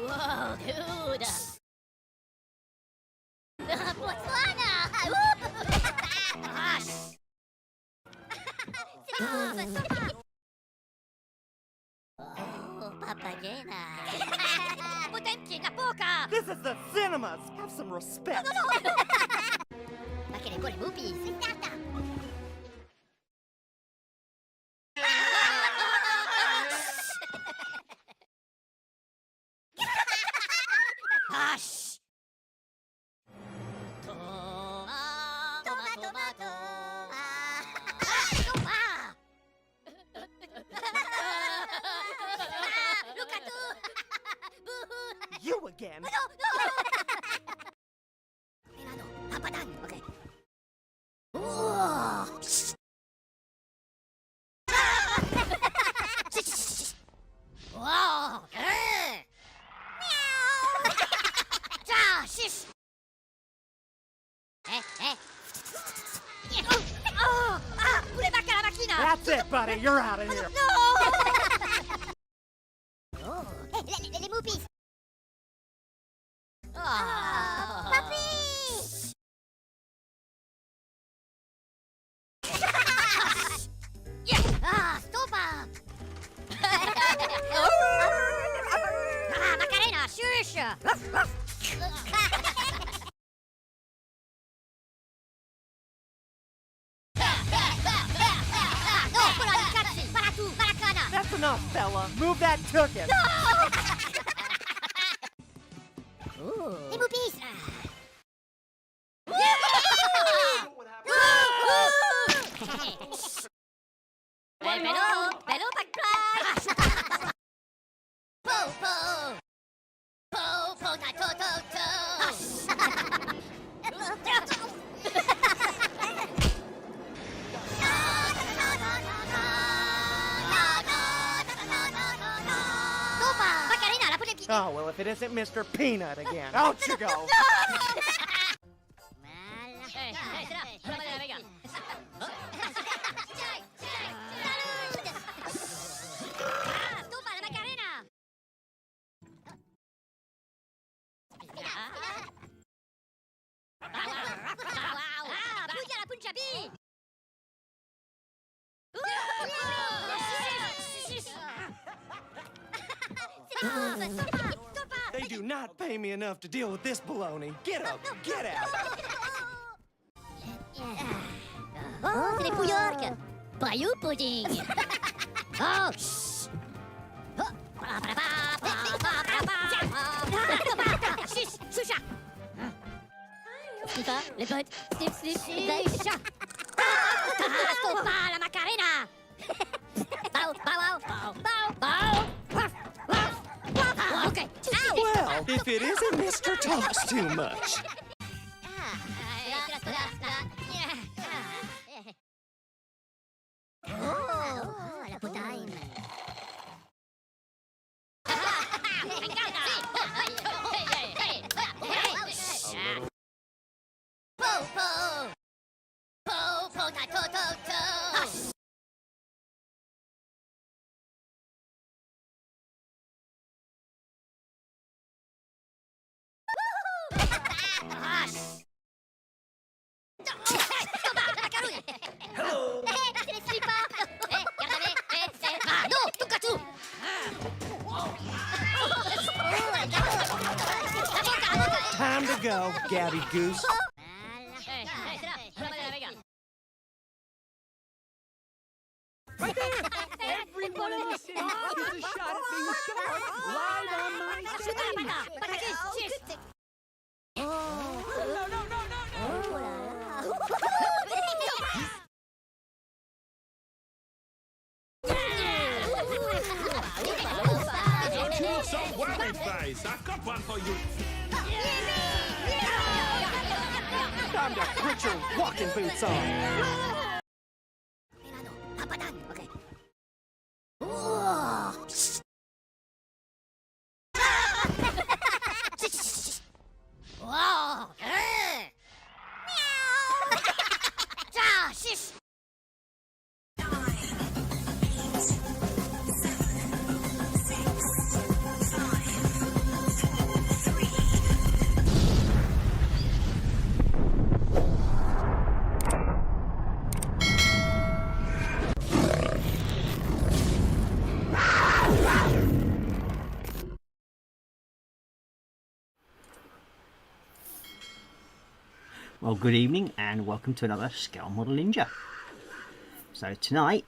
Whoa, dude. Botswana. Gosh. Oh, Papagena. Potemkin na poka. This is the cinemas! Have some respect! Ma che le buone movies. Hush! Tomato. Look at you! You again! No! Milano, Papadan, okay. Wow! Meow! Shish! Put it back in la macchina! That's it, buddy! You're out of here! No! Oh, les movies! Papi! Stopa! Macarena, shush! No, pula di cazzi! Para tu, Maracana! That's enough, fella! Move that tookin'! Les movies! Bello, backflash! Po, Macarena, la put Oh, well, if it isn't Mr. Peanut again. Out you go! Stupa, la Macarena! Puja la Punjabi! They do not pay me enough to deal with this baloney. Get up! Get out! Oh, c'est les Pouillarques! Bayou pudding! Oh, shh! Chiche, choucha! Stipa, les potes, slip, chat! Stopa, la Macarena! Bow! Okay. Well, if it isn't Mr. Talks Too Much. Oh, la potaine. Hello! C'est les slippers! Regardez! Ah non! Toukatsu! Time to go, Gabby Goose. Right there! Everyone in the city gets a shot at being short live on my screen! No! Don't you look so worried, face? I've got one for you. Time to put your walking boots on. Milano, Papadan, okay. Wow! Meow! Shish! Well, good evening and welcome to another Scale Model Ninja. So tonight,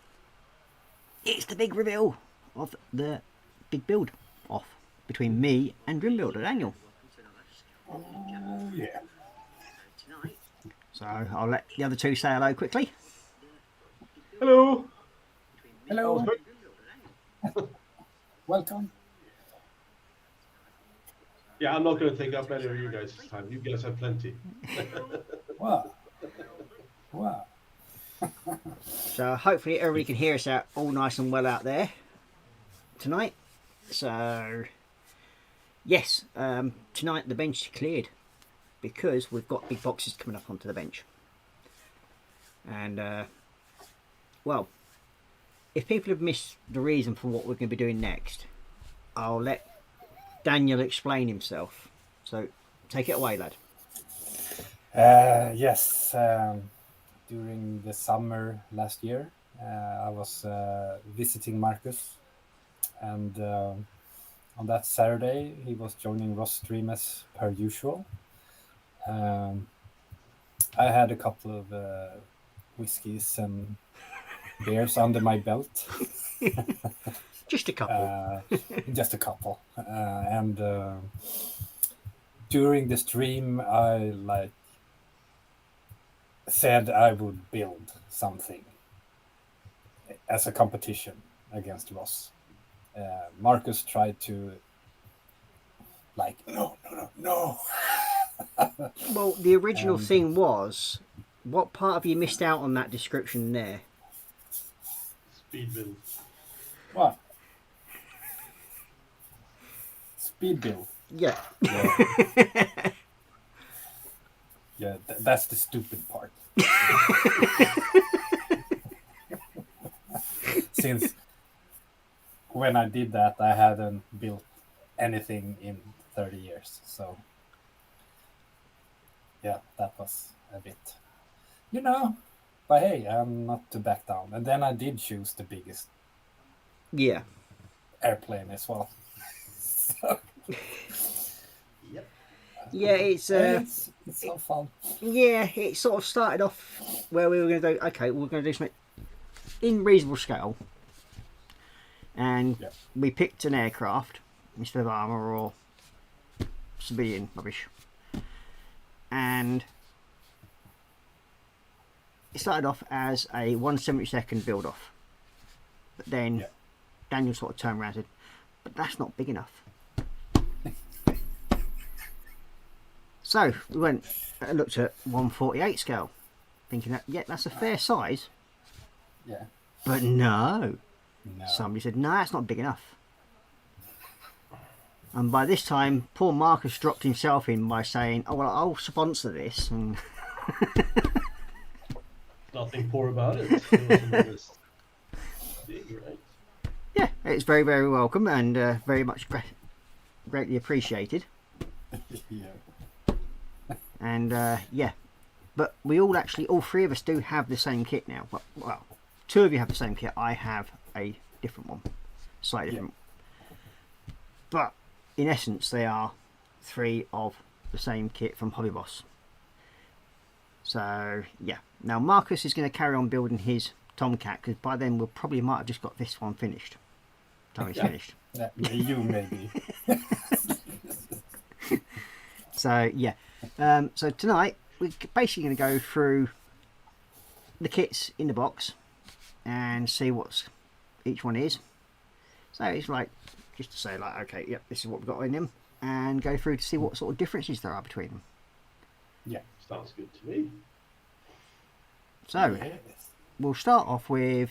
it's the big reveal of the big build off between me and Dream Builder Daniel. Oh, yeah. So I'll let the other two say hello quickly. Hello. Hello. Welcome. Yeah, I'm not going to take up any of you guys' time. You guys have plenty. Wow. Wow. So hopefully everybody can hear us out all nice and well out there tonight. So yes, tonight the bench is cleared because we've got big boxes coming up onto the bench. And well, if people have missed the reason for what we're going to be doing next, I'll let Daniel explain himself. So take it away, lad. Yes. During the summer last year, I was visiting Marcus, and on that Saturday he was joining Ross stream as per usual. I had a couple of whiskeys and beers under my belt. Just a couple. Just a couple. And during the stream, I said I would build something as a competition against Ross. Marcus tried to no. Well, the original thing was, what part of you missed out on that description there? Speed build. What? Speed build. Yeah. Yeah, that's the stupid part. Since when I did that, I hadn't built anything in 30 years. So, yeah, that was a bit, but hey, I'm not to back down. And then I did choose the biggest Yeah. airplane as well. So, Yep. Yeah, it's so fun. yeah, it sort of started off where we were going to do, okay, we're going to do something in reasonable scale. And Yeah. we picked an aircraft instead of armour or civilian rubbish. And it started off as a 1/72 build off. But then Yeah. Daniel sort of turned around and said, but that's not big enough. So we went and looked at 1/48 scale, thinking that, yeah, that's a fair size. Yeah. But no. No. Somebody said, no, that's not big enough. And by this time, poor Marcus dropped himself in by saying, oh, well, I'll sponsor this. And Nothing poor about it. It was big, right? yeah, it's very, very welcome and very much greatly appreciated. Yeah. And yeah, but we all three of us do have the same kit now. Well, two of you have the same kit. I have a different one, slightly different. But in essence, they are three of the same kit from Hobby Boss. So yeah, now Marcus is going to carry on building his Tomcat because by then we might have just got this one finished. Time it's finished. Yeah, you maybe. So yeah, so tonight we're basically going to go through the kits in the box and see what each one is. So it's just to say okay, yep, this is what we've got in them, and go through to see what sort of differences there are between them. Yeah. Sounds good to me. So Yes. we'll start off with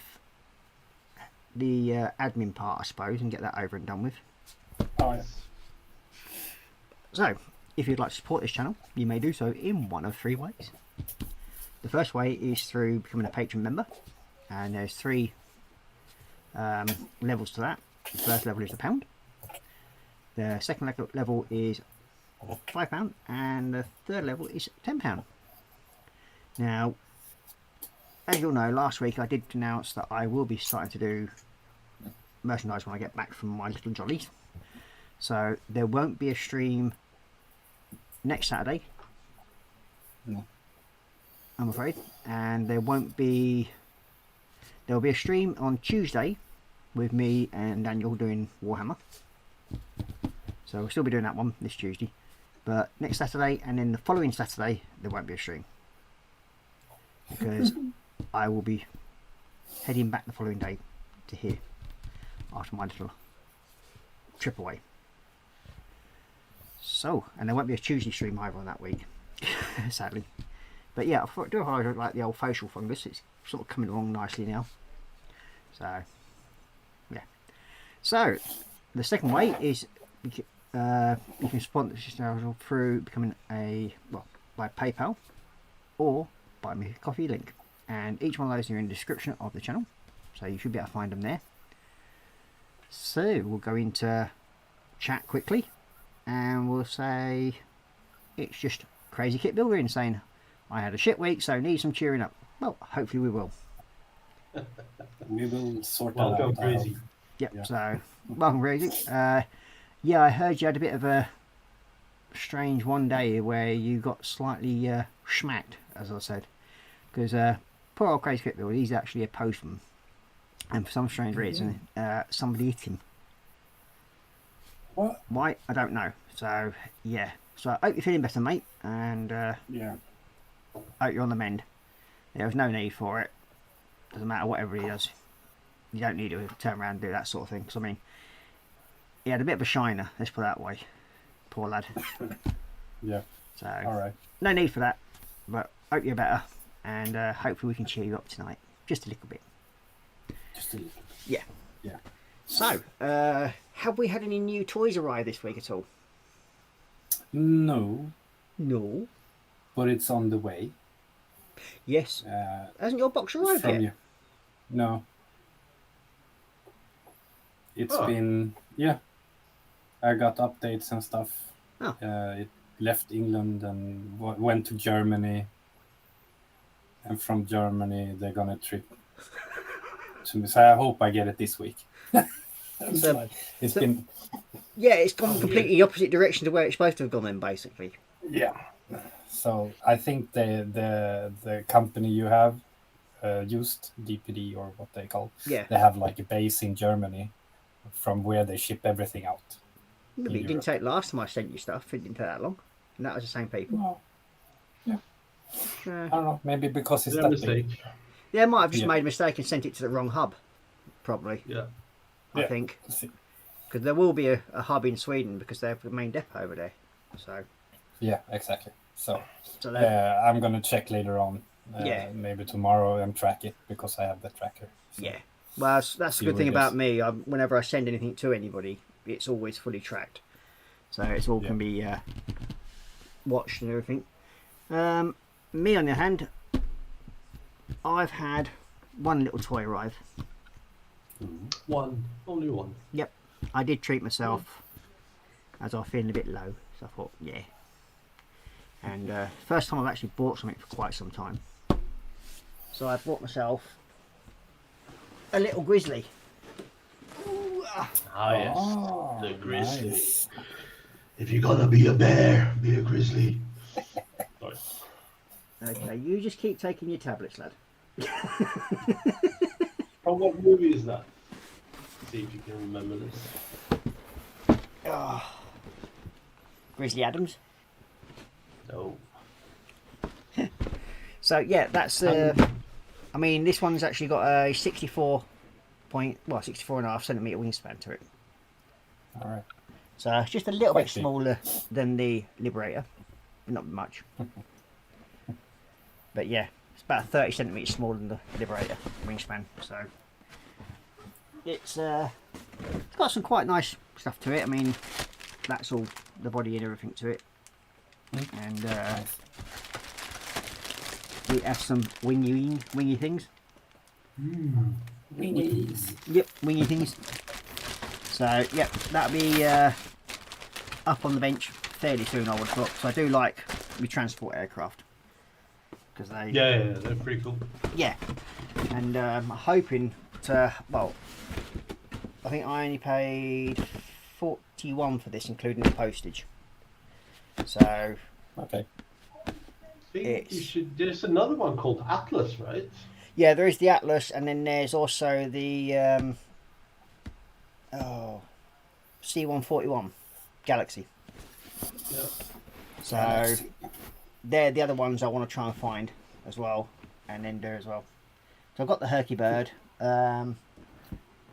the admin part, I suppose, and get that over and done with. Oh, yeah. So, if you'd like to support this channel, you may do so in one of three ways. The first way is through becoming a patron member, and there's three levels to that. The first level is £1. The second level is £5, and the third level is £10. Now, as you'll know, last week I did announce that I will be starting to do merchandise when I get back from my little jollies. So there won't be a stream next Saturday. No. I'm afraid, and there won't be. There will be a stream on Tuesday with me and Daniel doing Warhammer. So we'll still be doing that one this Tuesday, but next Saturday and then the following Saturday there won't be a stream because I will be heading back the following day to here after my little trip away. So, and there won't be a Tuesday stream either on that week, sadly. But yeah, I do like the old facial fungus. It's sort of coming along nicely now. So, yeah. So, the second way is you can sponsor this channel through becoming by PayPal or Buy Me a Coffee link. And each one of those are in the description of the channel. So you should be able to find them there. So, we'll go into chat quickly. And we'll say it's just Crazy Kit Builder saying I had a shit week, so need some cheering up. Well, hopefully we will. We will sort that Welcome, out. Crazy. Yep. Yeah. So welcome, Crazy. Yeah, I heard you had a bit of a strange one day where you got slightly schmacked, as I said, because poor old Crazy Kit Builder, he's actually a postman, and for some strange reason, somebody hit him. What? Why? I don't know. So, yeah. So, I hope you're feeling better, mate. And Yeah. hope you're on the mend. There was no need for it. Doesn't matter whatever he does. You don't need to turn around and do that sort of thing. Because, I mean, he had a bit of a shiner. Let's put it that way. Poor lad. Yeah. So, Alright. no need for that. But hope you're better. And hopefully we can cheer you up tonight. Just a little bit. Just a little. Yeah. Yeah. So, have we had any new toys arrive this week at all? No, No. but it's on the way. Yes. Hasn't your box arrived From yet? you. No. It's Oh. been, yeah. I got updates and stuff. Oh. It left England and went to Germany. And from Germany, they're gonna trip to me. So I hope I get it this week. So- It's so- been, Yeah, it's gone completely opposite direction to where it's supposed to have gone then, basically. yeah. So I think the company you have used, DPD or what they call, Yeah. they have like a base in Germany from where they ship everything out. But it didn't take last time I sent you stuff. It didn't take that long. And that was the same people. Well, I Uh, don't know, maybe because it's Their that big. mistake. yeah, I might have just Yeah. made a mistake and sent it to the wrong hub. Probably, Yeah. I Yeah. think. Because there will be a hub in Sweden because they have the main depot over there. So, Yeah, exactly. So that, I'm gonna check later on. Yeah. Maybe tomorrow and track it because I have the tracker. So, yeah. Well, that's See the good where thing it about goes. me. Whenever I send anything to anybody, it's always fully tracked. So it's all can be watched and everything. Me, on the other hand, I've had one little toy arrive. One. Only one. Yep, I did treat myself as I was feeling a bit low, so I thought, yeah. And first time I've actually bought something for quite some time. So I bought myself a little grizzly. Ah, yes. Oh, The grizzly. nice. If you're gonna be a bear, be a grizzly. Sorry. Okay, you just keep taking your tablets, lad. From what movie is that? See if you can remember this. Grizzly Adams. No. So yeah, that's I mean, this one's actually got a 64 and a half centimeter wingspan to it. All right. So it's just a little Quite bit big. smaller than the Liberator, not much. But yeah, it's about 30 centimeters smaller than the Liberator wingspan. So it's got some quite nice stuff to it. I mean, that's all the body and everything to it, and Nice. we have some wingy things. Wingies. Yep, wingy things. So yep, that'll be up on the bench fairly soon, I would have thought. So I do like the transport aircraft because they Yeah, they're pretty cool. yeah, and I'm hoping to, well, I think I only paid 41 for this, including the postage. So Okay. think you should. There's another one called Atlas, right? Yeah, there is the Atlas, and then there's also the C141 Galaxy. Yeah. So they're the other ones I want to try and find as well, and then do as well. So I've got the Herky Bird.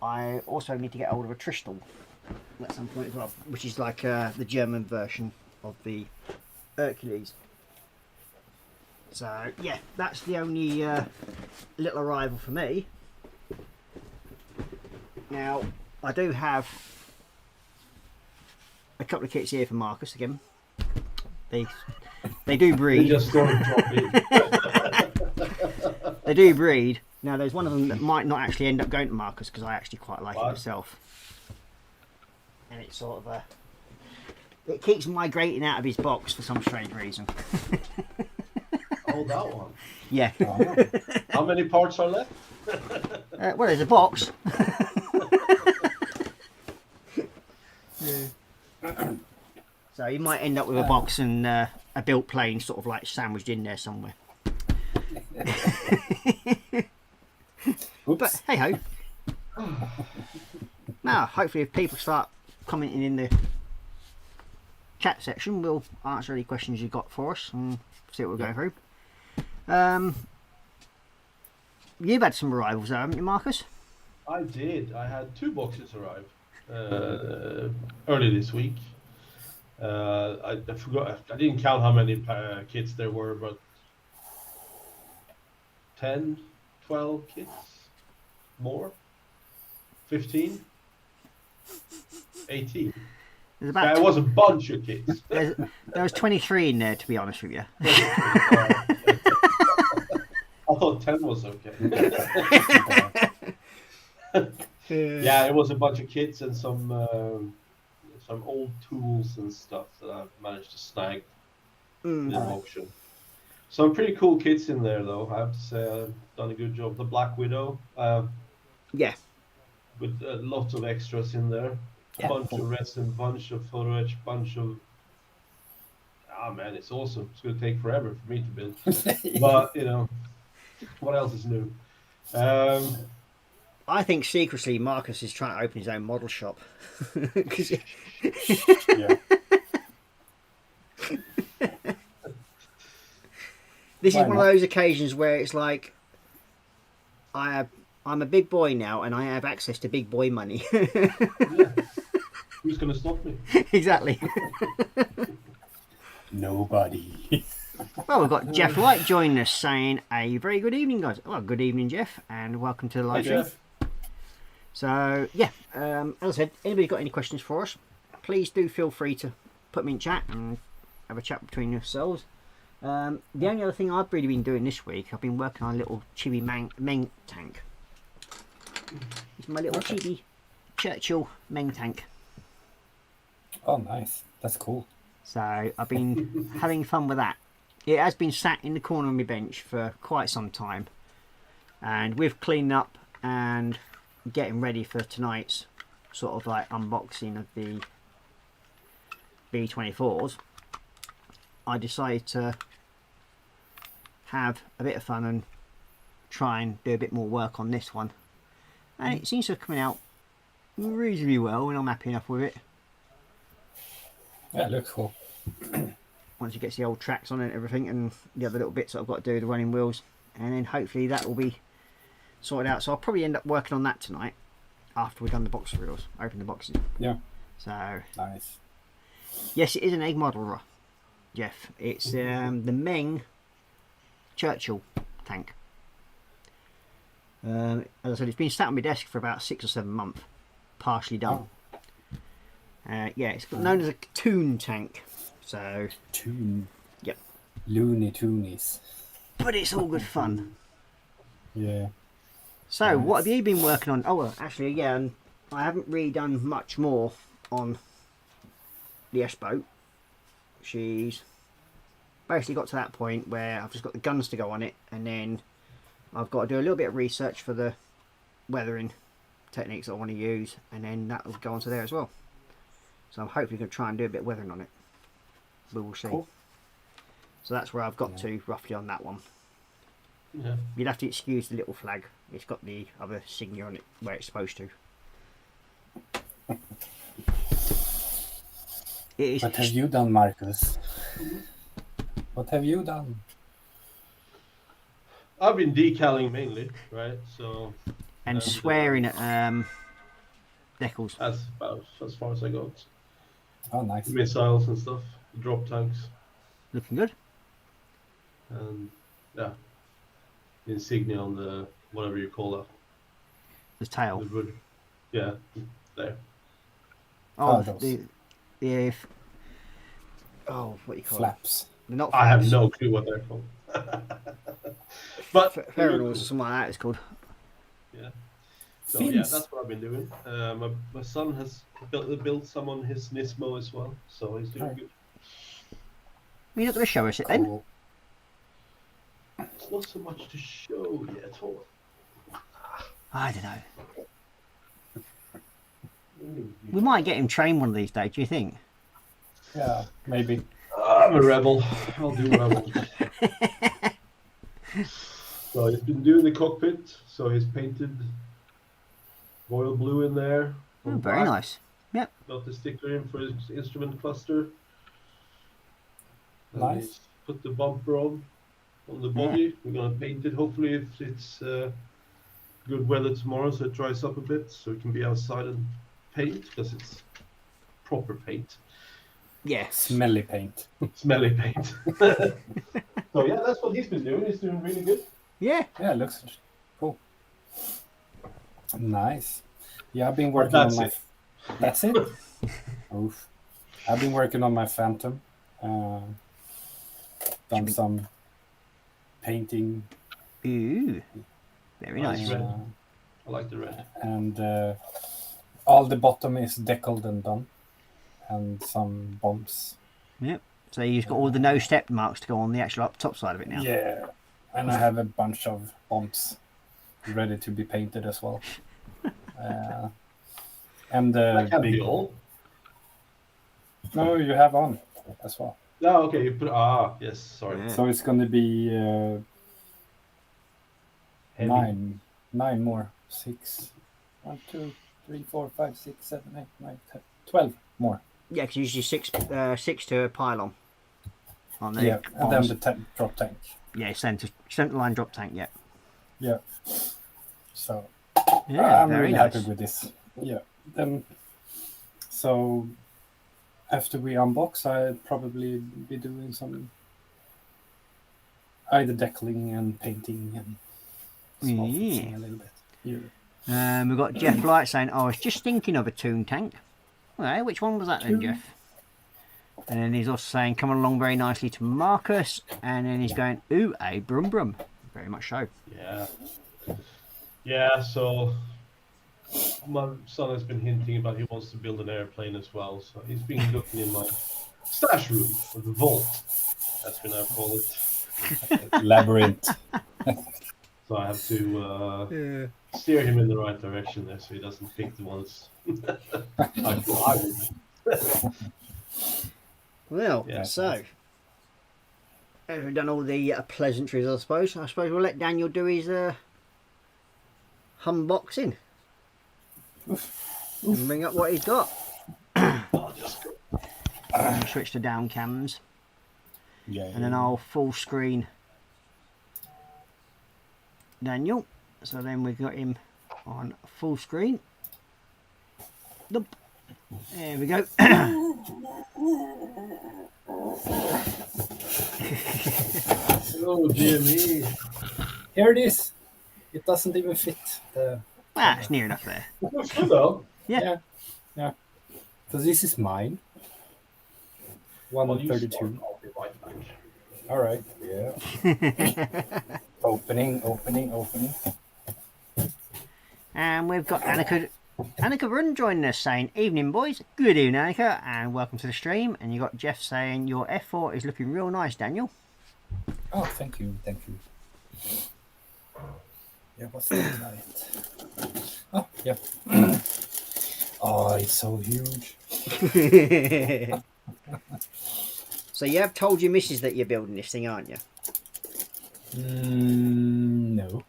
I also need to get hold of a Tristal at some point as well, which is like the German version of the Hercules. So yeah, that's the only little arrival for me. Now I do have a couple of kits here for Marcus again. They do They breed. just started dropping. They do breed. Now there's one of them that might not actually end up going to Marcus because I actually quite like it What? myself. And it's sort of it keeps migrating out of his box for some strange reason. Oh, that one. Yeah. How many parts are left? Well, there's a box. So you might end up with a box and a built plane sort of like sandwiched in there somewhere. Oops. But hey ho. Now, hopefully, if people start commenting in the chat section, we'll answer any questions you've got for us and see what we're going through. You've had some arrivals, though, haven't you, Marcus? I did. I had 2 boxes arrive early this week. I forgot. I didn't count how many kits there were, but 10, 12 kits, more, 15, 18. There's about It was a bunch of kits. there was 23 in there, to be honest with you. I thought 10 was okay. Yeah, it was a bunch of kits and some old tools and stuff that I managed to snag in the auction. Some pretty cool kits in there, though. I have to say, I've done a good job. The Black Widow, Yeah. with lots of extras in there. Yeah. Bunch of resin, bunch of photo etch, bunch of. Ah, man, it's awesome. It's going to take forever for me to build. But, you know, what else is new? I think secretly Marcus is trying to open his own model shop. 'Cause Yeah. this Why is one not? of those occasions where it's like, I'm a big boy now and I have access to big boy money. Yeah. Who's going to stop me? Exactly. Nobody. Well, we've got Jeff White joining us saying a very good evening, guys. Well, good evening, Jeff, and welcome to the live stream. Jeff. So, yeah, as I said, anybody got any questions for us, please do feel free to put them in chat and have a chat between yourselves. The only other thing I've really been doing this week, I've been working on a little chibi Meng tank. It's my little chibi Churchill Meng tank. Oh, nice. That's cool. So I've been having fun with that. It has been sat in the corner of my bench for quite some time, and with cleaning up and getting ready for tonight's sort of like unboxing of the B24s, I decided to have a bit of fun and try and do a bit more work on this one, and it seems to be coming out reasonably well, and I'm happy enough with it. Yeah, it looks cool. Once it gets the old tracks on it and everything, and the other little bits that I've got to do, the running wheels, and then hopefully that will be sorted out. So I'll probably end up working on that tonight after we've done the box reels, open the boxes. Yeah. So Nice. yes, it is an egg model, Jeff. It's the Meng Churchill tank. As I said, it's been sat on my desk for about 6 or 7 months, partially done. Yeah, it's known as a Toon tank. So, Toon. Yep. Looney Toonies. but it's all good fun. Yeah. So, what have you been working on? Oh, well, actually, yeah, and I haven't really done much more on the S-boat. She's basically got to that point where I've just got the guns to go on it, and then I've got to do a little bit of research for the weathering techniques that I want to use, and then that will go onto there as well. So I'm hopefully going to try and do a bit of weathering on it. We will see. Cool. So that's where I've got to roughly on that one. Yeah. You'd have to excuse the little flag. It's got the other signature on it where it's supposed to. It is. What have you done, Marcus? What have you done? I've been decaling mainly, right? So. And swearing at decals. That's about as far as I got. Oh, nice. Missiles and stuff, drop tanks, Looking good. and yeah, insignia on the whatever you call that. The tail. The wood. Yeah, there. Oh, those. the oh, what do you call Flaps. it? They're not I have flaps. no clue what they're called. But Ferrinals or something like that. It's called. yeah. So yeah, Fins. that's what I've been doing. My son has built some on his Nismo as well, so he's doing Right. good. You're not going to show us it then? Cool. It's not so much to show yet. Hold I don't know. on. We might get him trained one of these days. Do you think? Yeah, maybe. I'm a rebel. I'll do what I want. So he's been doing the cockpit. So he's painted royal blue in there. Oh, on very black. nice. Yep. Got the sticker in for his instrument cluster. And Nice. he's put the bumper on the body. We're gonna paint it. Hopefully, if it's good weather tomorrow, so it dries up a bit, so we can be outside and paint because it's proper paint, Yes. Smelly paint. smelly paint. So yeah, that's what he's been doing. He's doing really good. Yeah. Yeah, it looks cool. Nice. Yeah, I've been working on That's my. it. That's it. Oof. I've been working on my Phantom. Done some painting. Ooh. Very nice. Nice. Red. I like the red. And all the bottom is deckled and done, and some bombs. Yep. So you've got all the no step marks to go on the actual up top side of it now. Yeah, and I have a bunch of bombs ready to be painted as well. And That can't be big. all. No, you have on as well. No, okay. You put yes. Sorry. Yeah. So it's going to be Heavy. nine more. 6, 1, 2, 3, 4, 5, 6, 7, 8, 9, 10, 12 more. Yeah, because usually six to a pylon. On the Yeah, and then arms. the drop tank. Yeah, center line drop tank. Yeah. Yeah. So Yeah. I'm Very really nice. happy with this. Yeah. Then, so after we unbox, I'd probably be doing some either deckling and painting and small fixing a little bit. Yeah. We've got Jeff Light saying, "I was just thinking of a toon tank." Okay, which one was that then, Jeff? And then he's also saying, "Coming along very nicely to Marcus," and then he's going, "Ooh, a brum brum." Very much so. Yeah. Yeah. So my son has been hinting about he wants to build an airplane as well. So he's been looking in my stash room, or the vault, as we now call it. Labyrinth. So I have to steer him in the right direction there, so he doesn't think the ones I would. Well, Yeah. so we've done all the pleasantries, I suppose. I suppose we'll let Daniel do his unboxing and bring up what he's got. I'll just go. Switch to down cams, Yeah. and then I'll full screen Daniel. So then we've got him on full screen. There we go. Oh dear me. Here it is. It doesn't even fit. It's near enough there. Looks good though. Yeah. So this is mine. Well, you 132. start, I'll be right back. All right. Yeah. Opening. And we've got Annika Run joining us saying, "Evening boys." Good evening, Annika, and welcome to the stream. And you got Jeff saying, "Your F4 is looking real nice, Daniel." Oh, thank you. Yeah, what's that light? Oh, yeah. Oh, it's so huge. So you have told your missus that you're building this thing, aren't you? No.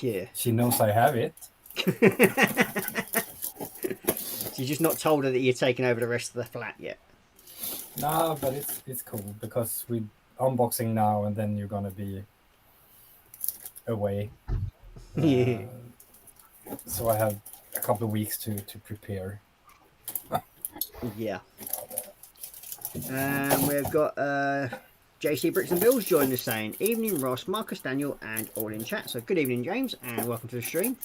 Yeah. She knows I have it. So you've just not told her that you're taking over the rest of the flat yet. No, but it's cool because we unboxing now and then you're gonna be away. Yeah. So I have a couple of weeks to prepare. Yeah. And we've got JC Bricks and Bills joining us saying, evening Ross, Marcus, Daniel, and all in chat. So good evening, James, and welcome to the stream.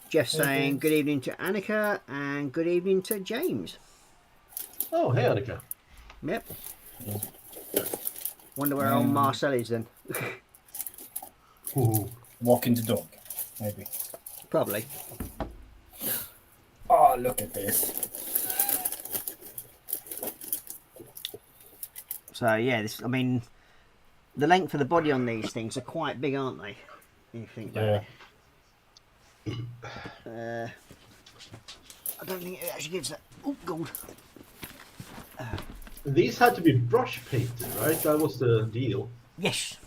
Jeff saying good evening to Annika and good evening to James. Oh, hey, Annika. Yep. Wonder where old Marcel is then. Walking the dog, maybe. Probably. Oh, look at this. So yeah, this. I mean, the length of the body on these things are quite big, aren't they? You think about it. I don't think it actually gives that. Oh, gold. These had to be brush painted, right? That was the deal. Yes.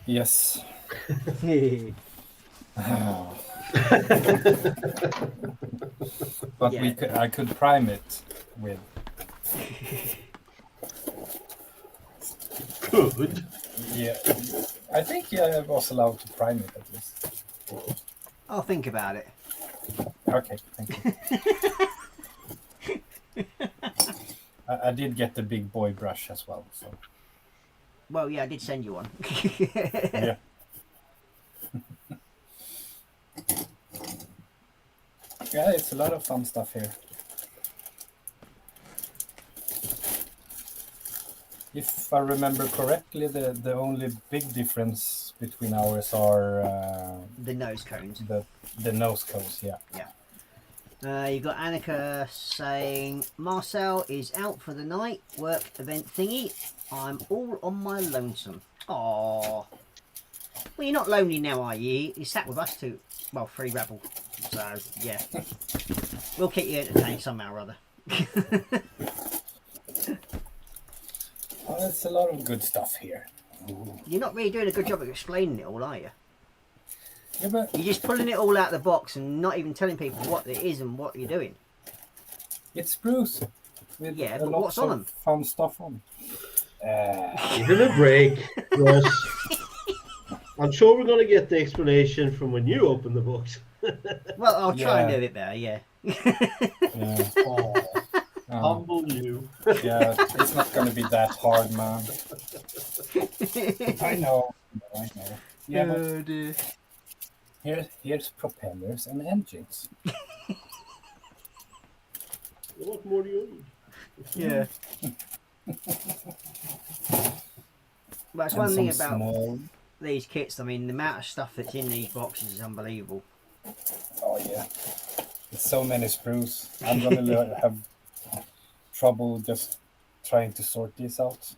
Yes. But Yeah. I could prime it with. Good. Yeah, I think I was allowed to prime it at least. I'll think about it. Okay, thank you. I did get the big boy brush as well. So Well, yeah, I did send you one. yeah. Yeah, it's a lot of fun stuff here. If I remember correctly, the only big difference between ours are The nose cones. the nose cones. Yeah. You've got Annika saying, Marcel is out for the night, work event thingy. I'm all on my lonesome. Aww. Well, you're not lonely now, are you? You sat with us too. Well, free rebel. So, yeah. We'll keep you entertained somehow or other. Well, there's a lot of good stuff here. You're not really doing a good job of explaining it all, are you? Yeah, but You're just pulling it all out of the box and not even telling people what it is and what you're doing. it's Bruce. With Yeah, a but lot what's on of them? fun stuff on. Give it a break, Ross. I'm sure we're going to get the explanation from when you open the books. Well, I'll try and Yeah. do it better, yeah. Yeah. Oh, humble you. Yeah, it's not going to be that hard, man. I know. Yeah, but dear. here's propellers and engines. What more do you need? Yeah. That's And one thing some about small. these kits. I mean, the amount of stuff that's in these boxes is unbelievable. Oh yeah, it's so many sprues. I'm gonna have trouble just trying to sort these out.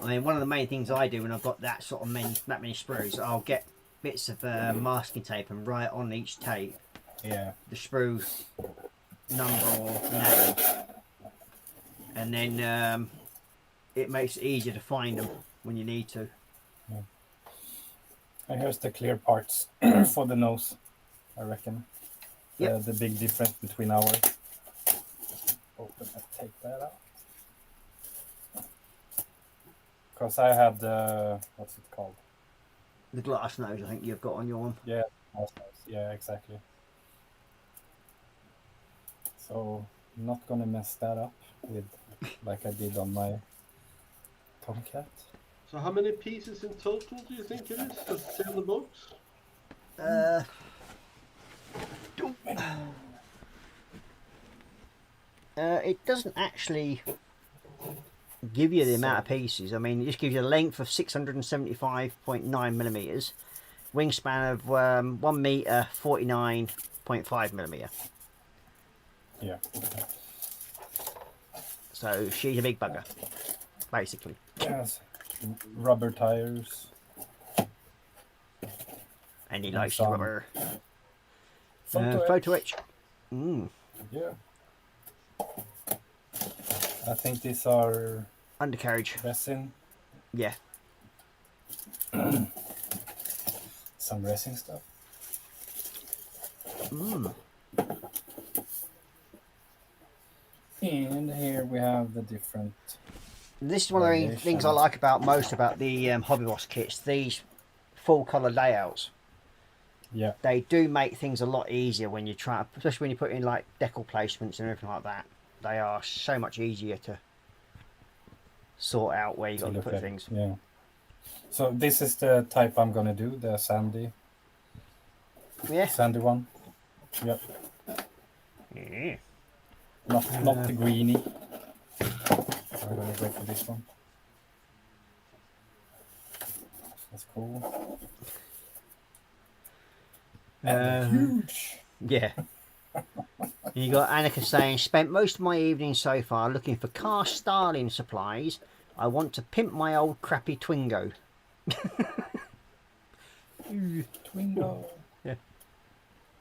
I mean, one of the main things I do when I've got that sort of that many sprues, I'll get bits of masking tape and write on each tape Yeah, the sprue number or name, and then it makes it easier to find them when you need to. and here's the clear parts for the nose. I reckon. Yep. The big difference between our. Open and take that out. Because I had what's it called? The glass nose, I think you've got on your one. Yeah, yeah, exactly. So I'm not gonna mess that up with like I did on my Tomcat. So how many pieces in total do you think it is that's in the box? It doesn't actually give you the amount of pieces. I mean, it just gives you a length of 675.9 millimeters, wingspan of 1 meter, 49.5 millimeter. Yeah. So she's a big bugger, basically. Yes. Rubber tires. And he And likes some rubber. Photo Photo etch. Mm. Yeah. I think these are Undercarriage. resin, Yeah. some resin stuff. Mm. And here we have the different. This is one of the things I like most about the Hobby Boss kits. These full colour layouts. Yeah. They do make things a lot easier when you try, especially when you put in like decal placements and everything like that. They are so much easier to sort out where you got to put things. Yeah. So this is the type I'm gonna do, the sandy. Yeah. Sandy one. Yep. Yeah. Not the greenie. I'm gonna go for this one. That's cool. Huge. Yeah. You got Annika saying, spent most of my evening so far looking for car styling supplies. I want to pimp my old crappy Twingo. Twingo. Yeah.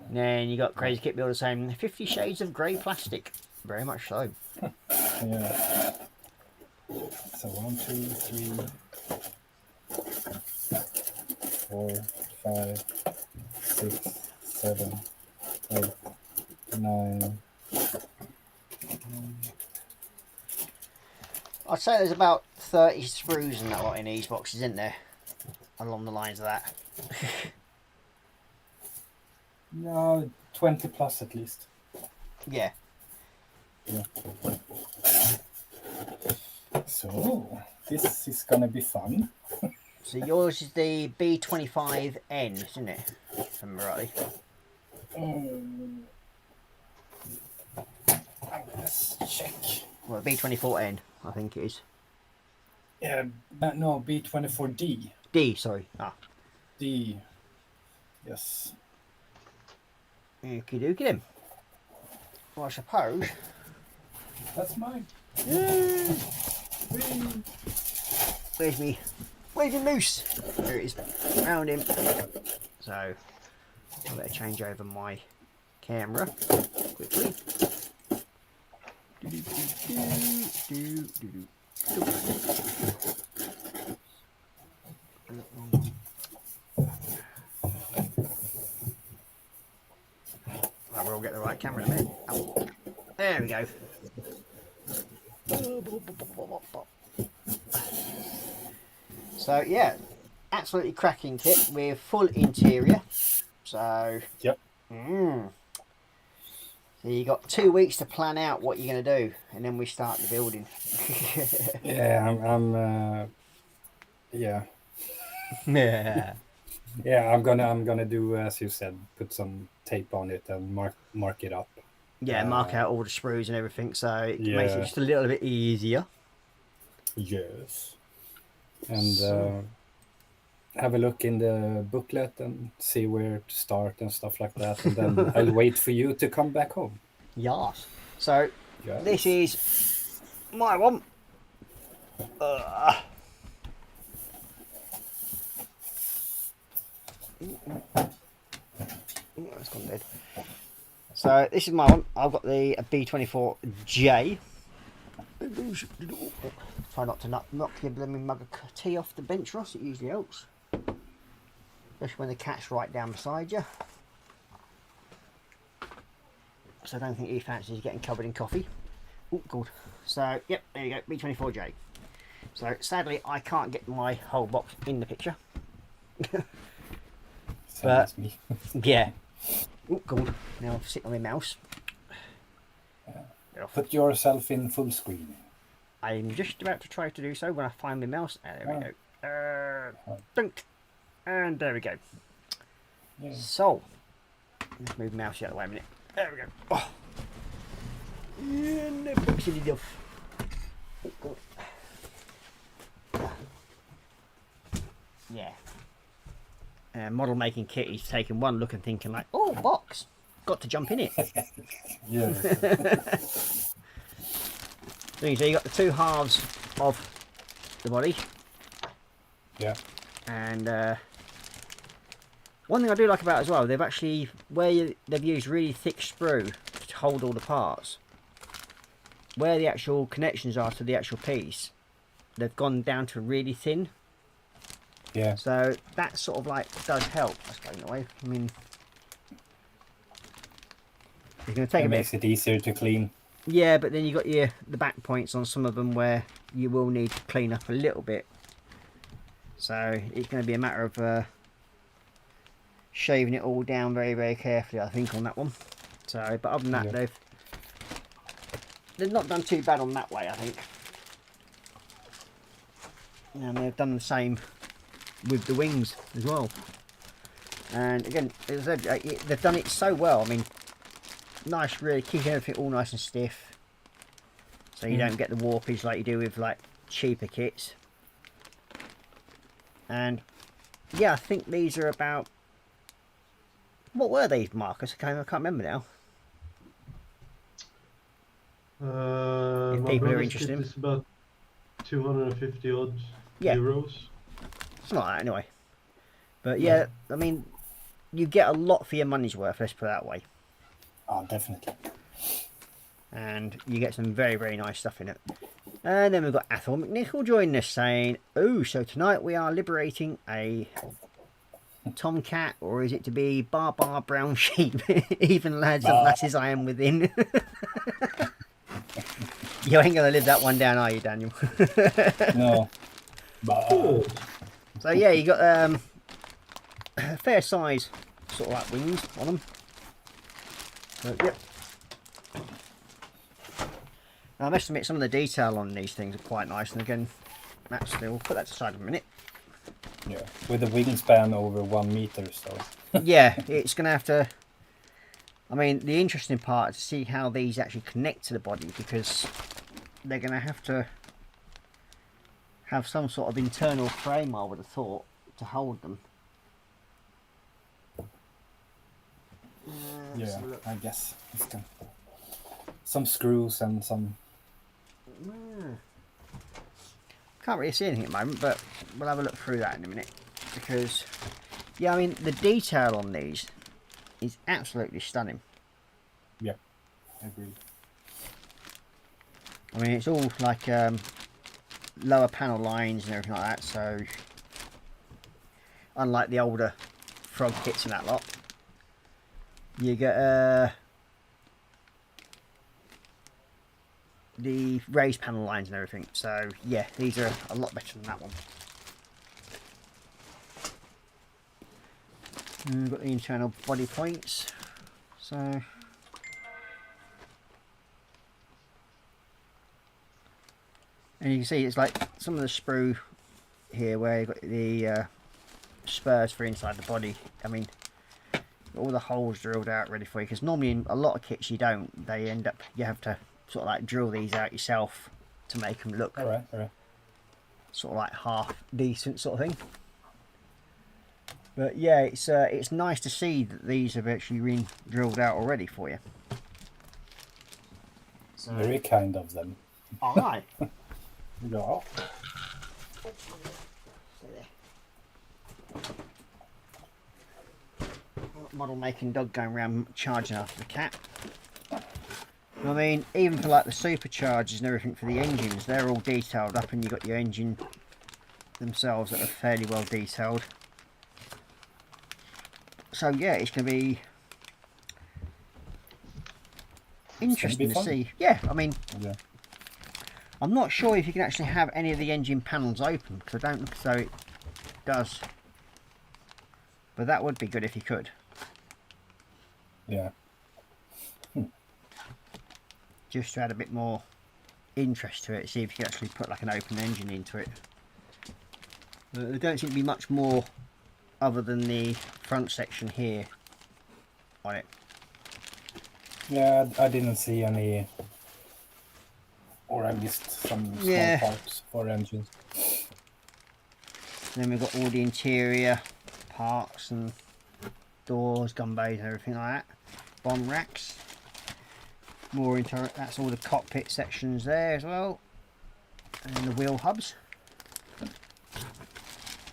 And then you got Crazy Kit Builder saying 50 Shades of Grey plastic. Very much so. Yeah. So 1, 2, 3, 4, 5, 6, 7, 8, 9. I'd say there's about 30 screws and that lot in these boxes, isn't there? Along the lines of that. No, 20 plus at least. Yeah. Yeah. So this is gonna be fun. So yours is the B25N, isn't it? If I'm right. Let's check. Well, B24N, I think it is. Yeah, no, B24D. D, sorry. Ah. D. Yes. Okie dokie then. Well, I suppose. That's mine. Where's me? Where's the moose? There it is. Found him. So, I better change over my camera quickly. Well, we'll get the right camera in a minute. Oh, there we go. So yeah, absolutely cracking kit with full interior. So yep. So you got 2 weeks to plan out what you're going to do, and then we start the building. Yeah, I'm yeah. Yeah. Yeah, I'm gonna do as you said, put some tape on it and mark it up. Yeah, mark out all the screws and everything, so it makes it just a little bit easier. Yes. And have a look in the booklet and see where to start and stuff like that, and then I'll wait for you to come back home. Yes. So this is my one. It's gone dead. So this is my one. I've got the B24J. Try not to knock your blooming mug of tea off the bench, Ross. It usually helps. Especially when the cat's right down beside you. So I don't think he fancies getting covered in coffee. Oh, God. So, yep, there you go. B24J. So, sadly, I can't get my whole box in the picture. But, me. Yeah. Oh, God. Now I've sit on my mouse. Put yourself in full screen. I'm just about to try to do so when I find my mouse. There we go. Dunk. And there we go. Yeah. So, let's move the mouse the other way a minute. There we go. Oh. And the box is off. Oh, yeah. Model making kit, he's taking one look and thinking like, oh, box. Got to jump in it. Yeah. So you got the two halves of the body. Yeah. And one thing I do like about it as well, they've actually, they've used really thick sprue to hold all the parts, where the actual connections are to the actual piece, they've gone down to really thin. Yeah. So that sort of like does help, I suppose, in a way. I mean, it's going to take It a bit. makes it easier to clean. Yeah, but then you got the back points on some of them where you will need to clean up a little bit. So it's going to be a matter of shaving it all down very, very carefully, I think, on that one. So, but other than that, Yeah. they've not done too bad on that way, I think. And they've done the same with the wings as well. And again, as I said, they've done it so well. I mean, nice, really keeping everything all nice and stiff, so you don't get the warpage like you do with like cheaper kits. And yeah, I think these are about, what were these, Marcus? I can't remember now. My people are brother's interested kit in- is about 250 odd Yeah. euros. It's not that anyway. But yeah, I mean, you get a lot for your money's worth, let's put it that way. Oh, definitely. And you get some very, very nice stuff in it. And then we've got Athol McNichol joining us saying, oh, so tonight we are liberating a tomcat, or is it to be Barbar Brown Sheep? Even lads and lasses I am within. You ain't going to live that one down, are you, Daniel? No. But, So yeah, you got a fair size sort of like wings on them. So, yep. Now, I must admit, some of the detail on these things are quite nice. And again, that's, we'll put that aside in a minute. yeah, with a wingspan over 1 meter, so. Yeah, it's going to have to... I mean, the interesting part is to see how these actually connect to the body, because they're going to have some sort of internal frame, I would have thought, to hold them. Yeah, I guess. It's some screws and some... Can't really see anything at the moment, but we'll have a look through that in a minute. Because, yeah, I mean, the detail on these is absolutely stunning. Yeah, agreed. I mean, it's all like lower panel lines and everything like that, so unlike the older frog kits and that lot, you get the raised panel lines and everything. So yeah, these are a lot better than that one. And we've got the internal body points. So and you can see it's like some of the sprue here where you've got the spurs for inside the body. I mean, all the holes drilled out ready for you, because normally in a lot of kits you don't. They end up, you have to sort of like drill these out yourself to make them look All right. sort of like half decent sort of thing. But yeah, it's nice to see that these have actually been drilled out already for you. So, Very kind of them. all right. Yeah. Model making dog going around charging after the cat. I mean, even for like the superchargers and everything for the engines, they're all detailed up, and you've got your engine themselves that are fairly well detailed. So yeah, it's going to be interesting to see. Yeah, I mean, Yeah. I'm not sure if you can actually have any of the engine panels open, because I don't look as though it does. But that would be good if you could. Yeah. Just to add a bit more interest to it, see if you can actually put like an open engine into it. There don't seem to be much more other than the front section here on it. Yeah, I didn't see any, or I missed some small parts for engines. Then we've got all the interior parts and doors, gun bays and everything like that. Bomb racks. More into that's all the cockpit sections there as well. And the wheel hubs.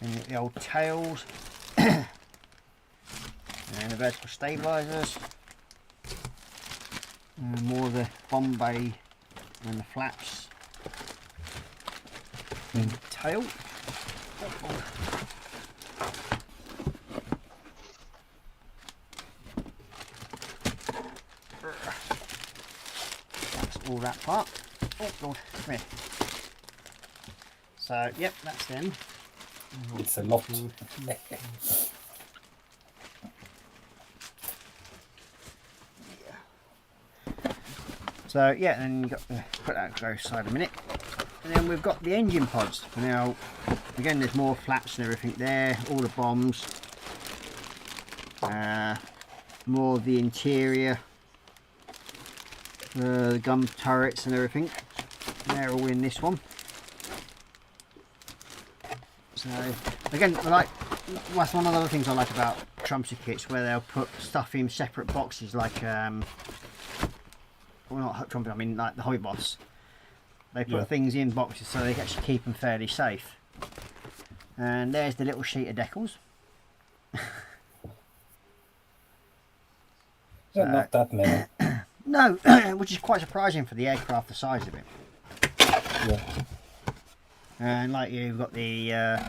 And the old tails. And the vertical stabilizers. More of the Bombay and the flaps and the tail. That's all that part. Oh god, come here. So yep, that's them. It's a lot. So yeah, then you got to put that go aside a minute, and then we've got the engine pods. Now, again, there's more flaps and everything there, all the bombs, more of the interior, the gun turrets and everything. They're all in this one. So again, that's one of the other things I like about Trumpster kits, where they'll put stuff in separate boxes, like well, not Trumpet, I mean like the Hobby Boss. They put things in boxes so they can actually keep them fairly safe. And there's the little sheet of decals. Not that many. No, which is quite surprising for the aircraft, the size of it. Yeah. And like you've got the, I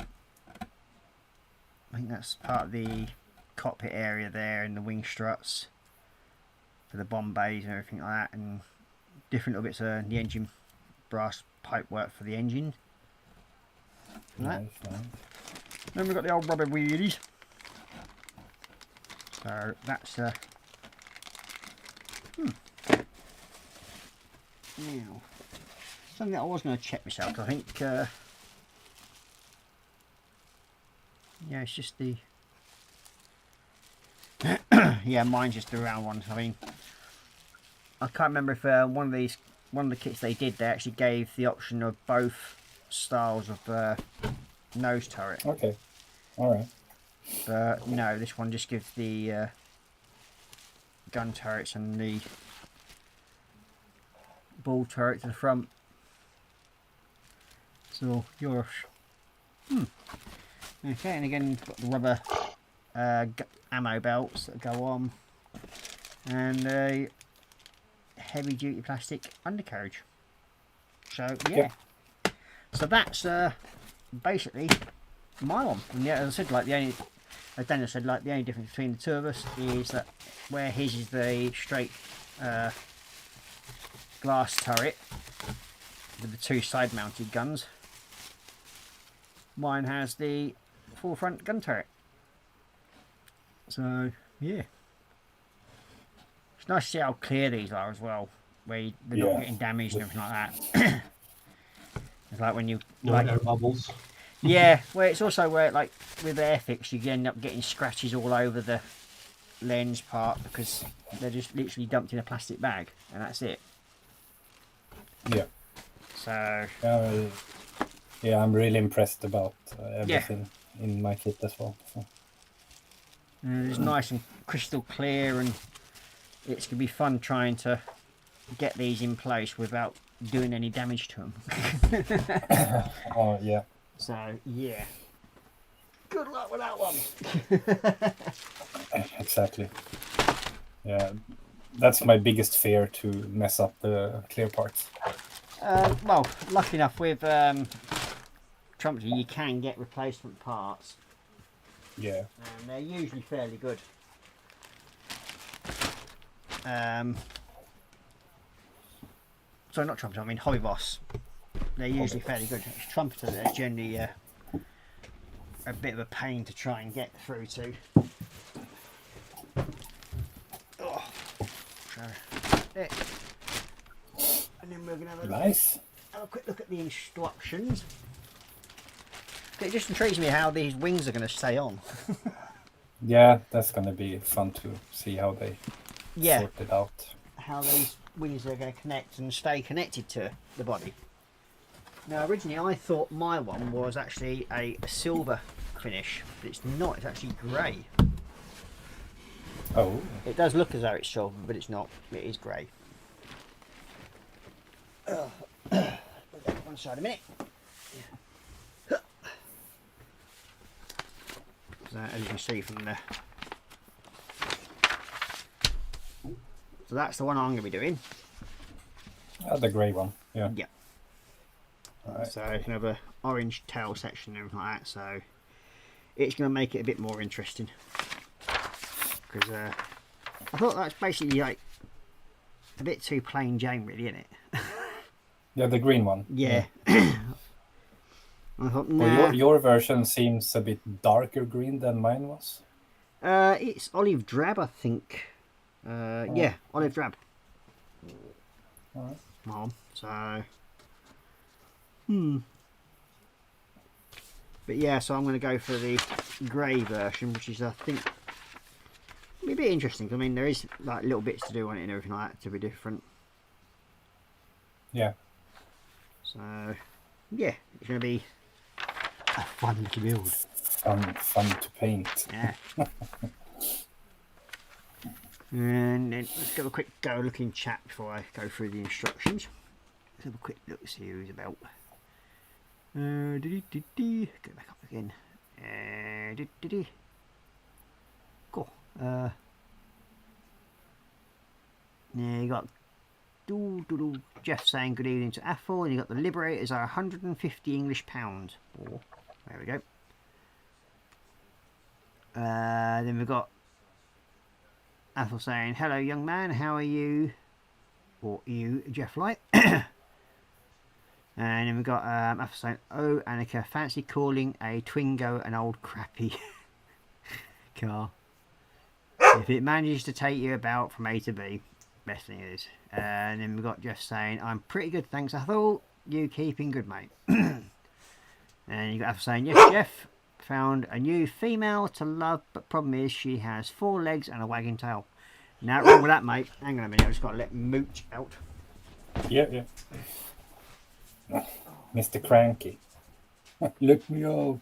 think that's part of the cockpit area there, and the wing struts for the bomb bays and everything like that, and different little bits of the engine brass pipe work for the engine. Nice, nice. Then we've got the old rubber wheelies. So that's now something that I was going to check myself. I think yeah, it's just the yeah, mine's just the round ones. I mean, I can't remember if one of the kits they did, they actually gave the option of both styles of nose turret. Okay, all right. But no, this one just gives the gun turrets and the ball turret to the front. So yours. Okay, and again you've got the rubber ammo belts that go on, and a heavy duty plastic undercarriage. So yeah, so that's basically my one. And yeah, as I said, like as Daniel said, like the only difference between the two of us is that where his is the straight glass turret with the two side mounted guns, mine has the full front gun turret. So yeah, it's nice to see how clear these are as well, where they're not getting damaged and everything like that. It's like when you like air bubbles. Yeah, where it's also where, like with Airfix, you end up getting scratches all over the lens part because they're just literally dumped in a plastic bag and that's it. Yeah. So yeah, I'm really impressed about everything in my kit as well. So. It's nice and crystal clear, and it's gonna be fun trying to get these in place without doing any damage to them. Oh yeah. So yeah, good luck with that one. Exactly. Yeah, that's my biggest fear, to mess up the clear parts. Well, lucky enough with Trumpster, you can get replacement parts. Yeah. And they're usually fairly good. Sorry, not Trumpster, I mean Hobby Boss. They're usually fairly good. It's Trumpster that are generally a bit of a pain to try and get through to. Oh. So, there. And then we're going to have a quick look at the instructions. It just intrigues me how these wings are going to stay on. Yeah, that's going to be fun to see how they sort it out. How these wings are going to connect and stay connected to the body. Now, originally I thought my one was actually a silver finish, but it's not. It's actually grey. Oh. It does look as though it's silver, but it's not. It is grey. Put that one side a minute. So, as you can see from the So that's the one I'm going to be doing. The grey one. Yeah. Yeah. Alright. So you can have a orange tail section and everything like that. So it's going to make it a bit more interesting. Because I thought that's basically like a bit too plain Jane, really, isn't it? Yeah, the green one. Yeah. I thought, Well, nah. your version seems a bit darker green than mine was. It's olive drab, I think. Yeah, olive drab. Alright. Mom. So. But yeah, so I'm going to go for the grey version, which is, I think, be a bit interesting. I mean, there is like little bits to do on it and everything like that to be different. Yeah. So, yeah, it's going to be a fun little build. Fun to paint. Yeah. And then let's go a quick look in chat before I go through the instructions. Let's have a quick look, see who's about. Go back up again. Cool. Yeah, you got Jeff saying good evening to Athel, and you got the Liberators are 150 English pounds. Oh, there we go. Then we've got Athel saying, hello young man, how are you? Or you, Jeff Light. And then we've got Athel saying, oh Annika, fancy calling a Twingo an old crappy car. If it manages to take you about from A to B, best thing it is. And then we've got Jeff saying, I'm pretty good, thanks Athel. You keeping good, mate. And you got Athel saying, yes Jeff, found a new female to love, but problem is she has 4 legs and a wagging tail. Now wrong with that, mate. Hang on a minute, I've just got to let Mooch out. Yeah. Mr. Cranky. Let me out.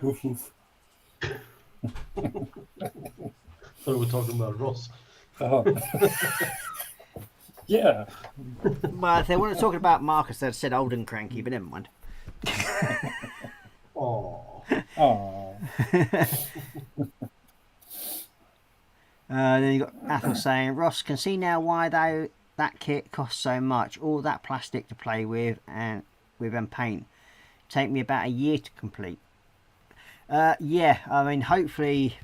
Woof, woof. Thought we were talking about Ross. Oh. Yeah. Well, if they weren't talking about Marcus, they'd said old and cranky, but never mind. Oh. Then you got Athel saying, Ross can see now why that kit costs so much. All that plastic to play with and paint. Take me about a year to complete. Yeah, I mean, hopefully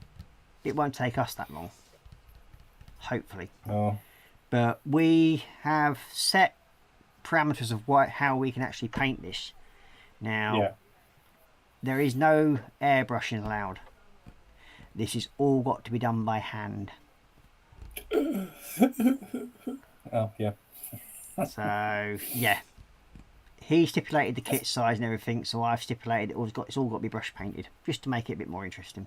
it won't take us that long. Hopefully. Oh. But we have set parameters of how we can actually paint this. Now, there is no airbrushing allowed. This is all got to be done by hand. Oh, yeah. So, yeah. He stipulated the kit size and everything, so I've stipulated it's all got to be brush painted, just to make it a bit more interesting.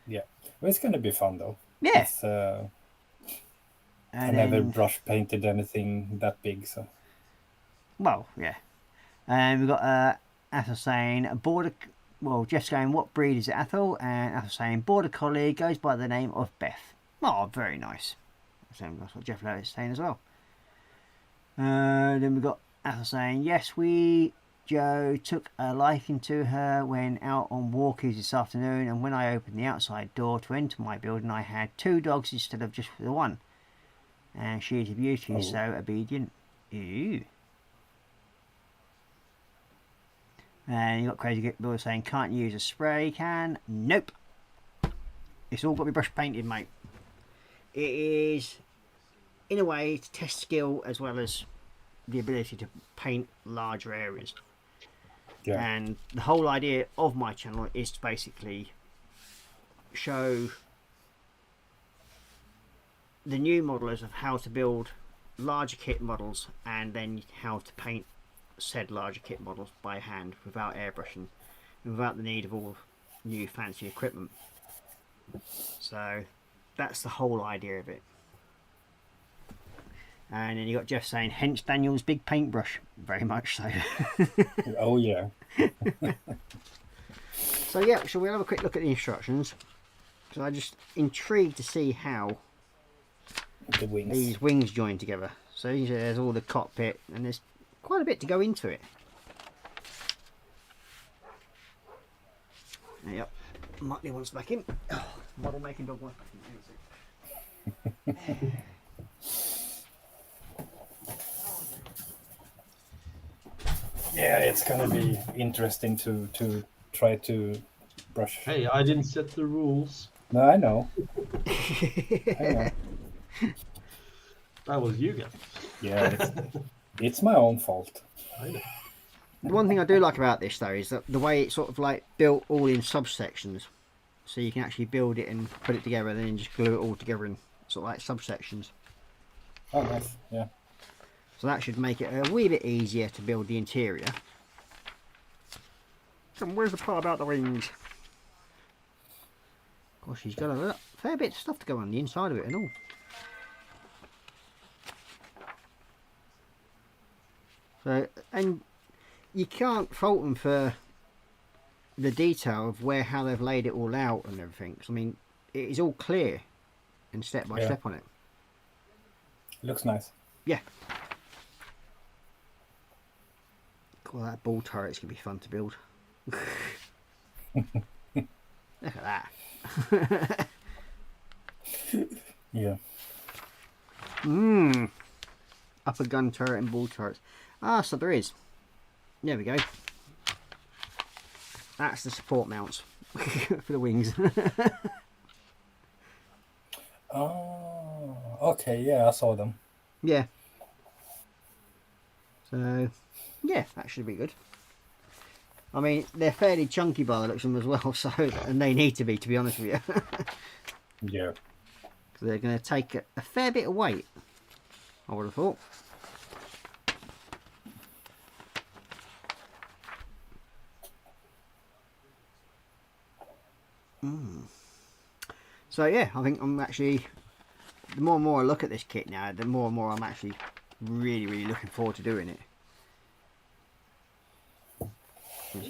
Yeah. Well, it's going to be fun, though. Yeah. It's, I never brush painted anything that big, so. Well, yeah. And we've got Athel saying, Jeff's going, what breed is it, Athel? And Athel saying, Border Collie, goes by the name of Beth. Oh, very nice. So that's what Jeff Lowe is saying as well. Then we've got Athel saying, yes, Joe took a liking to her when out on walkies this afternoon, and when I opened the outside door to enter my building, I had 2 dogs instead of just the one. And she is a beauty, so obedient. Ew. And you got Crazy Bill saying, can't use a spray can. Nope. It's all got to be brush painted, mate. It is, in a way, to test skill as well as the ability to paint larger areas. Yeah. And the whole idea of my channel is to basically show the new modelers of how to build larger kit models and then how to paint said larger kit models by hand without airbrushing and without the need of all new fancy equipment. So that's the whole idea of it. And then you got Jeff saying, hence Daniel's big paintbrush. Very much so. Oh yeah. So yeah, so we'll have a quick look at the instructions. So I'm just intrigued to see how The wings. these wings join together. So there's all the cockpit, and there's quite a bit to go into it. Yep, Muttley wants back in. Oh, model making dog wants back in. Yeah, it's gonna be interesting to try to brush. Hey, I didn't set the rules. No, I know. I know. That was you guys. Yeah, it's my own fault. I know. The one thing I do like about this though is that the way it's sort of like built all in subsections, so you can actually build it and put it together, and then just glue it all together in sort of like subsections. Oh, nice. Yeah. So that should make it a wee bit easier to build the interior. So where's the part about the wings? Gosh, he's got a fair bit of stuff to go on the inside of it and all. So, and you can't fault them for the detail of how they've laid it all out and everything. I mean, it is all clear and step by step on it. Looks nice. Yeah. God, that ball turret's gonna be fun to build. Look at that. Yeah. Upper gun turret and ball turrets. Ah, so there is. There we go. That's the support mounts for the wings. Oh, okay. Yeah, I saw them. Yeah. So, yeah, that should be good. I mean, they're fairly chunky by the looks of them as well, so, and they need to be honest with you. Yeah. So they're going to take a fair bit of weight, I would have thought. So yeah, I think I'm actually, the more and more I look at this kit now, the more and more I'm actually really looking forward to doing it.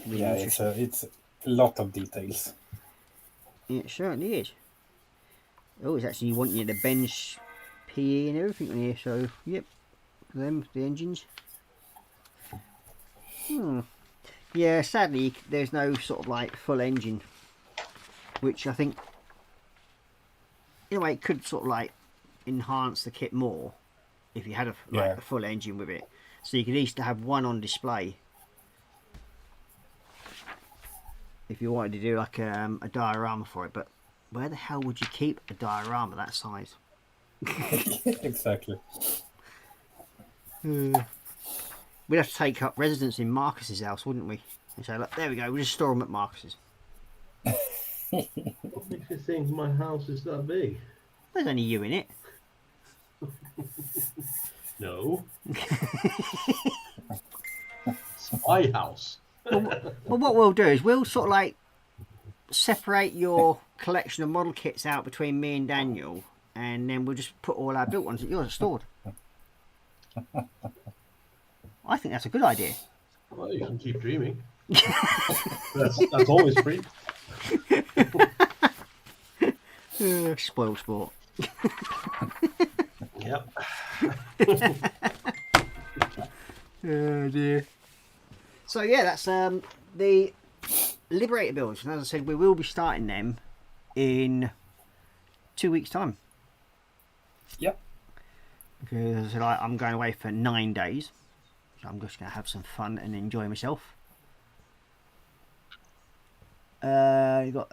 Yeah, it's a lot of details. It certainly is. Oh, it's actually wanting you to bench PE and everything on here, so yep, them, the engines. Yeah, sadly there's no sort of like full engine, which I think in a way it could sort of like enhance the kit more if you had a full engine with it, so you could at least have one on display if you wanted to do like a diorama for it. But where the hell would you keep a diorama that size? Exactly. We'd have to take up residence in Marcus's house, wouldn't we? And say, look, there we go, we'll just store them at Marcus's. What makes you think my house is that big? There's only you in it. No. It's my house. Well, what we'll do is we'll sort of like separate your collection of model kits out between me and Daniel, and then we'll just put all our built ones that yours are stored. I think that's a good idea. Well, you can keep dreaming. that's always free. Spoil sport. Yep. Oh dear. So yeah, that's the Liberator builds, and as I said, we will be starting them in 2 weeks' time. Yep. Because as I said, I'm going away for 9 days, so I'm just going to have some fun and enjoy myself. You got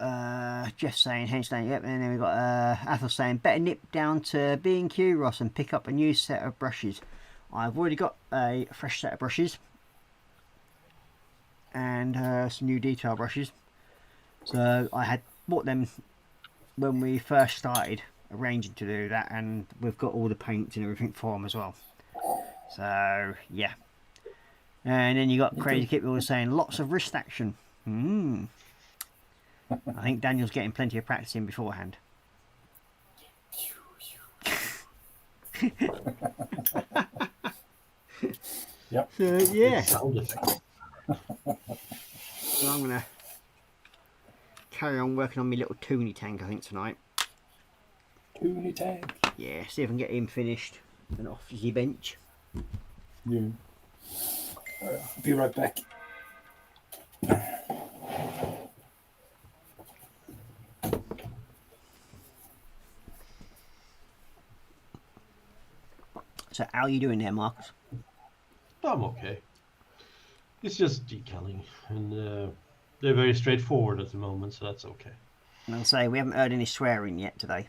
Jeff saying, Hench saying, yep, and then we got Athel saying, better nip down to B&Q, Ross, and pick up a new set of brushes. I've already got a fresh set of brushes and some new detail brushes. So I had bought them when we first started arranging to do that, and we've got all the paints and everything for them as well. So yeah. And then you got Crazy Kit Builder saying lots of wrist action. I think Daniel's getting plenty of practice in beforehand. Yep. So yeah. Sound effect. So I'm gonna carry on working on my little Toonie tank, I think, tonight. Toonie tank. Yeah, see if I can get him finished and off the bench. Yeah. I'll be right back. So how are you doing there, Marcus? I'm okay. It's just decaling, and they're very straightforward at the moment, so that's okay. And I'll say we haven't heard any swearing yet today.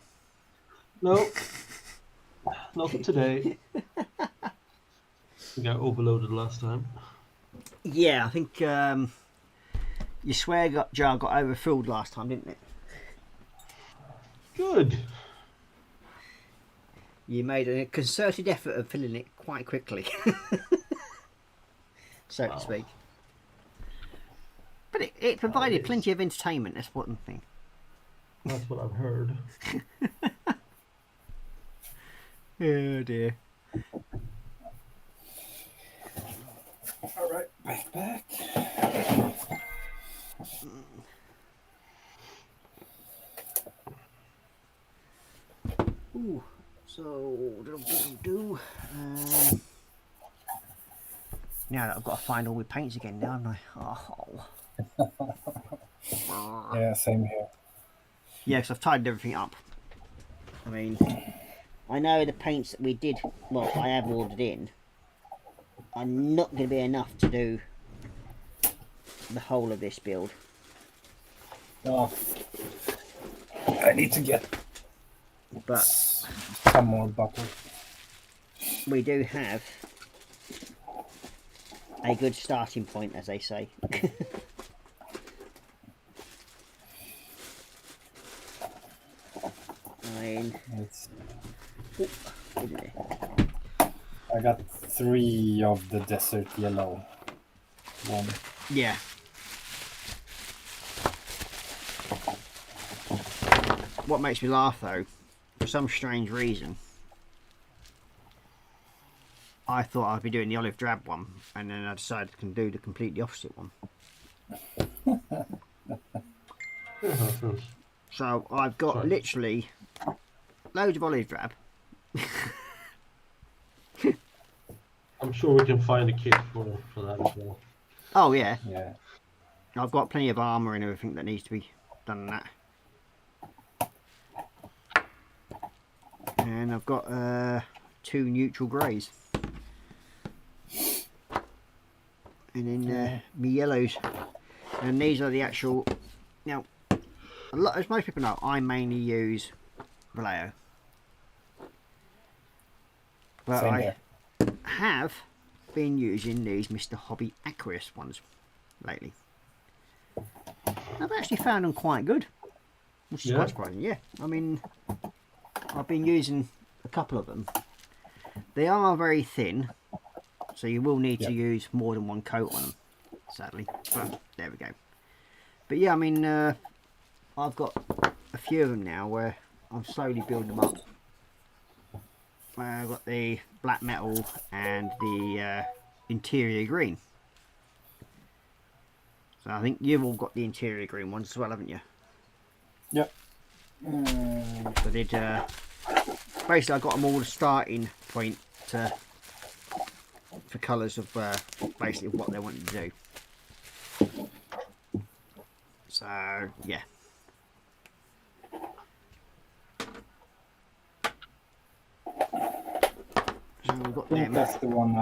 No, not today. We got overloaded last time. Yeah, I think your swear jar got overfilled last time, didn't it? Good. You made a concerted effort of filling it quite quickly, so to speak. But it provided plenty of entertainment. That's one thing. That's what I've heard. Oh dear. All right, back. Ooh, so now that I've got to find all my paints again now, haven't I? Oh. Yeah, same here. Yeah, because I've tidied everything up. I mean, I know the paints that we did, well, I have ordered in, are not going to be enough to do the whole of this build. Oh, I need to get But some more butter. we do have a good starting point, as they say. I mean, I got 3 of the desert yellow one. yeah. What makes me laugh though, for some strange reason, I thought I'd be doing the olive drab one, and then I decided to do the completely opposite one. So I've got literally loads of olive drab. I'm sure we can find a kit for that as well. Oh yeah. Yeah. I've got plenty of armour and everything that needs to be done on that. And I've got 2 neutral greys. And then my yellows. And these are the actual... Now, as most people know, I mainly use Vallejo. But Same I here. have been using these Mr. Hobby Aquarius ones lately. I've actually found them quite good, which is quite surprising. Yeah, I mean, I've been using a couple of them. They are very thin, so you will need to use more than one coat on them, sadly. But there we go. But yeah, I mean, I've got a few of them now where I'm slowly building them up. I've got the black metal and the interior green. So I think you've all got the interior green ones as well, haven't you? Yep. So I did, basically I got them all the starting point for colours of basically what they wanted to do. So yeah. So we've got I think them. that's the one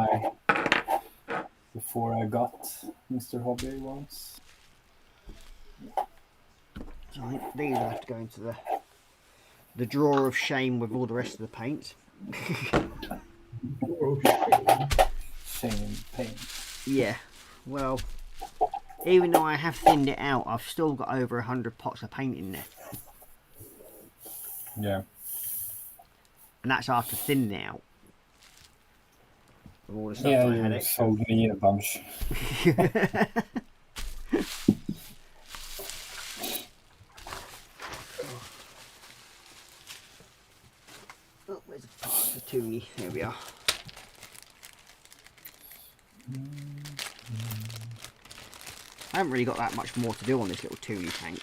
before I got Mr. Hobby once. So I think these will have to go into the drawer of shame with all the rest of the paint. Shame paint. Yeah, well, even though I have thinned it out, I've still got over 100 pots of paint in there. Yeah. And that's after thinning it out. With all the stuff Yeah, that I had you extra. sold me a bunch. Oh, where's the part of the toonie? There we are. I haven't really got that much more to do on this little toonie tank.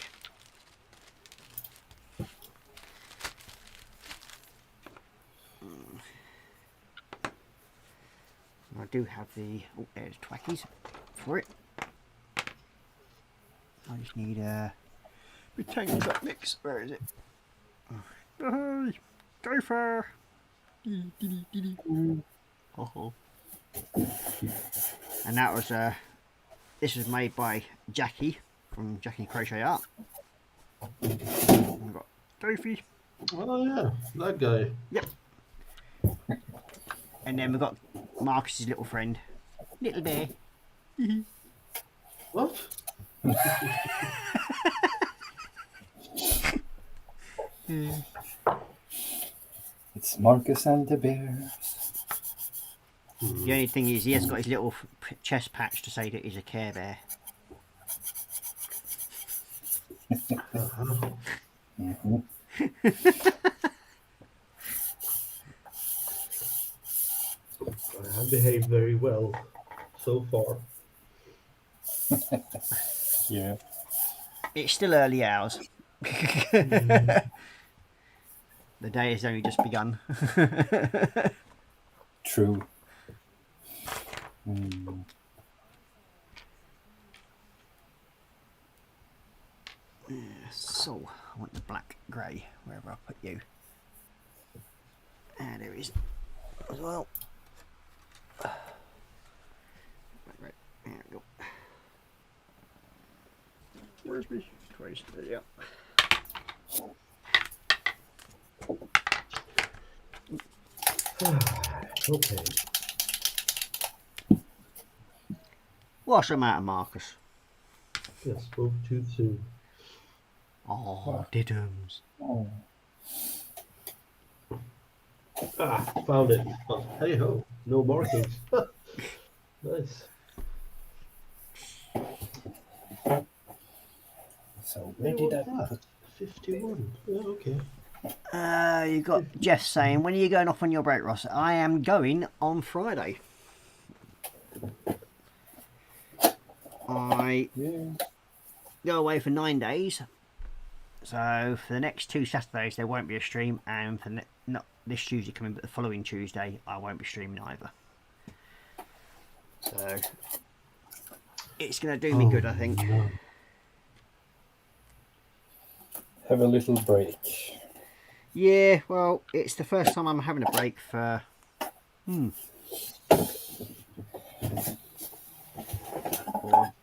I do have the... Oh, there's Twackies for it. I just need a... tank up mix. Where is it? Oh, go for... Oh. And that was This was made by Jackie from Jackie Crochet Art. We've got Doofy. Oh yeah, that guy. Yep. And then we've got Marcus's little friend, Little Bear. What? It's Marcus and the bear. The only thing is, he has got his little chest patch to say that he's a Care Bear. Mhm. I have behaved very well so far. Yeah. It's still early hours. The day has only just begun. True. Mm. So, I want the black grey, wherever I put you. And there is as well. Right, there we go. Where's me? Twice, there you go. Okay. What's the matter, Marcus? Yeah, spoke too soon. Oh, diddums. Oh. Ah, found it. Oh, hey ho, no markings. Nice. So where did I put? 51. Yeah, okay. You got Jeff saying, when are you going off on your break, Ross? I am going on Friday. I Yeah. go away for 9 days. So for the next 2 Saturdays there won't be a stream, and for not this Tuesday coming, but the following Tuesday I won't be streaming either. So it's going to do me good, I think. No. Have a little break. Yeah, well, it's the first time I'm having a break for or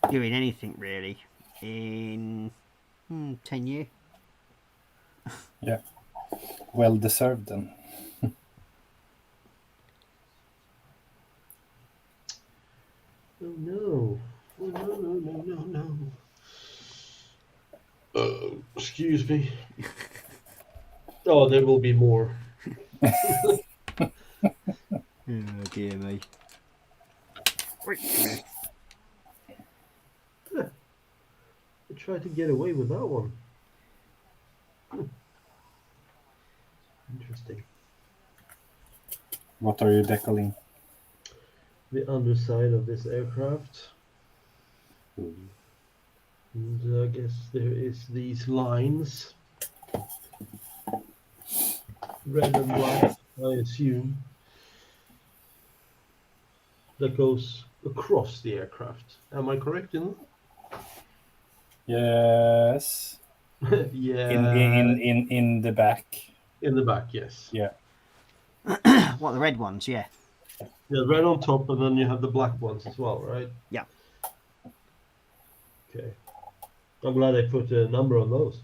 doing anything really in 10 years. Yeah. Well deserved then. Oh no. Oh no. Excuse me. Oh, there will be more. Oh dear me. Wait. I tried to get away with that one. Interesting. What are you decaling? The underside of this aircraft. Mm. And I guess there is these lines. Red and black, I assume. That goes across the aircraft. Am I correct in Yes. that? Yeah. In the back. In the back, yes. Yeah. What, the red ones? Yeah. Yeah, red on top, and then you have the black ones as well, right? Yeah. Okay. I'm glad they put a number on those.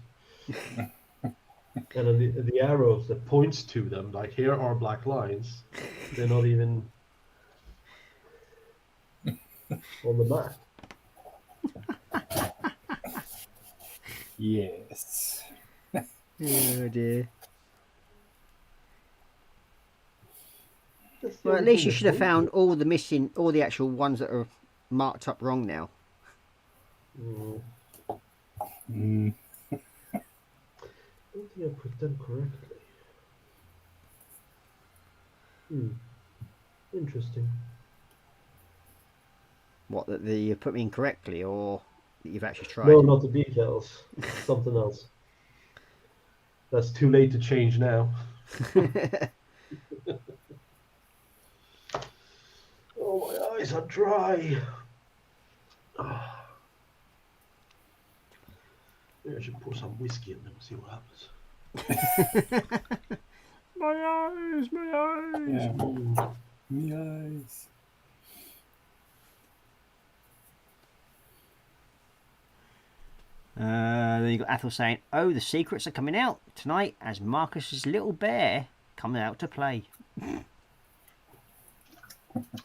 And then the arrows that points to them, like here are black lines. They're not even on the map. Yes. Oh dear. That's the Well, at only least thing you that should have points found it. all the actual ones that are marked up wrong now. Mm. Mm. I don't think I put them correctly. Interesting. What, that you put me incorrectly, or that you've actually tried? No, not the decals. Something else. That's too late to change now. Oh, my eyes are dry. Maybe I should pour some whiskey in them and see what happens. My eyes, my eyes. Yeah. Mm. Me eyes. Then you got Athel saying, "Oh, the secrets are coming out tonight as Marcus's little bear coming out to play."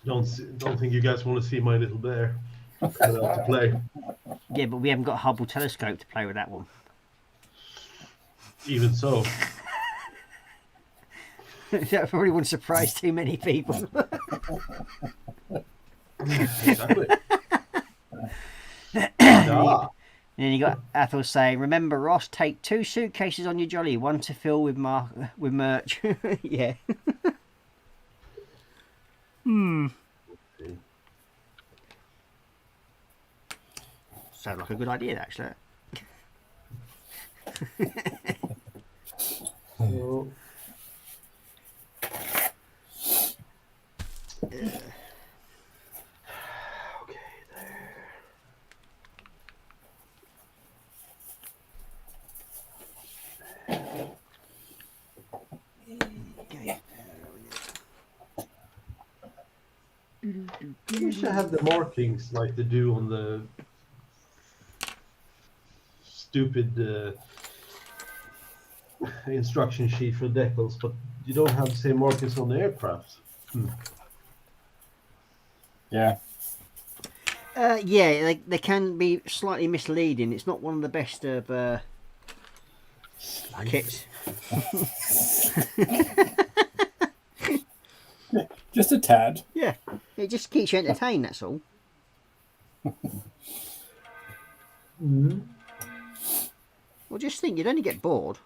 Don't think you guys want to see my little bear coming out to play. Yeah, but we haven't got a Hubble telescope to play with that one. Even so. That probably wouldn't surprise too many people. Exactly. Yeah. And then you got Athel saying, "Remember, Ross, take 2 suitcases on your jolly, one to fill with merch." Yeah. Sounds like a good idea, actually. So, we should have the markings like they do on the stupid instruction sheet for decals, but you don't have the same markings on the aircraft. Yeah. Yeah, they can be slightly misleading. It's not one of the best of kits. Just a tad. Yeah, it just keeps you entertained, that's all. Well, just think, you'd only get bored.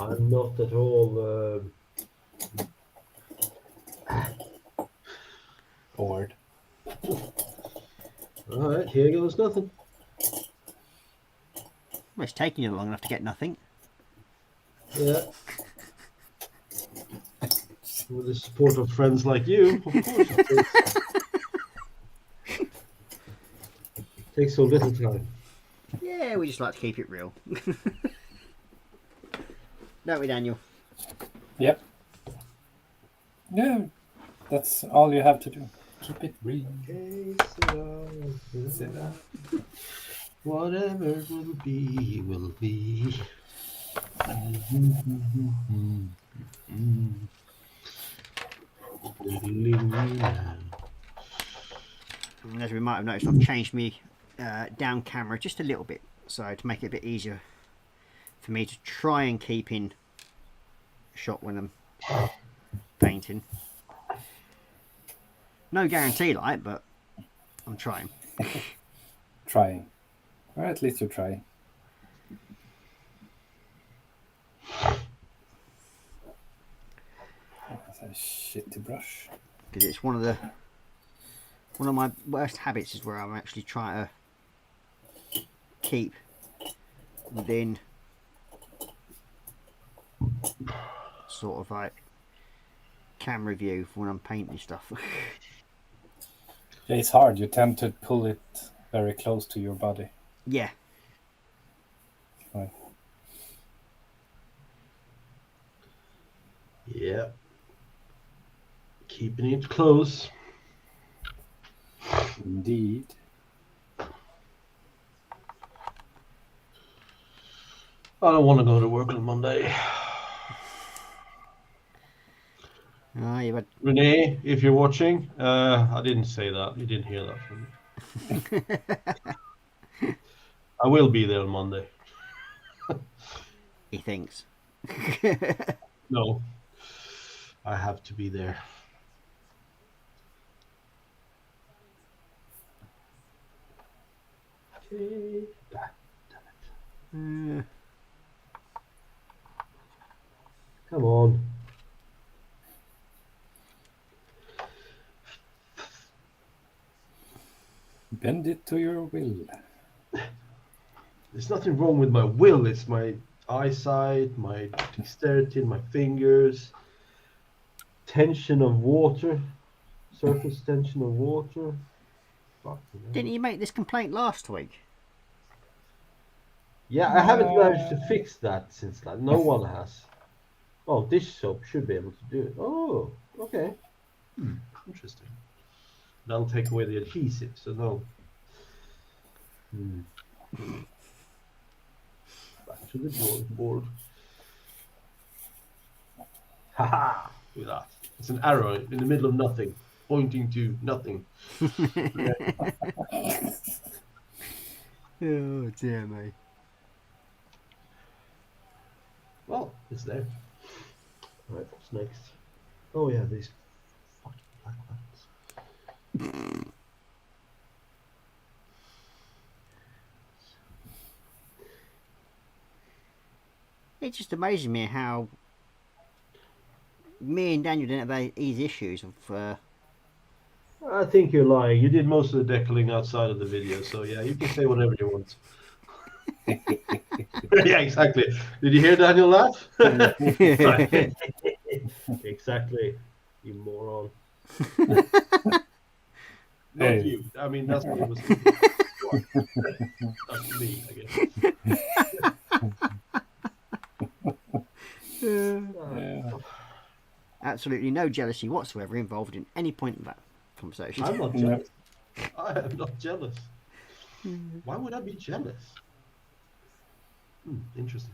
I'm not at all Bored. all right, here goes nothing. Well, it's taking you long enough to get nothing. Yeah. With the support of friends like you, of course it takes so little time. Yeah, we just like to keep it real. Don't we, Daniel? Yep. Yeah, that's all you have to do. Keep it real. Whatever will be, will be. As we might have noticed, I've changed me down camera just a little bit, so to make it a bit easier for me to try and keep in shot when I'm painting. No guarantee, like, but I'm trying. Trying. Or at least you're trying. That's a shitty brush. Because it's one of my worst habits is where I'm actually trying to keep within sort of like camera view for when I'm painting stuff. Yeah, it's hard. You tend to pull it very close to your body. Yeah. Right. Yeah. Keeping it close. Indeed. I don't want to go to work on Monday. Oh, you've had... Renee, if you're watching, I didn't say that. You didn't hear that from me. I will be there on Monday. He thinks. No, I have to be there. Okay. Damn it. Come on. Bend it to your will. There's nothing wrong with my will. It's my eyesight, my dexterity in my fingers, tension of water, surface tension of water. Fuck, you know. Didn't you make this complaint last week? Yeah, I haven't managed to fix that since that. No one has. Oh, dish soap should be able to do it. Oh, okay. Interesting. That'll take away the adhesive, so no. Back to the drawing board. Haha! Look at that. It's an arrow in the middle of nothing, pointing to nothing. Oh dear me. Well, it's there. Alright, what's next? Oh yeah, these fucking black ones. It just amazes me how me and Daniel didn't have these issues of. I think you're lying. You did most of the deckling outside of the video, so yeah, you can say whatever you want. Yeah, exactly. Did you hear Daniel laugh? Exactly, you moron. Not Hey. you. I mean, that's what it was. That's me, I guess. Yeah. Absolutely no jealousy whatsoever involved in any point of that conversation. I'm not jealous. I am not jealous. Why would I be jealous? Interesting.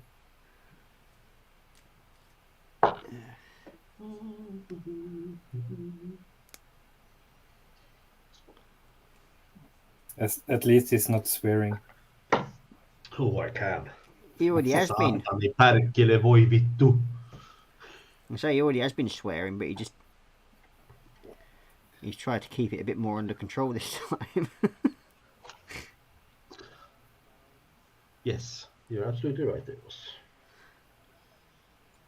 At least he's not swearing. Oh, I can. He already has been. Satani perkele voi vittu. I say he already has been swearing, but he's tried to keep it a bit more under control this time. Yes, you're absolutely right, Amos.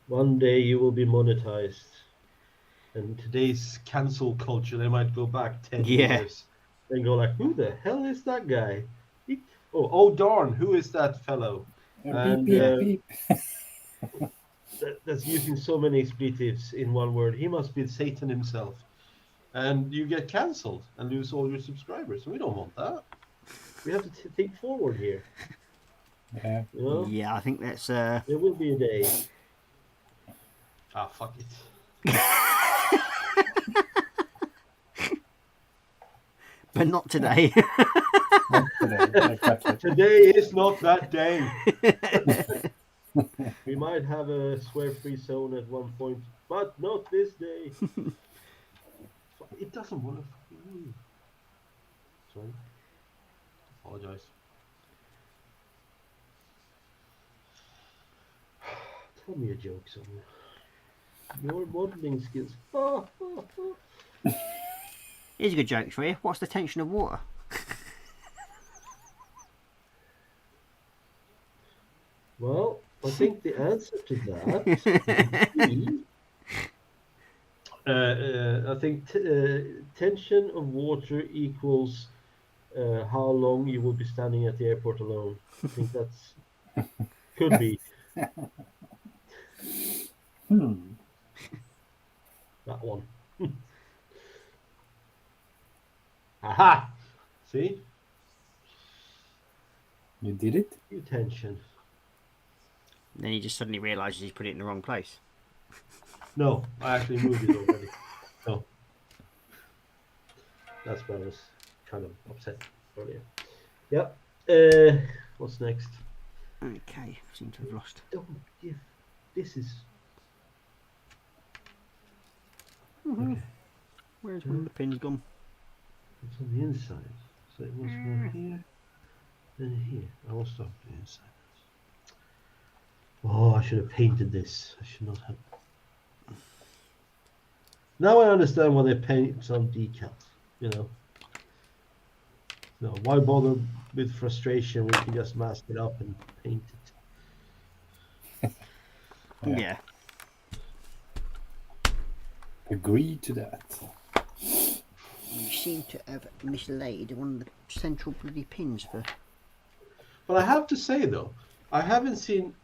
One day you will be monetized. And today's cancel culture, they might go back 10 Yeah. years and go like, who the hell is that guy? Oh darn, who is that fellow? And Beep. that's using so many expletives in one word. He must be Satan himself. And you get cancelled and lose all your subscribers. We don't want that. We have to think forward here. Yeah. You know? Yeah, I think that's. There will be a day. Ah, fuck it. But not today. Not today. Exactly. Today is not that day. We might have a swear-free zone at one point, but not this day. It doesn't want to fucking move. Sorry. Apologize. Tell me a joke, someone. Your modeling skills. Here's a good joke for you. What's the tension of water? Well, I think the answer to that I think tension of water equals how long you will be standing at the airport alone. I think that's could be that one. Aha! See? You did it? You tension. Then he just suddenly realises he's put it in the wrong place. No, I actually moved it already. No. That's why I was kind of upset earlier. Yep. What's next? Okay, seem to have lost. Don't give. This is. Where's one of the pins gone? It's on the inside. So it was one here, then here. I will start the inside. Oh, I should have painted this. I should not have. Now I understand why they paint some decals. You know. No, why bother with frustration? We can just mask it up and paint it. Yeah. Agree to that. You seem to have mislaid one of the central bloody pins for. But I have to say though, I haven't seen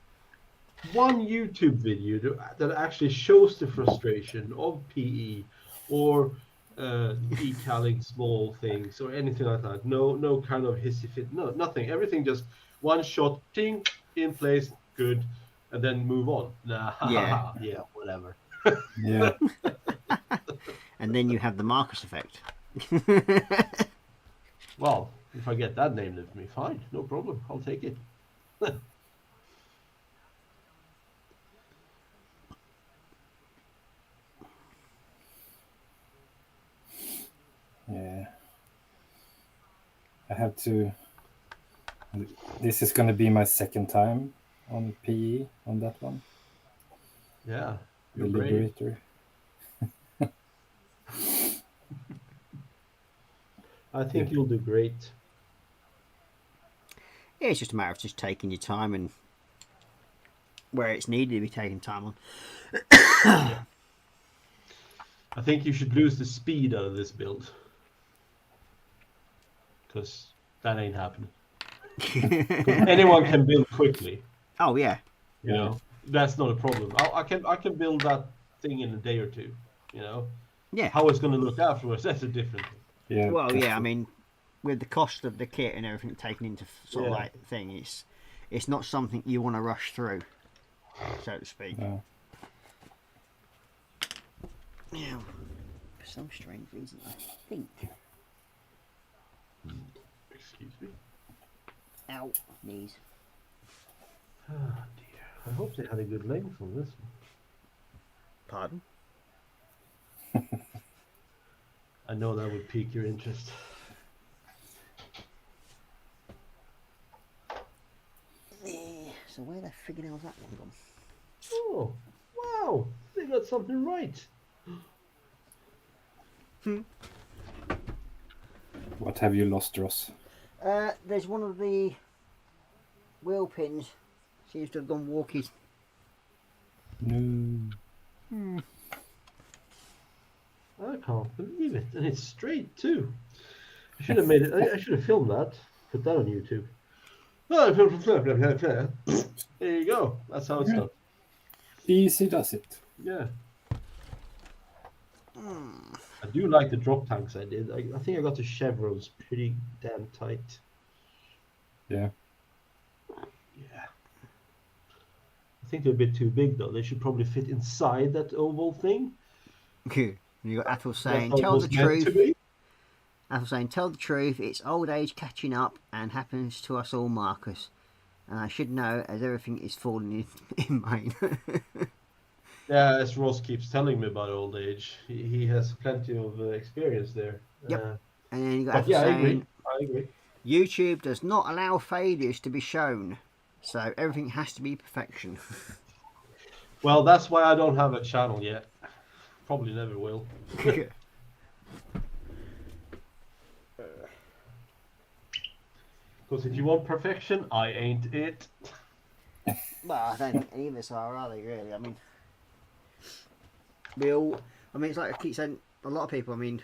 one YouTube video that actually shows the frustration of PE or decaling small things or anything like that. No kind of hissy fit. No, nothing. Everything just one shot, ting, in place, good, and then move on. Nah, Yeah. yeah, whatever. Yeah. And then you have the Marcus effect. Well, If I get that named after me, fine, no problem. I'll take it. Yeah. I have to. This is going to be my second time on PE on that one. Yeah, The you're brave. Liberator. I think you'll do great. Yeah, it's just a matter of just taking your time and where it's needed to be taking time on. I think you should lose the speed out of this build. Because that ain't happening. 'Cause anyone can build quickly. Oh yeah. You know, that's not a problem. I can build that thing in a day or two. You know, Yeah. how it's going to look afterwards, that's a different thing. Yeah. Well, yeah. I mean, with the cost of the kit and everything taken into sort of Yeah. like thing, it's not something you want to rush through, so to speak. No. Yeah. For some strange reason, I think. Excuse me. Ow, knees. Oh dear. I hope they had a good length on this one. Pardon? I know that would pique your interest. Yeah. So where the friggin' hell's that one gone? Oh, wow! They got something right. What have you lost, Ross? There's one of the wheel pins seems to have gone walkies. No. I can't believe it, and it's straight too. I should have made it. I should have filmed that. Put that on YouTube. There you go. That's how it's done. Easy does it. Yeah. I do like the drop tanks I did. I think I got the chevrons pretty damn tight. Yeah. Yeah. I think they're a bit too big though. They should probably fit inside that oval thing. You got Athel That's saying, how it "Tell was the meant to truth." be. Athel saying, "Tell the truth. It's old age catching up, and happens to us all, Marcus. And I should know, as everything is falling in Maine." Yeah, as Ross keeps telling me about old age, he has plenty of experience there. Yep. And then you got But Athel yeah, saying, I agree. "YouTube does not allow failures to be shown, so everything has to be perfection." Well, that's why I don't have a channel yet. Probably never will. Because if you want perfection, I ain't it. Well, I don't think any of us are they, really? I mean, we all... I mean, it's like I keep saying, a lot of people, I mean,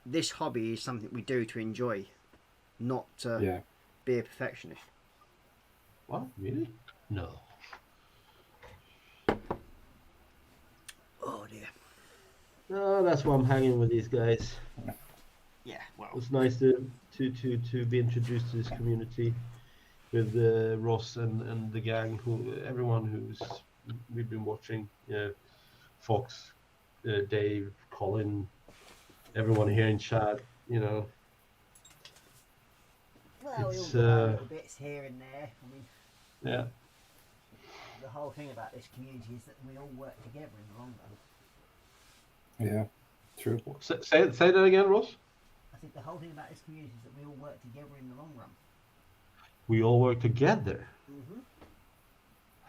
this hobby is something we do to enjoy, not to be a perfectionist. What? Really? No. Oh, dear. No, that's why I'm hanging with these guys. Yeah, well... It's nice to be introduced to this community with Ross and the gang, everyone who's we've been watching, Fox, Dave, Colin, everyone here in chat, Well, it's, we all got little bits here and there. I mean, yeah. the whole thing about this community is that we all work together in the long run. Yeah, true. Say that again, Ross. I think the whole thing about this community is that we all work together in the long run. We all work together. Mm-hmm.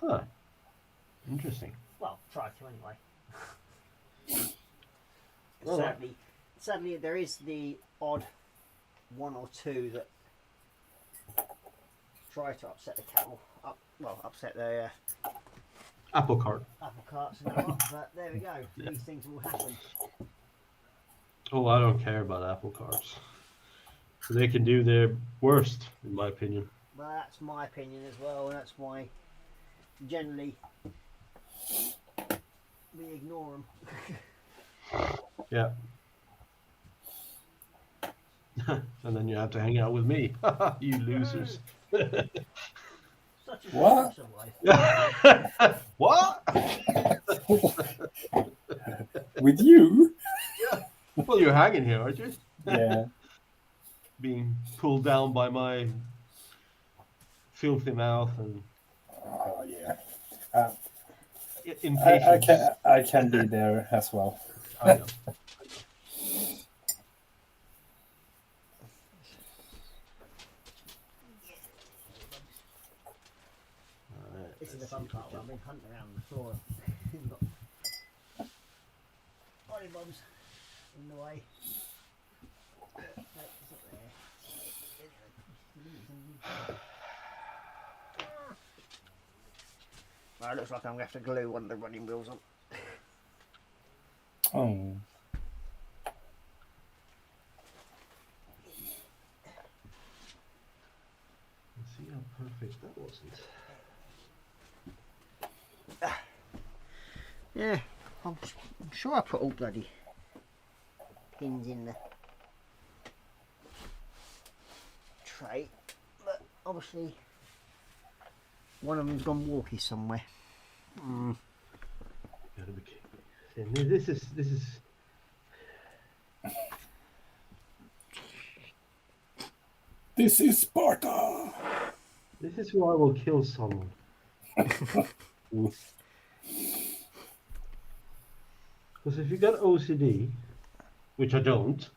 Huh. Interesting. Well, try to anyway. Well, Sadly, there is the odd one or two that try to upset the cattle. Upset the Apple cart. apple carts and that lot. But there we go. Yeah. These things will happen. Oh, I don't care about apple carts. They can do their worst, in my opinion. Well, that's my opinion as well, and that's why generally we ignore them. Yeah. And then you have to hang out with me. You losers. Such a What? life. What? With you? Well, you're hanging here, aren't you? Yeah. being pulled down by my filthy mouth and Oh yeah. impatience. I can be there as well. I know. This is the fun part where I've been hunting around the floor. You've got body bombs in the way. No, it's not there. Well, it looks like I'm going to have to glue one of the running wheels on. Oh. Let's see how perfect that wasn't. Yeah, I'm sure I put all bloody pins in the tray, but obviously one of them's gone walkie somewhere. Gotta be kidding me. This is This is Sparta. this is who I will kill someone. Because if you got OCD, which I don't,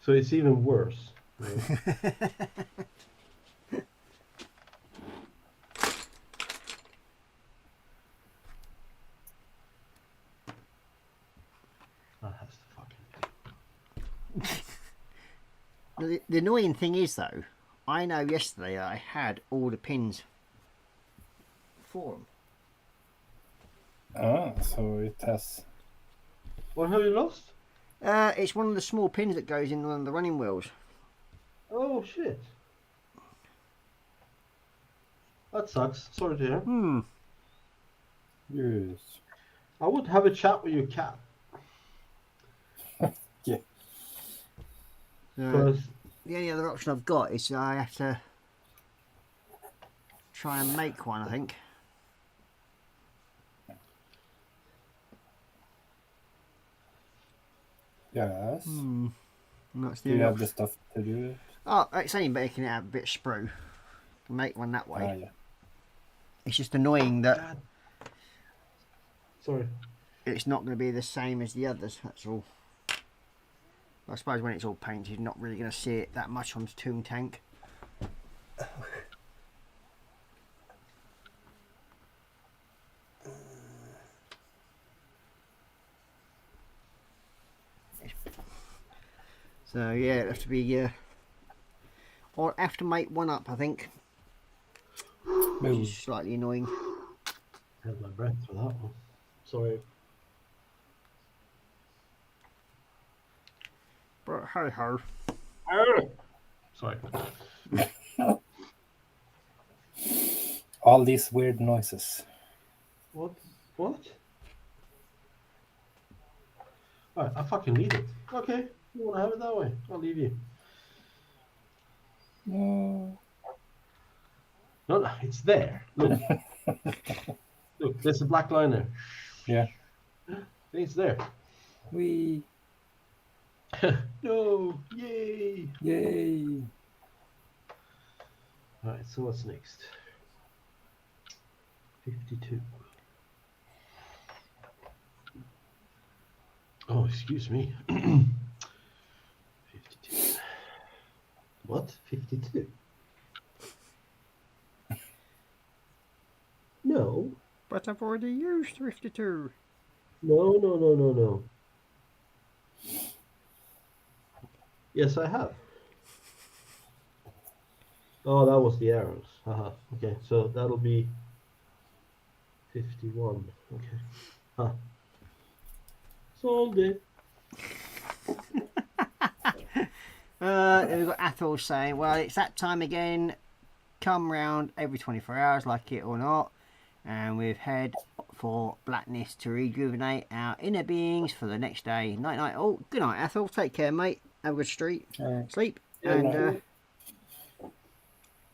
so it's even worse. You know? That has to fucking be. The annoying thing is though, I know yesterday I had all the pins for them. Ah, so it has. What have you lost? It's one of the small pins that goes in one of the running wheels. Oh shit. That sucks. Sorry to hear. Yes. I would have a chat with your cat. Yeah. Because The only other option I've got is I have to try and make one, I think. Yes. And that's the Do you only have the option. stuff to do it? Oh, it's only making it out a bit of sprue. Make one that way. Ah, yeah. It's just annoying that God. Sorry. it's not going to be the same as the others, that's all. I suppose when it's all painted, you're not really going to see it that much on the Toon Tank. So yeah, it'll have to be, or have to make one up, I think, which is slightly annoying. Held my breath for that one. Sorry. But ho ho. Sorry. All these weird noises. What? What? Alright, I fucking need it. Okay, you want to have it that way? I'll leave you. No. No, it's there. Look. Look, there's a black line there. Yeah. It's there. We. No! Yay! Yay. Alright, so what's next? 52. Oh, excuse me. 52. What? 52? No. But I've already used 52. No. Yes, I have. Oh, that was the arrows. Haha. Okay, so that'll be 51. Okay. Huh. Solved it. We've got Athol saying, well, it's that time again. Come round every 24 hours, like it or not. And we've had for blackness to rejuvenate our inner beings for the next day. Night night. Oh, good night, Athol. Take care, mate. Have a good sleep. Yeah, And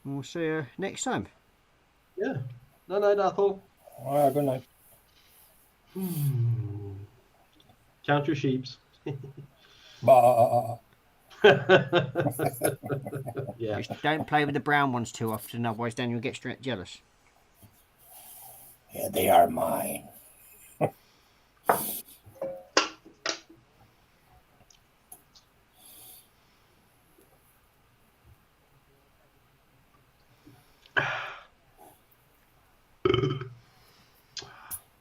we'll see you next time. Yeah. No, Athol. Ah, good night. Count your sheeps. Bah. Yeah. Just don't play with the brown ones too often, otherwise Daniel gets jealous. Yeah, they are mine.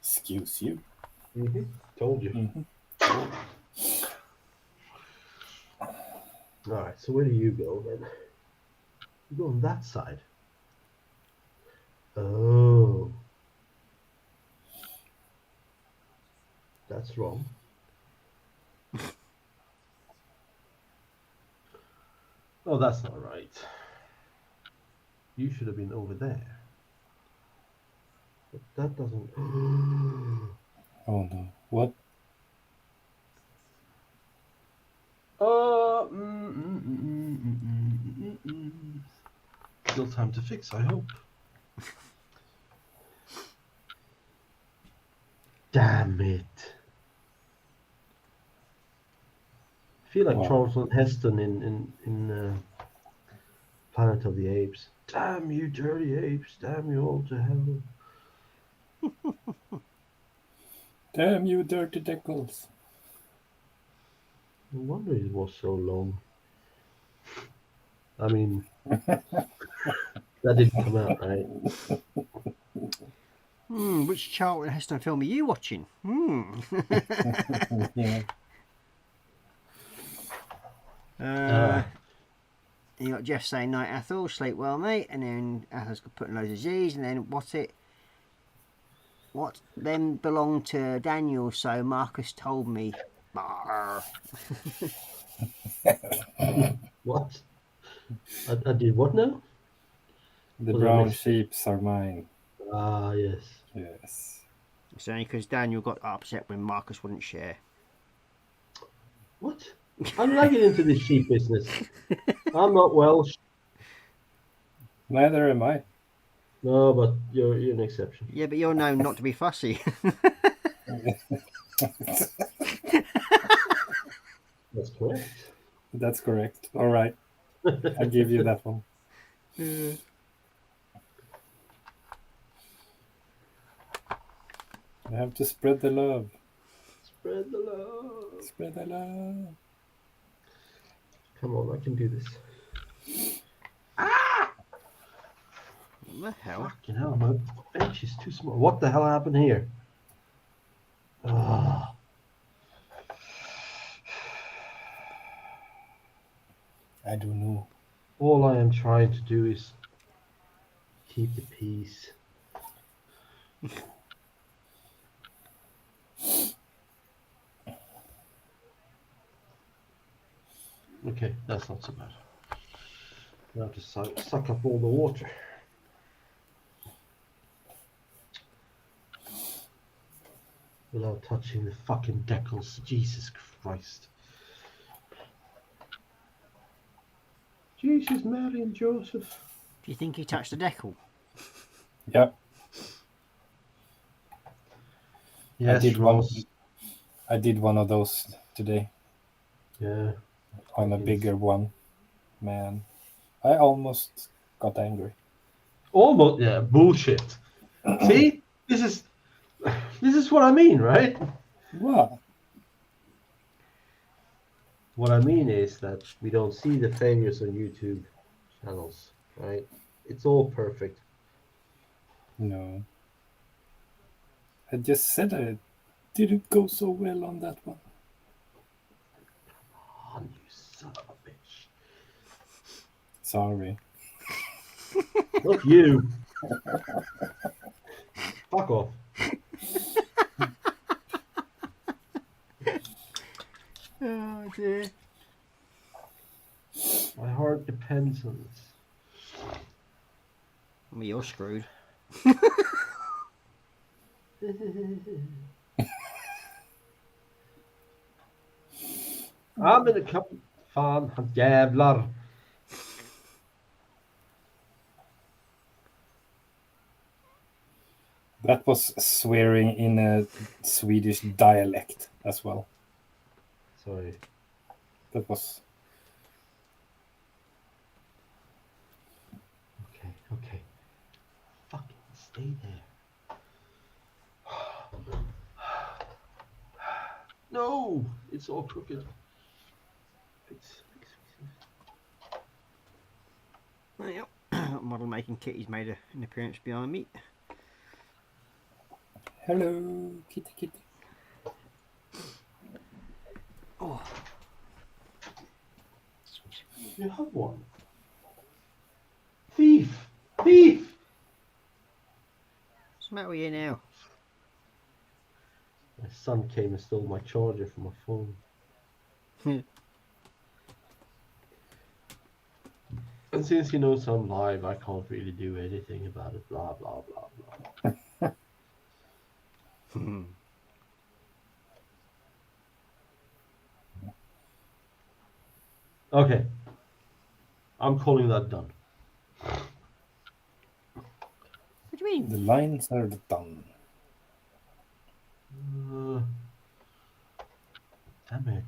Excuse you. Told you. All right, so where do you go then? You go on that side. Oh. That's wrong. Oh, that's not right. You should have been over there. But that doesn't... Oh no. What? Still time to fix, I hope. Damn it. I feel like Wow. Charlton Heston in Planet of the Apes. Damn you dirty apes, damn you all to hell. Damn you, dirty deckles. No wonder it was so long. I mean, that didn't come out, right? Which Charlton Heston film are you watching? Yeah. You got Jeff saying, "Night Athel, sleep well, mate," and then Athel's putting loads of Z's, and then what then belonged to Daniel, so Marcus told me. What? I did what now? The Was I brown missed? sheeps are mine. Ah, yes. Yes. It's only because Daniel got upset when Marcus wouldn't share. What? How did I get into this sheep business? I'm not Welsh. Neither am I. No, but you're an exception. Yeah, but you're known not to be fussy. That's correct. That's correct. All right. I'll give you that one. I have to spread the love. Spread the love. Spread the love. Come on, I can do this. What the hell? Fucking hell, my bench is too small. What the hell happened here? Ah. I don't know. All I am trying to do is keep the peace. Okay, that's not so bad. I have to suck up all the water. Without touching the fucking decals. Jesus Christ. Jesus, Mary and Joseph. Do you think he touched the decal? Yep. Yes, I did one of those today. Yeah. On a bigger one. Man. I almost got angry. Almost, yeah, bullshit. See? This is what I mean, right? What? What I mean is that we don't see the failures on YouTube channels, right? It's all perfect. No. I just said it didn't go so well on that one. Oh, you son of a bitch. Sorry. Not you. Fuck off. Oh dear. My heart depends on this. I mean, you're screwed. I'm in a cup. Fan, han jävlar. That was swearing in a Swedish dialect as well. Sorry. That was Stay there. No, it's all crooked. Fix. Well, model making kitty's made an appearance behind me. Hello, kitty. Oh, You have one. Thief! Thief! what's the matter with you now? My son came and stole my charger from my phone. And since he knows I'm live, I can't really do anything about it. Blah, blah, blah, blah. Okay. I'm calling that done. What do you mean? The lines are done. Damn it.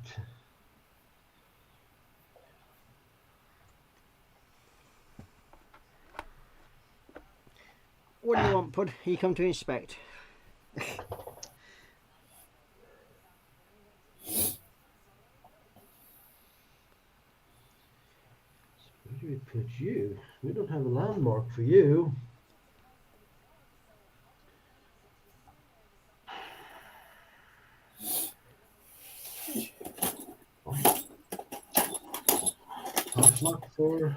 What do you want, Pud? You come to inspect. Where do we put you? We don't have a landmark for you. Tough luck for.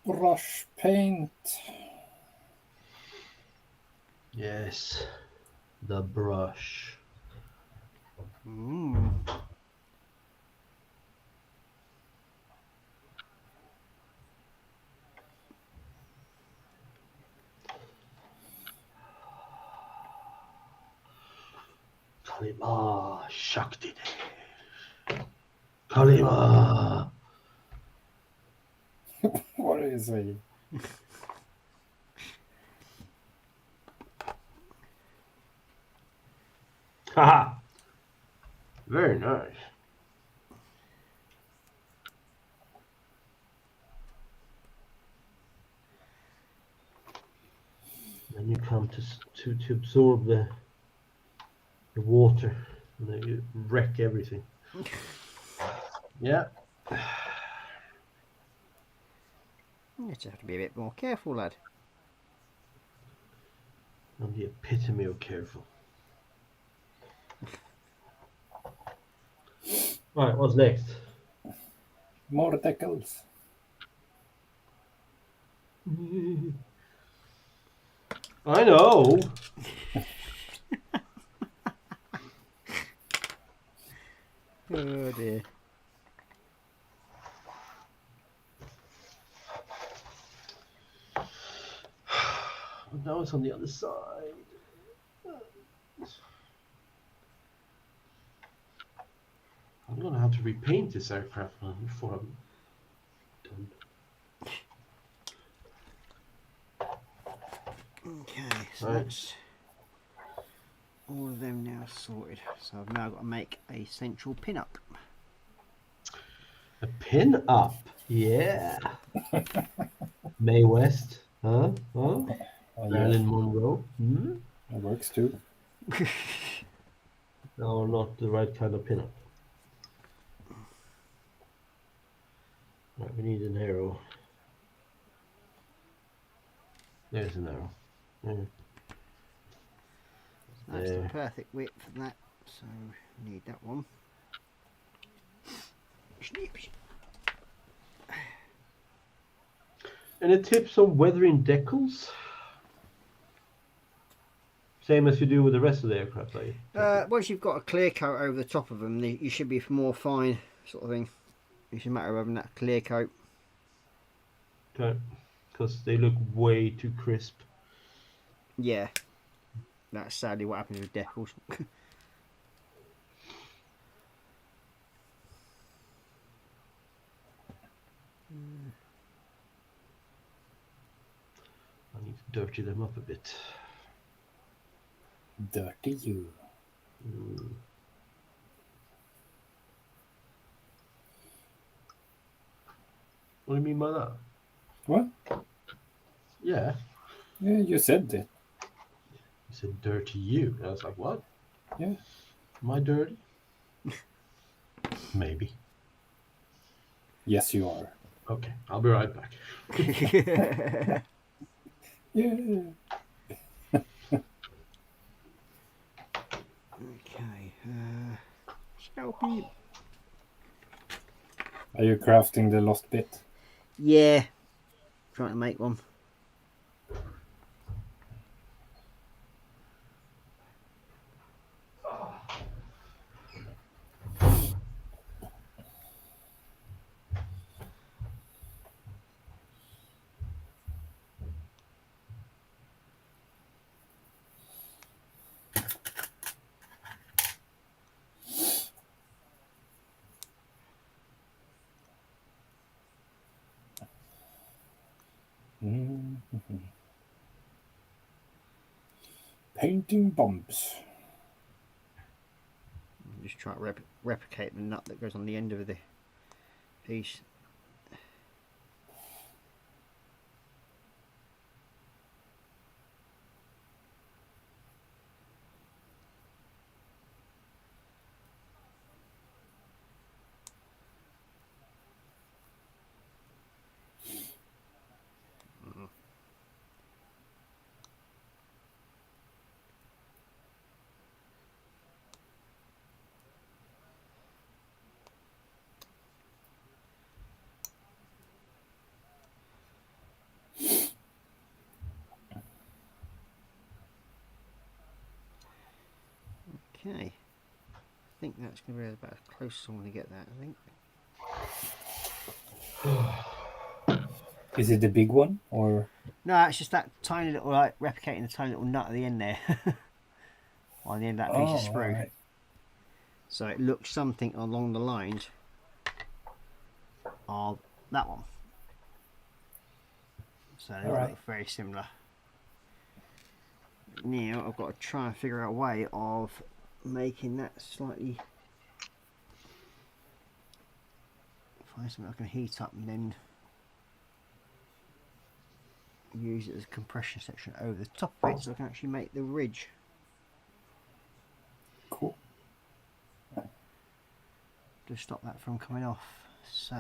Brush paint. Yes, the brush. Kalima Shakti. Kalima. What is he? Haha. Very nice. Then you come to absorb the water, and then you wreck everything. Yeah. You just have to be a bit more careful, lad. I'm the epitome of careful. Right, what's next? More decals. I know. Oh dear. Now it's on the other side. I'm gonna have to repaint this aircraft before I'm done. Okay, so Right. that's all of them now sorted. So I've now got to make a central pin-up. A pin up, yeah. Mae West, huh? Yeah, Marilyn Monroe. that works too. No, not the right kind of pin up. Right, we need an arrow. There's an arrow. Yeah. That's the There. perfect width for that, so we need that one. Snips. Any tips on weathering decals? Same as you do with the rest of the aircraft, like. Once you've got a clear coat over the top of them, you should be more fine, sort of thing. It's a matter of having that clear coat. Okay. Because they look way too crisp. Yeah, that's sadly what happens with decals. Need to dirty them up a bit. Dirty you. What do you mean by that? What? Yeah. Yeah, you said it. You said dirty you. I was like, what? Yeah. Am I dirty? Maybe. Yes, you are. Okay, I'll be right back. Yeah. Okay. Shelby. Are you crafting the lost bit? Yeah. Trying to make one. Mm-hmm. Painting bumps. Just try to replicate the nut that goes on the end of the piece. Okay. I think that's going to be about as close as I'm going to get that, I think. Is it the big one or? No, it's just that tiny little, like, replicating the tiny little nut at the end there. On the end of that piece of sprue. Right. So it looks something along the lines of that one. So they Alright. look very similar. Now I've got to try and figure out a way of making that slightly, find something I can heat up and then use it as a compression section over the top of it so I can actually make the ridge. Cool. To stop that from coming off. So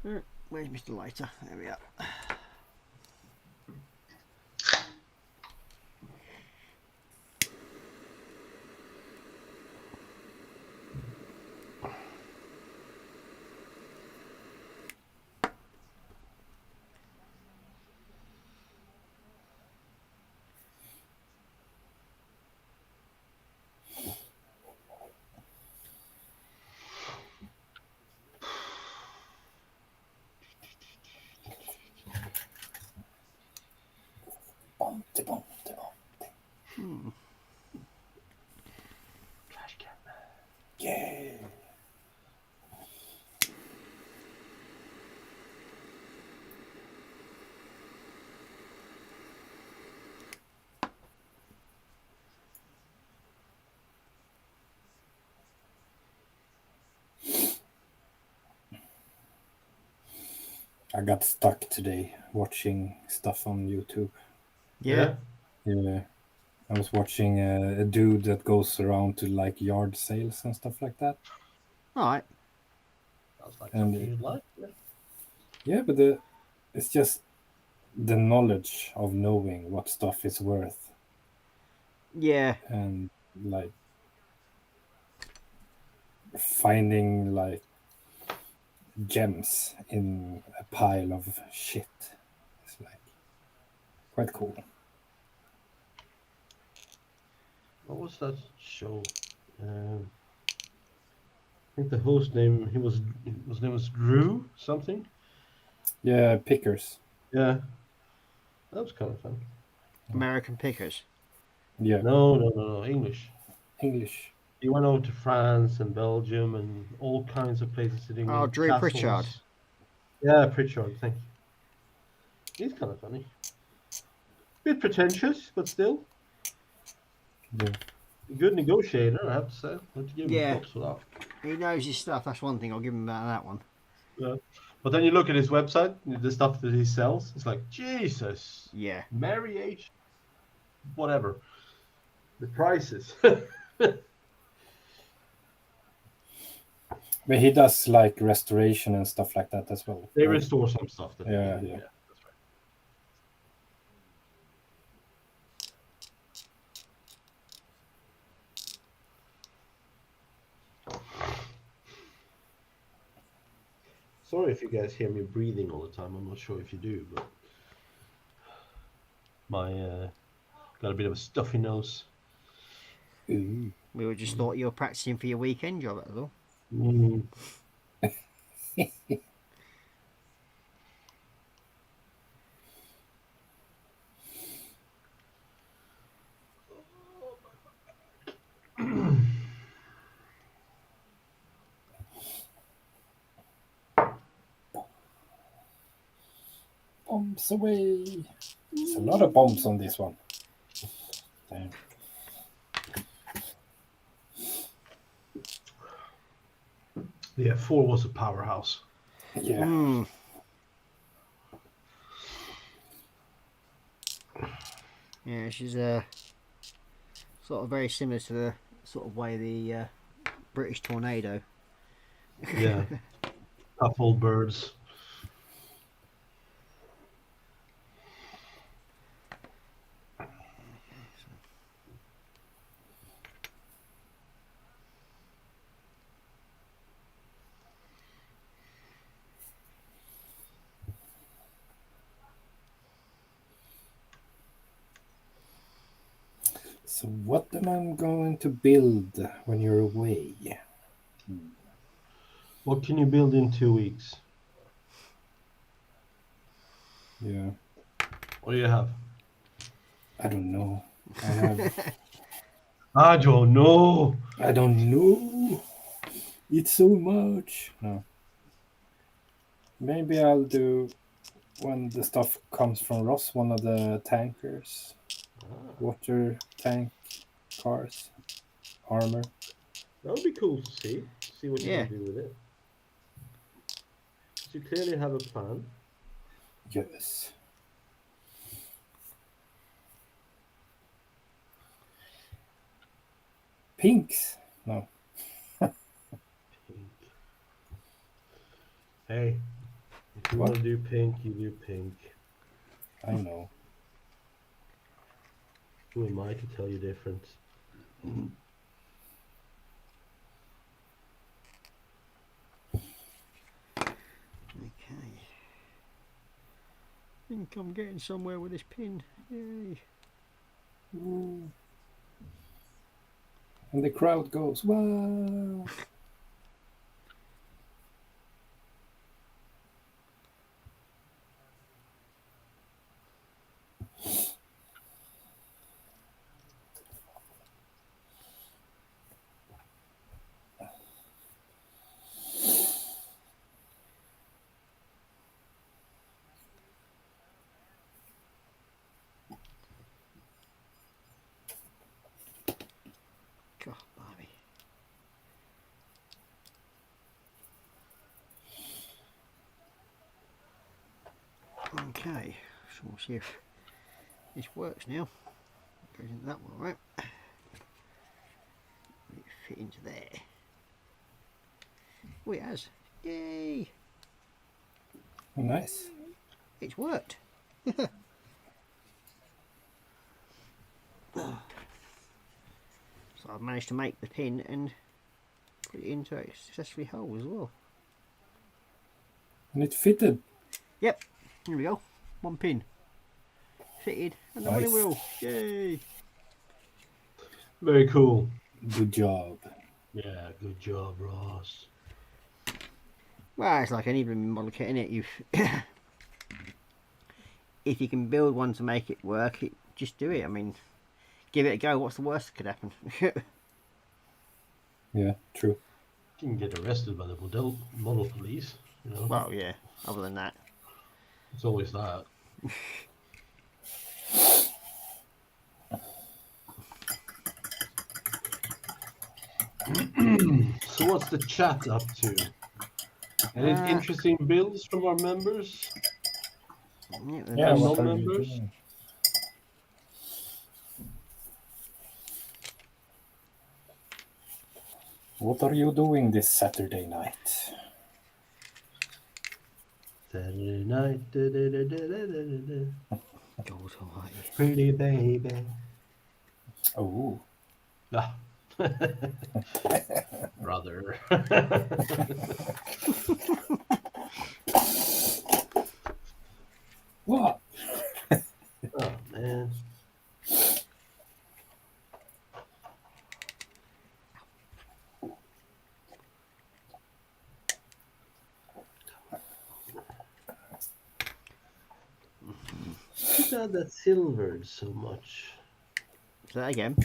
where's Mr. Lighter? There we are. Trash can. Yeah. I got stuck today watching stuff on YouTube. Yeah. Yeah. I was watching a dude that goes around to like yard sales and stuff like that. Alright. Sounds like And something you'd like. Yeah. Yeah, but it's just the knowledge of knowing what stuff is worth Yeah. and like finding like gems in a pile of shit. It's like quite cool. What was that show? I think the host name his name was Drew something. Yeah, pickers. Yeah, that was kind of fun. American Pickers. Yeah, No, English. English. He went over to France and Belgium and all kinds of places sitting. Oh, in Drew castles. Pritchard. Yeah, Pritchard, thank you. He's kind of funny. Bit pretentious, but still. Yeah. A good negotiator, I have to say. I have to give him Yeah. props for that. He knows his stuff. That's one thing I'll give him about that one. Yeah. But then you look at his website, the stuff that he sells, it's like, Jesus. Yeah. Mary H. Whatever. The prices. But he does like restoration and stuff like that as well. They restore some stuff. That Yeah, they do. yeah. That's right. Sorry if you guys hear me breathing all the time. I'm not sure if you do, but my got a bit of a stuffy nose. Ooh. We were just thought you were practicing for your weekend job, that's all. Mm. Bombs away. There's a lot of bombs on this one. Damn. The F4 was a powerhouse. Yeah. Mm. Yeah, she's sort of very similar to the sort of way the British Tornado. Yeah. Tough old birds. So what am I going to build when you're away? What can you build in 2 weeks? Yeah. What do you have? I don't know. I don't know. I don't know. It's so much. No. Maybe I'll do when the stuff comes from Ross, one of the tankers. Water tank cars. Armor. That would be cool to see. See what you Yeah. can do with it. You clearly have a plan. Yes. Pinks? No. Pink. Hey, if you What? want to do pink, you do pink. I know. Who am I to tell you different? Okay. I think I'm getting somewhere with this pin. Yay. Ooh. And the crowd goes, wow. God, blimey. Okay, so we'll see if this works now. Goes into that one, right? It fit into there. Oh, it has. Yay! Nice. It's worked. So I've managed to make the pin and put it into a successfully hole as well. And it fitted. Yep, here we go. One pin. Fitted and the running Nice. wheel. Yay! Very cool. Good job. Yeah, good job, Ross. Well, it's like any blooming model kit, innit? You, if you can build one to make it work, just do it. I mean, give it a go. What's the worst that could happen? Yeah, true. You can get arrested by the model police. You know, Well, yeah. Other than that, it's always that. So what's the chat up to? Any interesting builds from our members Yeah, and what are you non-members? doing? What are you doing this Saturday night? Saturday night, God almighty. pretty baby. Oh, Ah. Brother. what? Oh man. Too bad that silvered so much. Say that again.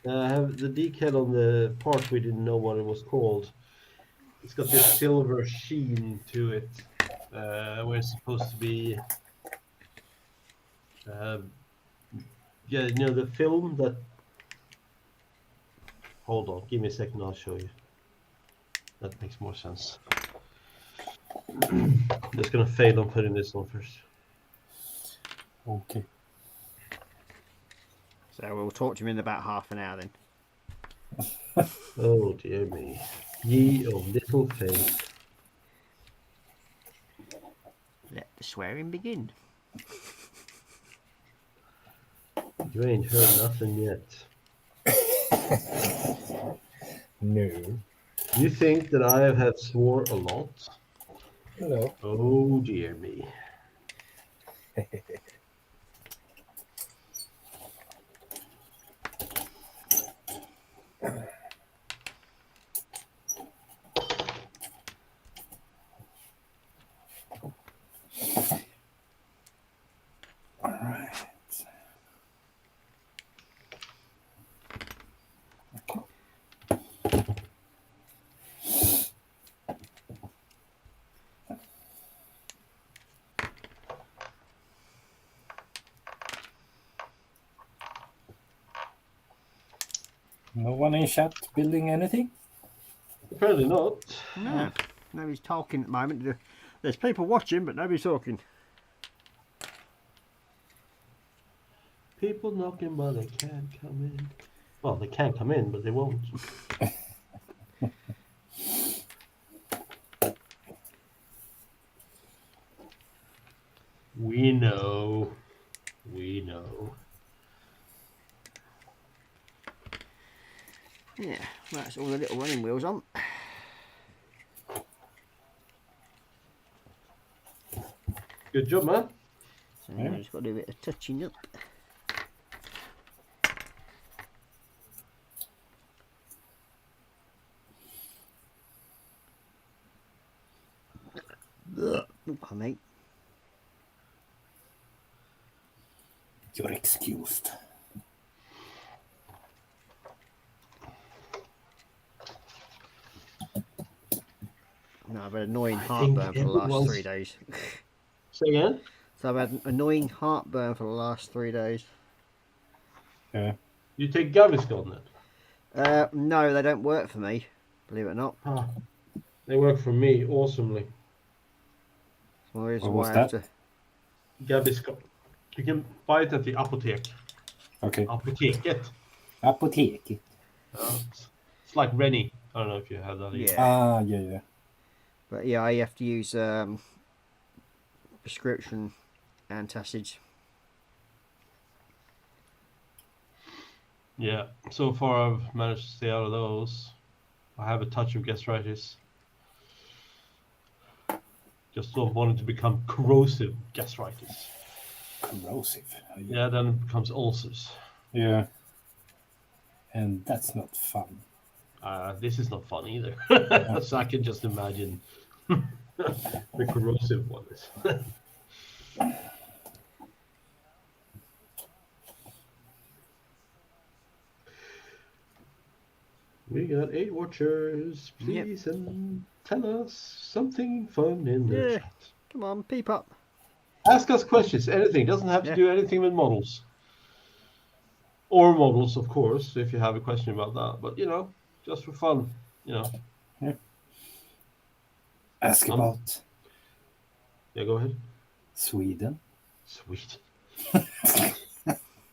I have the decal on the part we didn't know what it was called. It's got this silver sheen to it, where it's supposed to be. Yeah, you know the film that. Hold on, give me a second. I'll show you. That makes more sense. Just gonna fail on putting this on first. Okay. So we'll talk to him in about half an hour then. Oh dear me, ye of little faith. Let the swearing begin. You ain't heard nothing yet. No. You think that I have swore a lot? No. Oh dear me. All right. No one in chat building anything? Apparently not. No. Nobody's talking at the moment. There's people watching, but nobody's talking. People knocking, but they can't come in. Well, they can come in, but they won't. We know. We know. Yeah, that's all the little running wheels on. Good job, man. So yeah, just got to do a bit of touching up. Oh, mate. You're excused. No, I've had annoying heartburn for the last 3 days. Say again? So I've had annoying heartburn for the last 3 days. Yeah. You take Gaviscon then? No, they don't work for me, believe it or not. Ah, they work for me awesomely. So there is What why was I have that? to- Gaviscon. You can buy it at the apotek. Okay. Apoteket. Apotek. It's like Rennie. I don't know if you have that. Yeah. Ah, yeah, yeah. But yeah, I have to use prescription antacids. Yeah. So far, I've managed to stay out of those. I have a touch of gastritis. Just don't want it to become corrosive gastritis. Corrosive. Yeah, then it becomes ulcers. Yeah. And that's not fun. This is not fun either. So I can just imagine the corrosive ones. We got 8 watchers, please. And tell us something fun in the Yeah. chat. Come on, peep up. Ask us questions, anything. Doesn't have to do anything with models. Or models, of course, if you have a question about that. But, you know, just for fun, you know. Ask about Yeah, go ahead. Sweden. Sweet.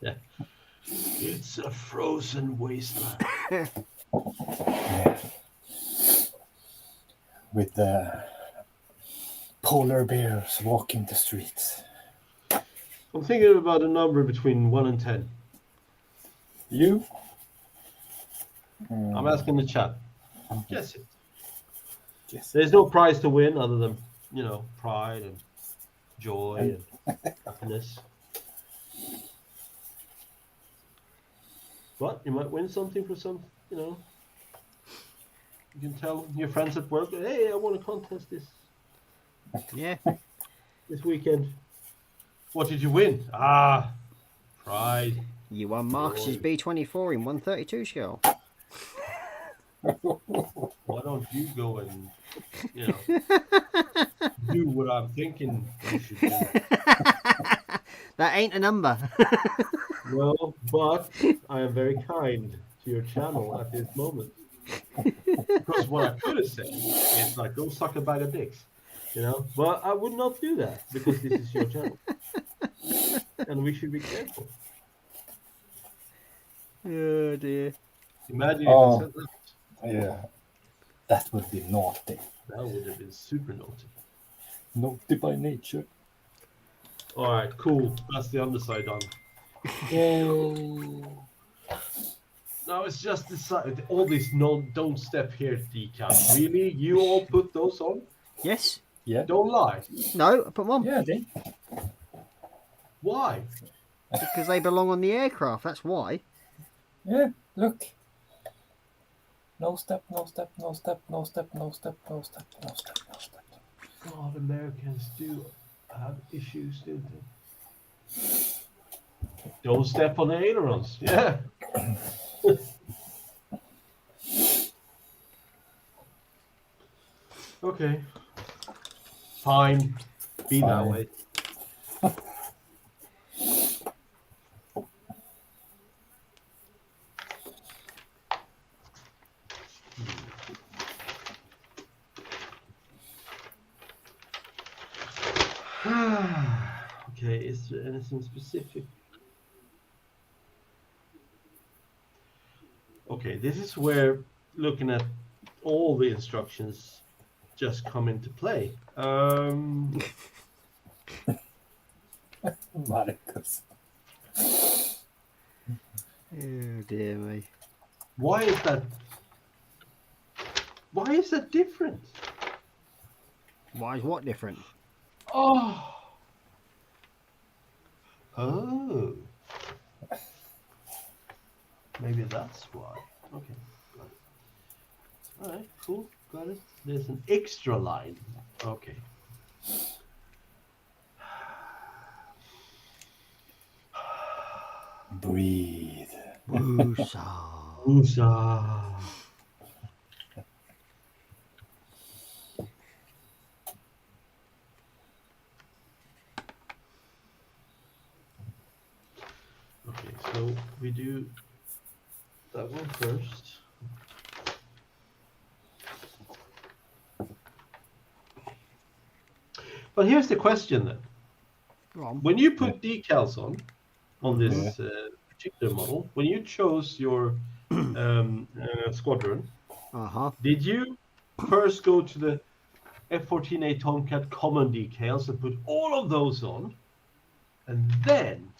Yeah. It's a frozen wasteland. Yeah. With the polar bears walking the streets. I'm thinking about a number between 1 and 10. You? I'm asking the chat. Guess it. Yes. There's no prize to win other than, you know, pride and joy and happiness. But you might win something for some, you know. You can tell your friends at work, hey, I won a contest Yeah. this weekend. What did you win? Ah, pride. You won Marcus's Joy. B24 in 132 scale. Why don't you go and, you know, do what I'm thinking you should do? That ain't a number. No, but I am very kind to your channel at this moment. Because what I could have said is like, go suck a bag of dicks, you know? But I would not do that because this is your channel. And we should be careful. Oh dear. Imagine if Oh. I said that. Yeah. That would be naughty. That would have been super naughty. Naughty by nature. All right, cool. That's the underside done. Yay. Now it's just decided all these don't step here decals. Really? You all put those on? Yes. Yeah. Don't lie. No, I put them on. Yeah, they. Why? Because they belong on the aircraft. That's why. Yeah, look. No step, no step, no step, no step, no step, no step, no step, no step. God, Americans do have issues, don't they? Don't step on the ailerons. Yeah. Okay. Fine. Be that Fine. way. Okay, is there anything specific? Okay, this is where looking at all the instructions just come into play. Marcus. Oh dear me. Why is that? Why is that different? Why is what different? Oh. Oh. Maybe that's why. Okay, got it. All right, cool, got it. There's an extra line. Okay. Breathe. Woosah. Woosah. Okay, so we do that one first. But here's the question then. Go on. When you put decals on this particular model, when you chose your squadron, did you first go to the F-14A Tomcat common decals and put all of those on, and then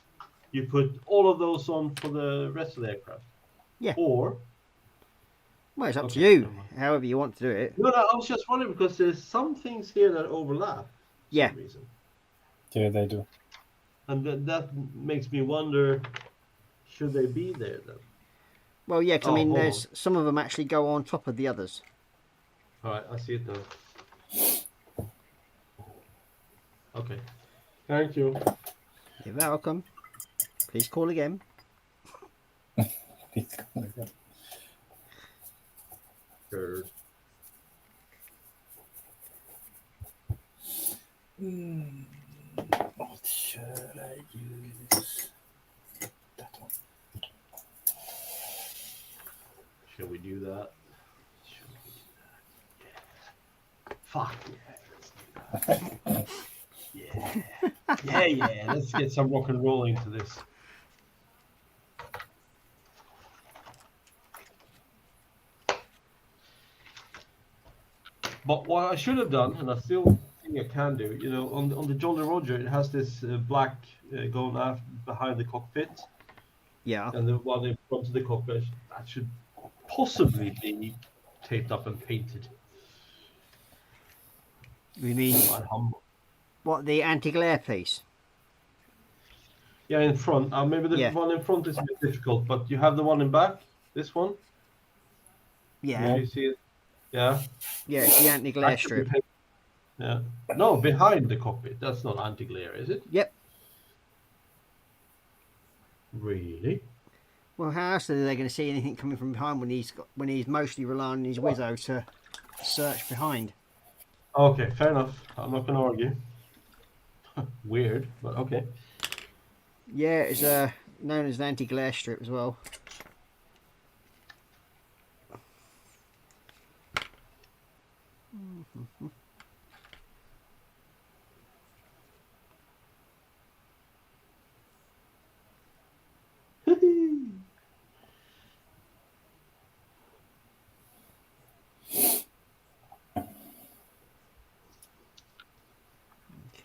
you put all of those on for the rest of the aircraft? Yeah. Or Well, it's up to Okay, you. never mind. However you want to do it. no, I was just wondering because there's some things here that overlap. For Yeah. some reason. Yeah, they do. And that makes me wonder, should they be there then? Well, yeah, 'cause I Oh, mean, hold there's some of them actually go on top of the others. All right, I see it now. Okay. Thank you. You're welcome. Please call again. Sure. Can we do that? Should we do that? Yeah. Fuck yeah. Let's do that. Yeah. Let's get some rock and roll into this. But what I should have done, and I still think I can do, you know, on the Jolly Roger, it has this black going after, behind the cockpit, Yeah. and the one in front of the cockpit that should possibly be taped up and painted. You mean Quite humble. what, the anti-glare piece? Yeah, in front. Maybe the Yeah. one in front is a bit difficult, but you have the one in back. This one. Yeah. You see it? Yeah. Yeah, it's the anti-glare That should be strip. painted. Yeah. No, behind the cockpit. That's not anti-glare, is it? Yep. Really? Well, how else are they going to see anything coming from behind when he's mostly relying on his Wizzo to search behind? Okay, fair enough. I'm not gonna argue. Weird, but okay. Yeah, it's known as an anti-glare strip as well.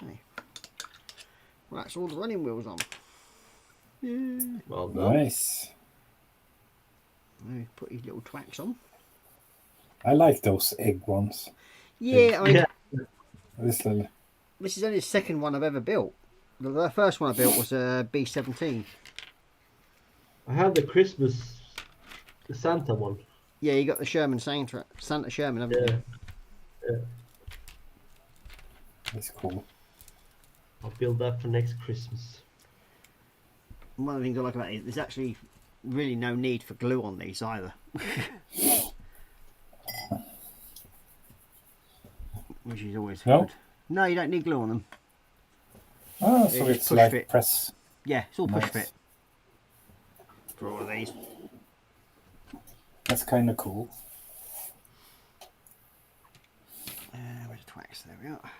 Okay. Well, that's all the running wheels on. Yeah. Well done. Nice. Now put these little twacks on. I like those egg ones. Yeah, I mean, Yeah. This little. this is only the second one I've ever built. The first one I built was a B-17. I had the Santa one. Yeah, you got the Sherman Santa Sherman, haven't you? Yeah. It's cool. I'll build that for next Christmas. One of the things I like about it is there's actually really no need for glue on these either. Which is always No? good. No, you don't need glue on them. Oh, so It's it's push like fit. press. Yeah, it's all push Nice. fit for all of these. That's kind of cool. Where's the twacks? There we are.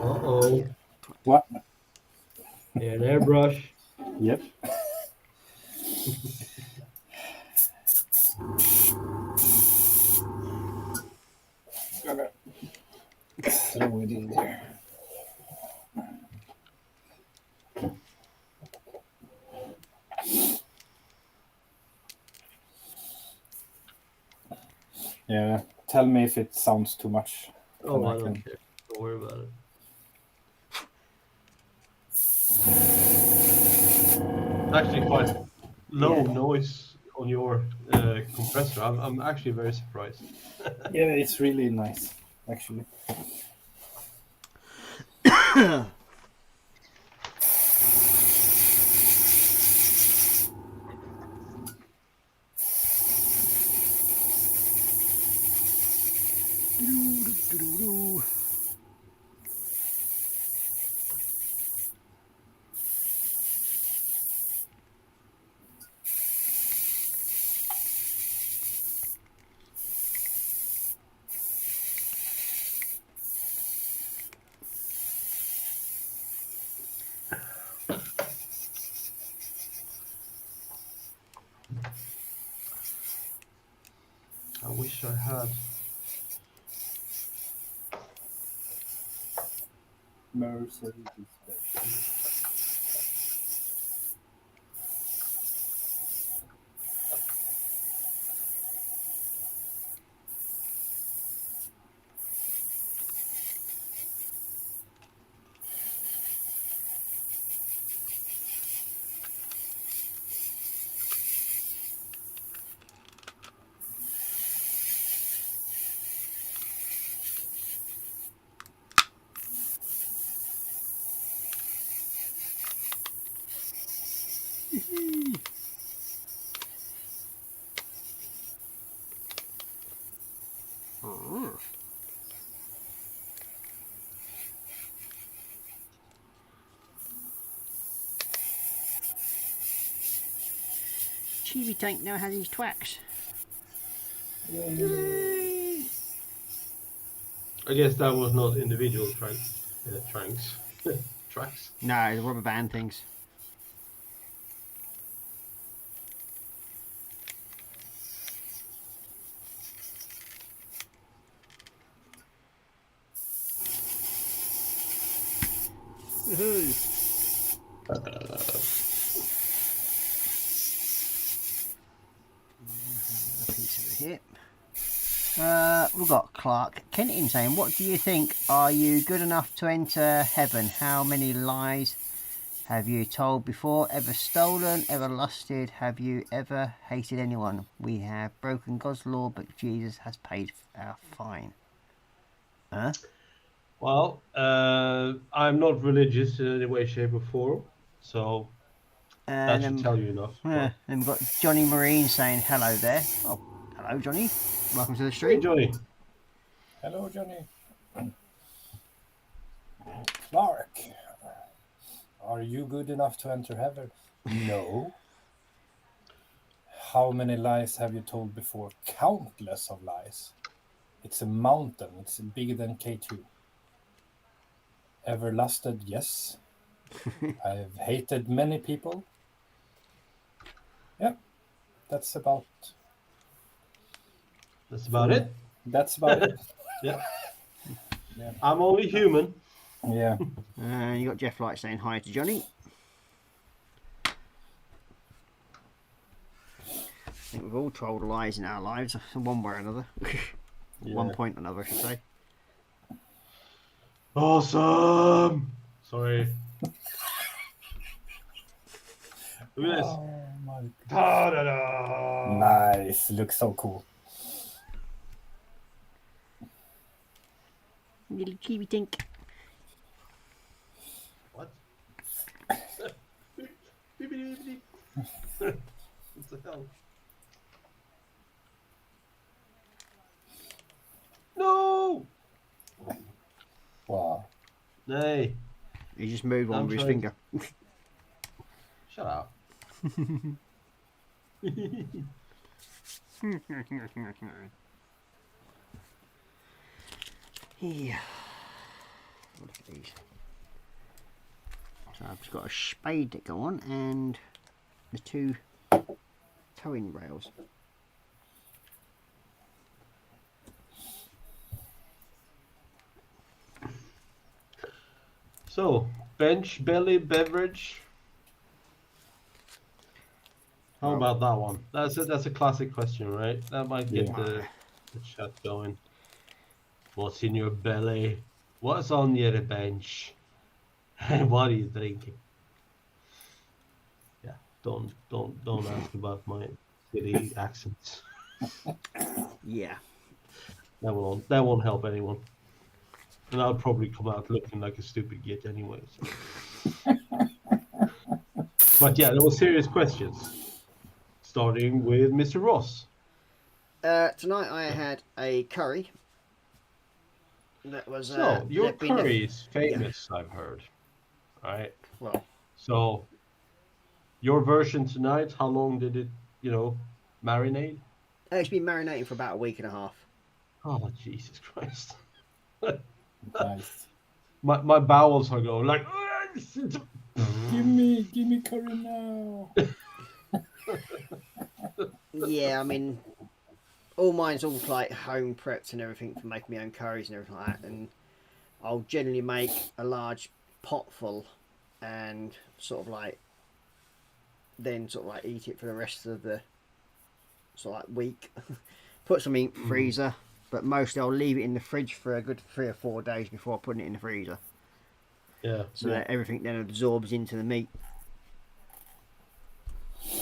Uh-oh. What? Yeah, an airbrush. Yep. Okay. Throw it in there. Yeah, tell me if it sounds too much. Oh, and I I don't can- care. Don't worry about it. It's actually quite low noise on your compressor. I'm actually very surprised. Yeah, it's really nice, actually. I wish I had. Mercedes. Chibi Tank now has his twacks. I guess that was not individual tracks. Tracks. No, it's rubber band things. Here. We've got Clark Kenton saying, what do you think? Are you good enough to enter heaven? How many lies have you told before? Ever stolen? Ever lusted? Have you ever hated anyone? We have broken God's law, but Jesus has paid our fine. Huh? Well, I'm not religious in any way, shape, or form, so that should tell you enough. Then we've got Johnny Marine saying hello there. Oh, hello, Johnny. Welcome to the stream. Hey, Johnny. Hello, Johnny. Clark, are you good enough to enter heaven? No. How many lies have you told before? Countless of lies. It's a mountain. It's bigger than K2. Ever lusted? Yes. I've hated many people. Yeah, that's about it. That's about it. Yeah. I'm only human. Yeah. You got Jeff Light saying hi to Johnny. I think we've all told lies in our lives, one way or another. One point or another, I should say. Awesome. Sorry. Look at this. Oh my God. Da-da-da. Nice. Looks so cool. Little Chibi Tank. What? What the hell? No! Wow. Nay. He just moved one with his finger. Shut up. Yeah. Look at these. So I've just got a spade to go on and the two towing rails. So, bench belly beverage. How about that one? That's a classic question, right? That might get the chat going. What's in your belly? What's on your bench? What are you drinking? Yeah, don't ask about my city accents. Yeah. That won't help anyone. And I'll probably come out looking like a stupid git anyway. So. But yeah, there were serious questions. Starting with Mr. Ross. Tonight I had a curry. That was so your curry is famous, I've heard. Right. Well. So your version tonight, how long did it, marinate? It's been marinating for about a week and a half. Oh Jesus Christ! Nice. My bowels are going like. Give me curry now. Yeah, I mean, all mine's all like home prepped and everything for making my own curries and everything like that. And I'll generally make a large pot full and then eat it for the rest of the week. Put some in the freezer, but mostly I'll leave it in the fridge for a good 3 or 4 days before putting it in the freezer. Yeah. So that everything then absorbs into the meat.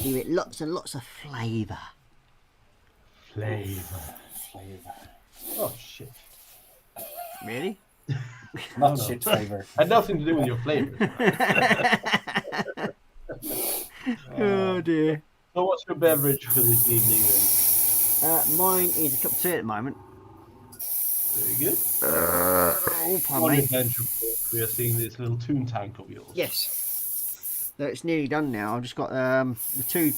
Give it lots and lots of flavour. Flavor. Oh shit! Really? Not shit flavor. Had nothing to do with your flavor. Oh dear. So what's your beverage for this evening then? Mine is a cup of tea at the moment. Very good. Oh, pardon On me. your bench, we are seeing this little toon tank of yours. Yes. So it's nearly done now. I've just got the two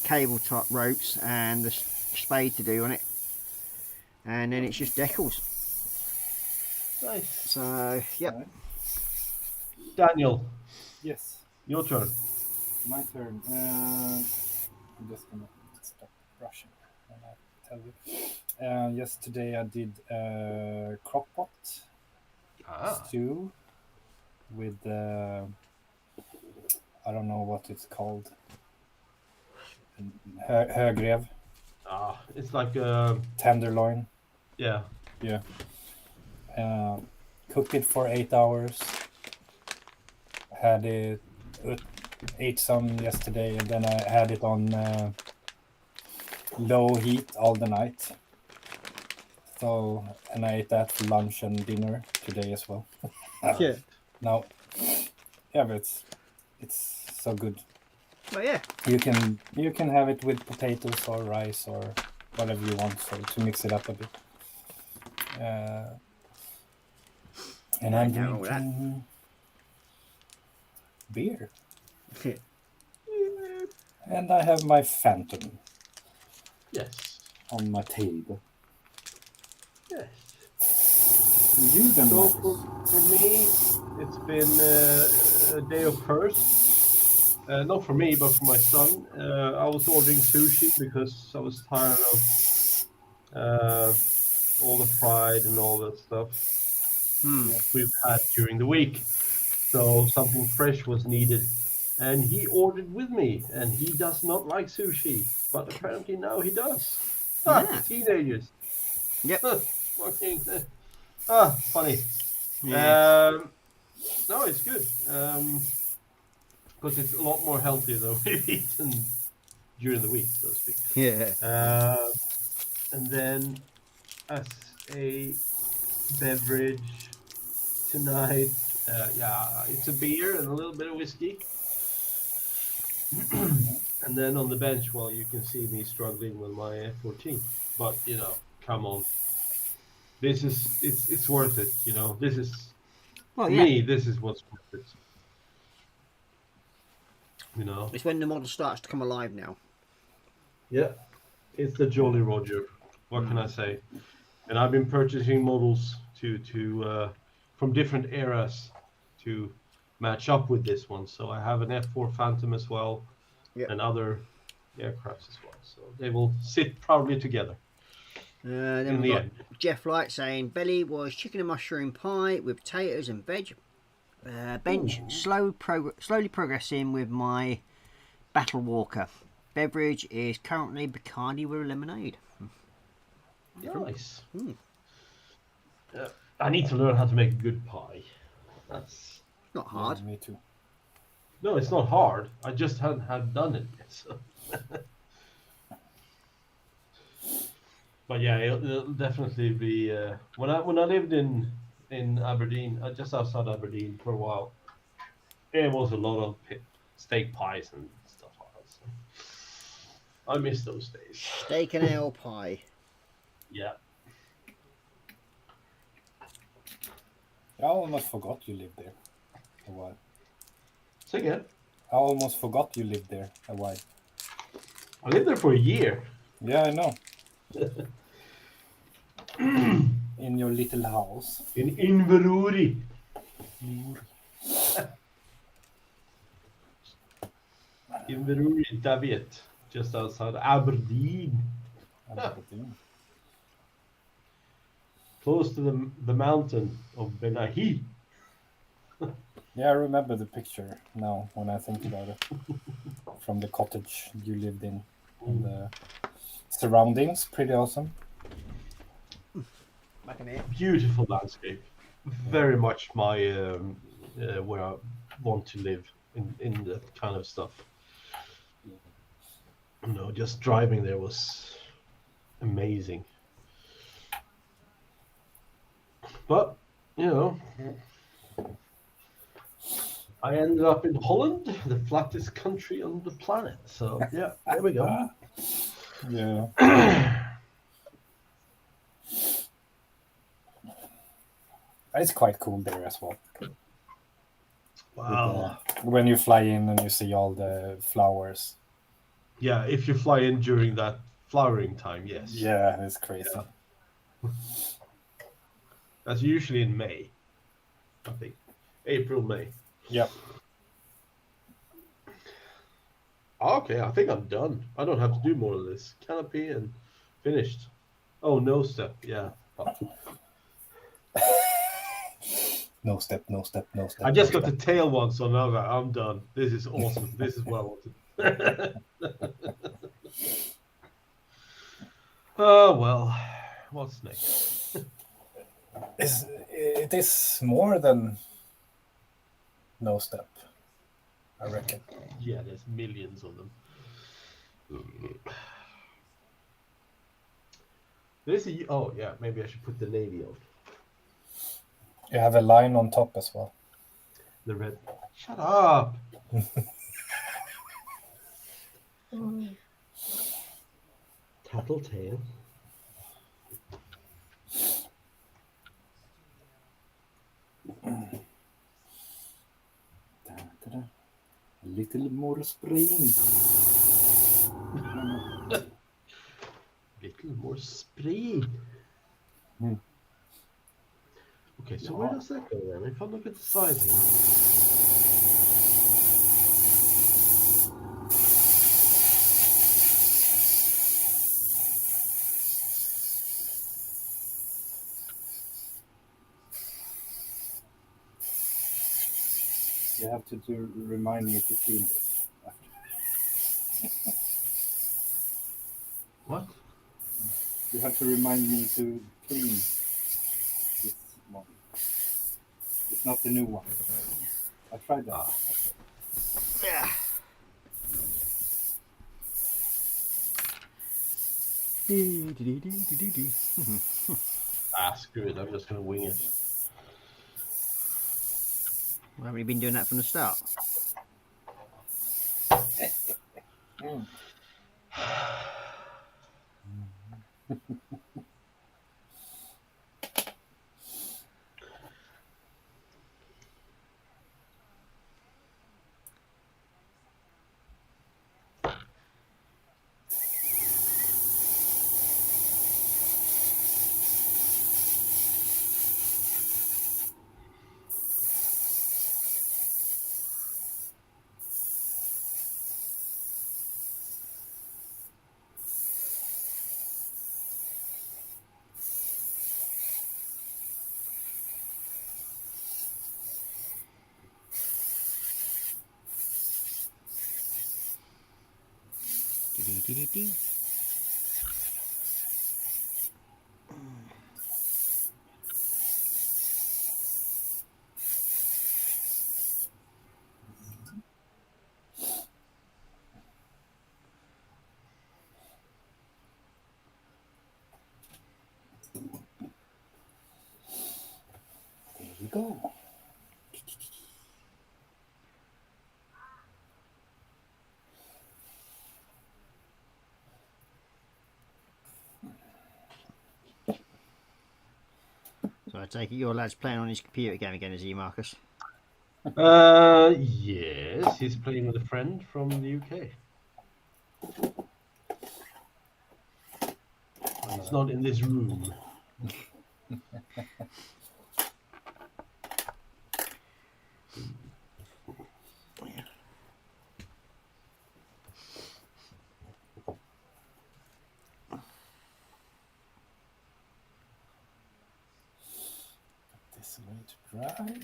cable top ropes and the spade to do on it, and then it's just decals. Nice. So yep. Daniel, Yes, your turn. my turn. I'm just gonna stop brushing when I tell you. Yesterday I did crock pot stew with I don't know what it's called. Högrev, It's like tenderloin. yeah. Yeah. Cooked it for 8 hours. Had it, ate some yesterday, and then I had it on low heat all the night. So, and I ate that for lunch and dinner today as well. Yeah. Now, yeah, but it's so good. But yeah. You can have it with potatoes or rice or whatever you want, so to mix it up a bit. And I'm Yeah, all that. drinking beer. And I have my Phantom Yes. on my table. Yes. You then, So Marcus? for me, it's been a day of curse. Not for me, but for my son. I was ordering sushi because I was tired of all the fried and all that stuff we've had during the week. So something fresh was needed. And he ordered with me, and he does not like sushi, but apparently now he does. Yeah. Teenagers. Yep. Fucking. Funny. Yeah. No, it's good. Because it's a lot more healthy than we've eaten during the week, so to speak. Yeah. And then as a beverage tonight, it's a beer and a little bit of whiskey. And then on the bench, well, you can see me struggling with my F14. But, come on. It's worth it, This is, Well, for yeah. me, this is what's worth it. It's when the model starts to come alive now. Yeah, it's the Jolly Roger. What can I say? And I've been purchasing models to from different eras to match up with this one. So I have an F4 Phantom as well, and other aircrafts as well. So they will sit proudly together. Then in we've the got end. Jeff Light saying belly was chicken and mushroom pie with potatoes and veg. Bench slowly progressing with my Battle Walker. Beverage is currently Bacardi with lemonade. Nice. I need to learn how to make a good pie. That's not hard. Me too. No, it's not hard. I just hadn't done it yet. So. But yeah, it'll definitely be. When I lived in Aberdeen, just outside Aberdeen for a while, it was a lot of steak pies and stuff like that. So I miss those days. Steak and ale pie. Yeah. I almost forgot you lived there a while. Say again? I almost forgot you lived there a while. I lived there for a year. Yeah, I know. In your little house. In Inverurie. Inverurie, Daviet, just outside Aberdeen. Close to the mountain of Benahi. Yeah, I remember the picture now when I think about it. From the cottage you lived in. And the surroundings, pretty awesome. Beautiful landscape. Very much my where I want to live in that kind of stuff. Just driving there was amazing. But I ended up in Holland, the flattest country on the planet. So yeah, there we go. Yeah. It's quite cool there as well. Wow. When you fly in and you see all the flowers Yeah, if you fly in during that flowering time, yes. Yeah, it's crazy. Yeah. That's usually in May, I think. April, May. Yep. Okay, I think I'm done. I don't have to do more of this. Canopy and finished. Oh, no step. Yeah. Fuck. No step, no step, no step. I just no got step. the tail one, so now I'm done. This is awesome. This is what I wanted. Oh, well. What's next? It is more than no step, I reckon. Yeah, there's millions of them. Oh, yeah, maybe I should put the navy on. You have a line on top as well. The red. Shut up! Tattletale. A little more spring. Little more speed. Okay, so where does that go then? If I look at the side here. You have to remind me to clean it. What? You have to remind me to clean this one. It's not the new one. I tried that. Yeah. Screw it. I'm just gonna wing it. Well, haven't you been doing that from the start? There you go. So I take it your lad's playing on his computer game again, is he, Marcus? Yes, he's playing with a friend from the UK. It's not in this room. This way to dry.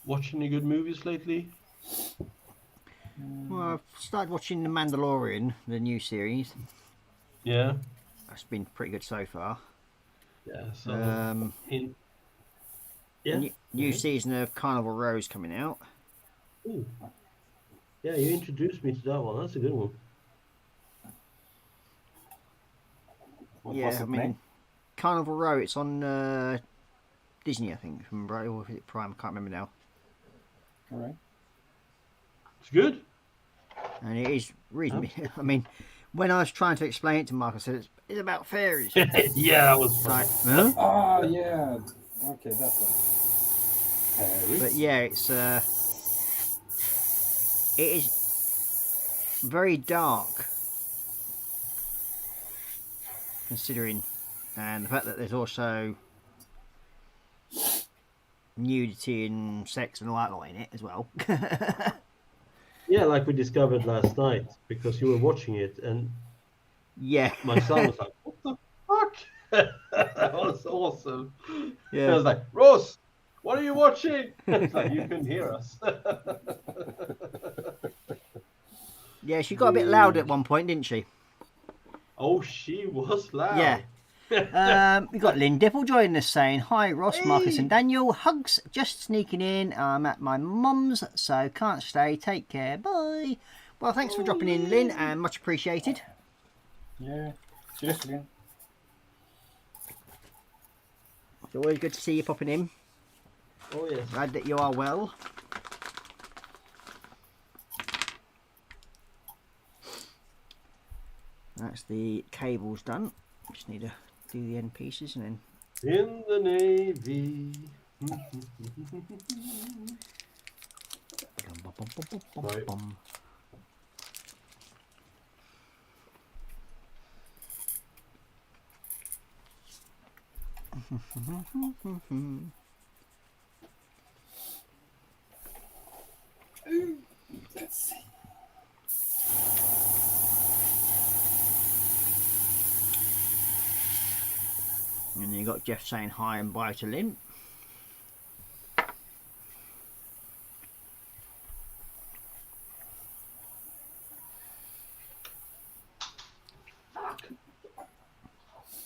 Watch any good movies lately? Well, I've started watching The Mandalorian, the new series. Yeah. That's been pretty good so far. Yeah. So New season of Carnival Row's coming out. Ooh. Yeah, you introduced me to that one. That's a good one. I mean, Carnival Row. It's on Disney, I think. Or is it Prime? I can't remember now. All right. It's good. And it is reasonably. I mean, when I was trying to explain it to Mark, I said it's about fairies. Yeah, that was Like, huh? Ah, yeah. Okay, that one. Paris. But yeah, it is very dark, considering, and the fact that there's also nudity and sex and all that lot in it as well. Yeah, like we discovered last night because you were watching it, and Yeah. my son was like, "What the fuck?" That was awesome. I Yeah. was like, "Ross, what are you watching?" It's like you couldn't hear us. Yeah, she got a bit loud at one point, didn't she? Oh, she was loud. Yeah. We've got Lynn Dipple joining us saying, "Hi Ross, Marcus and Daniel. Hugs, just sneaking in. I'm at my mum's, so can't stay. Take care. Bye." Well, thanks for dropping in, Lynn, and much appreciated. Yeah. Cheers, Lynn. It's always good to see you popping in. Oh yes. Glad that you are well. That's the cables done. Just need to do the end pieces and then. In the Navy. Right. Let's see. And then you got Jeff saying hi and bye to Lynn.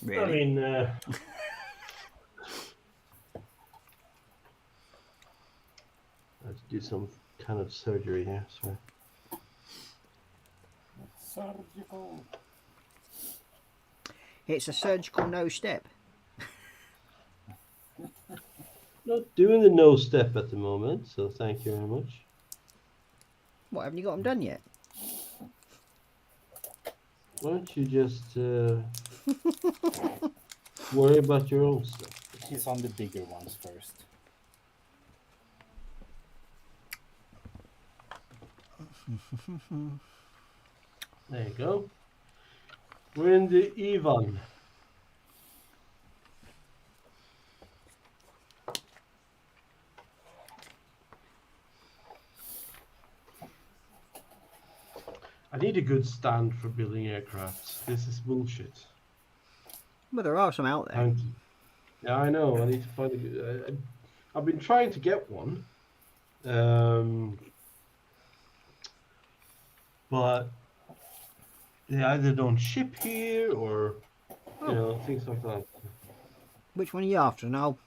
Really? I mean, I have to do some kind of surgery here. So Surgical. It's a surgical no step. not doing the no step at the moment. So thank you very much. What, haven't you got them done yet? Why don't you just worry about your own stuff? He's on the bigger ones first. There you go. We're in the Ivan. I need a good stand for building aircraft. This is bullshit. Well, there are some out there. Yeah, I know. I need to find a good. I've been trying to get one, but they either don't ship here or things like that. Which one are you after? No.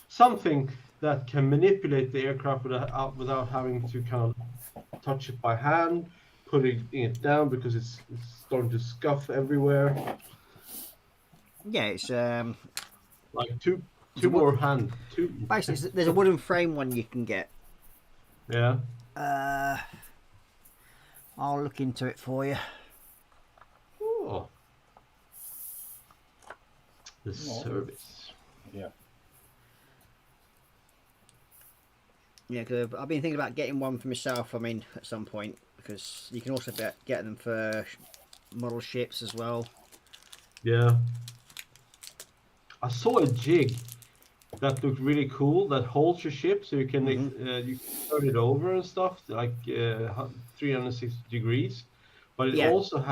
Something that can manipulate the aircraft without having to kind of touch it by hand, putting it down because it's starting to scuff everywhere. Yeah, it's Like two more hand. Two. basically there's a wooden frame one you can get. Yeah. I'll look into it for you. Oh. The service. Yeah. Yeah, because I've been thinking about getting one for myself. I mean, at some point, because you can also get them for model ships as well. Yeah. I saw a jig that looked really cool that holds your ship so you can you can turn it over and stuff like 360 degrees, but it also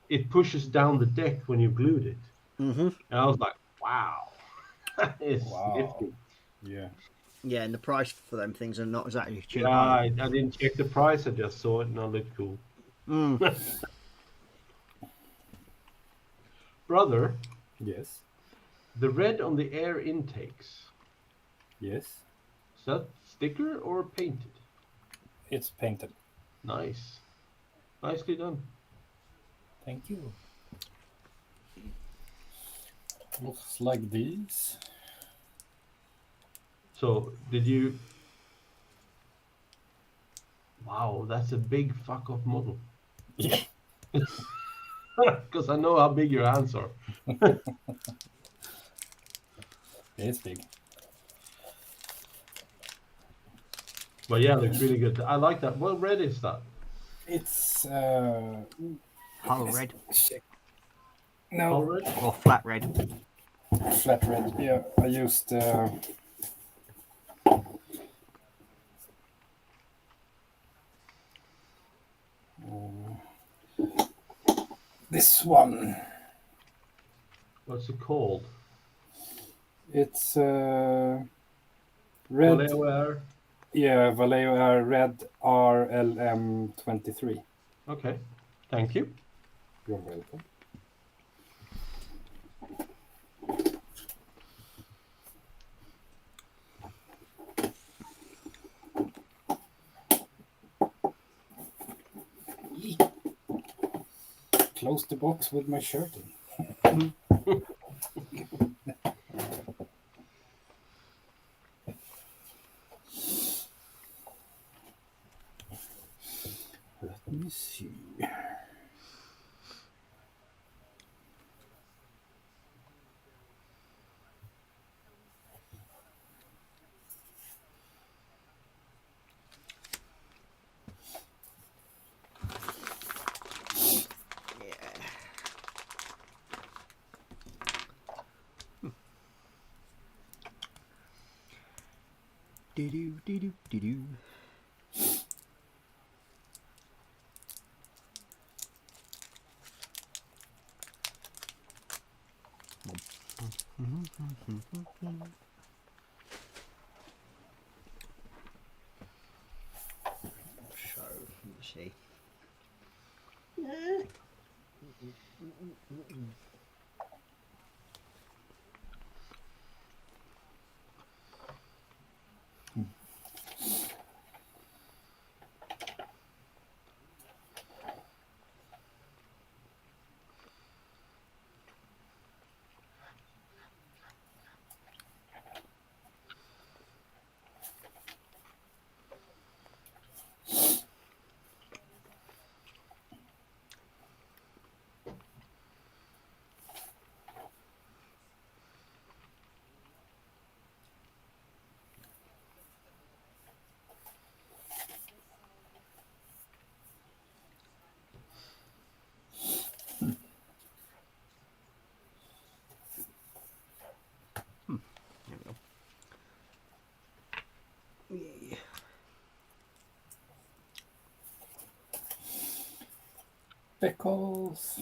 it pushes down the deck when you've glued it. And I was like, wow. It's nifty. Yeah. Yeah, and the price for them things are not exactly cheap. Yeah, I didn't check the price. I just saw it and it looked cool. Brother. Yes. The red on the air intakes. Yes. Is that sticker or painted? It's painted. Nice. Nicely done. Thank you. Looks like these. So, did you Wow, that's a big fuck off model. Yeah. Because I know how big your hands are. It's big. But yeah, it looks really good. I like that. What red is that? It's Hull red no All red? or flat red? flat red. Yeah, I used this one. What's it called? It's red. Vallejo Air. Yeah, Vallejo Air Red RLM23. Okay. Thank you. You're welcome. Close the box with my shirt in. Let me see. Do-do-do-do-do-do. So, let's see. There we go. Yeah. Pickles.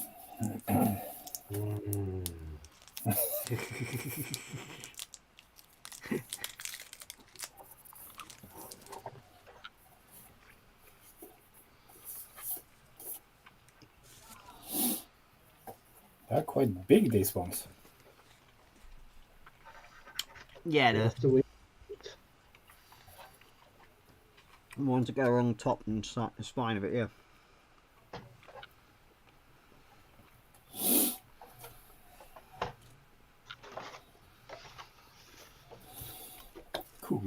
They're quite big, these ones. Yeah, That's the the way. ones that go on top and the spine of it, yeah. Cool.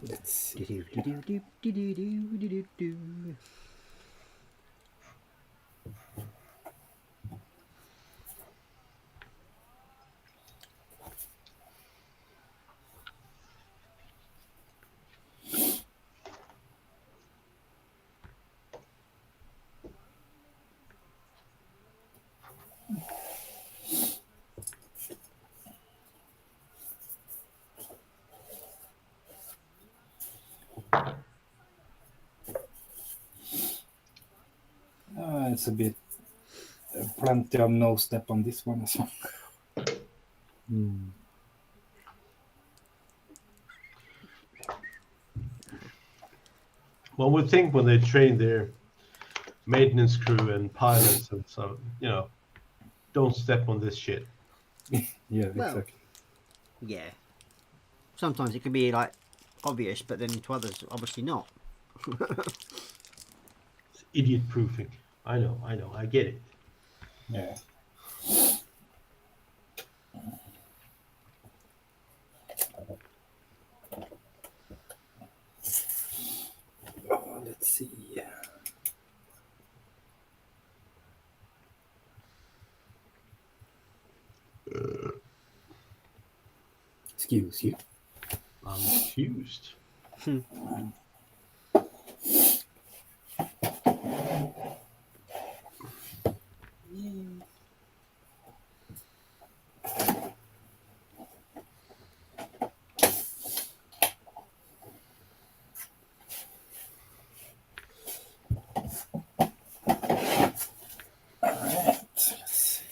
Let's see. Do-do-do-do-do-do-do-do-do. It's a bit plenty of no step on this one as well. One would think when they train their maintenance crew and pilots and so, you know, don't step on this shit. Yeah, Well, exactly. Yeah. Sometimes it can be like obvious, but then to others, obviously not. It's idiot proofing. I know, I get it. Yeah. Oh, let's see. Excuse you. I'm confused. Alright, let's see.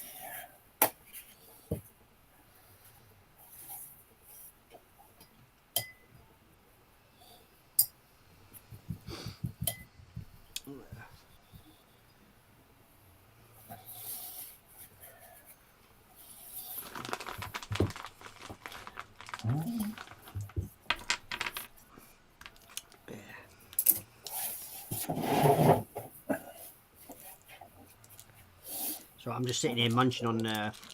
So I'm just sitting here munching on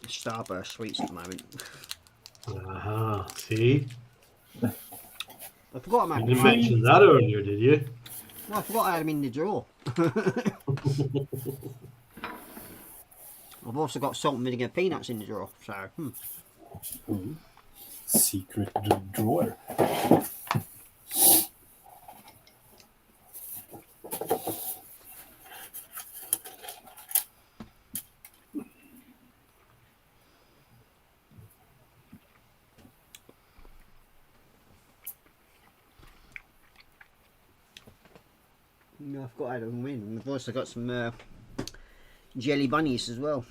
Starburst sweets at the moment. See? I forgot You I'm didn't mention that earlier, did you? Well, I forgot I had them in the drawer. I've also got salt and vinegar peanuts in the drawer, so Secret drawer. no, I've got to add them in. I've also got some jelly bunnies as well.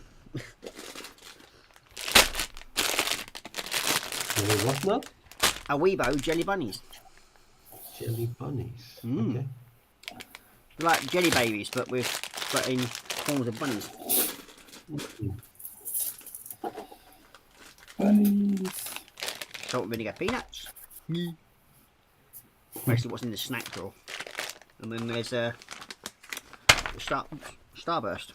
What now? Aweebo jelly bunnies. Jelly bunnies. Mm. Okay. They're like jelly babies, but in forms of bunnies. Bunnies. Salt and vinegar peanuts. Basically what's in the snack drawer. And then there's Starburst.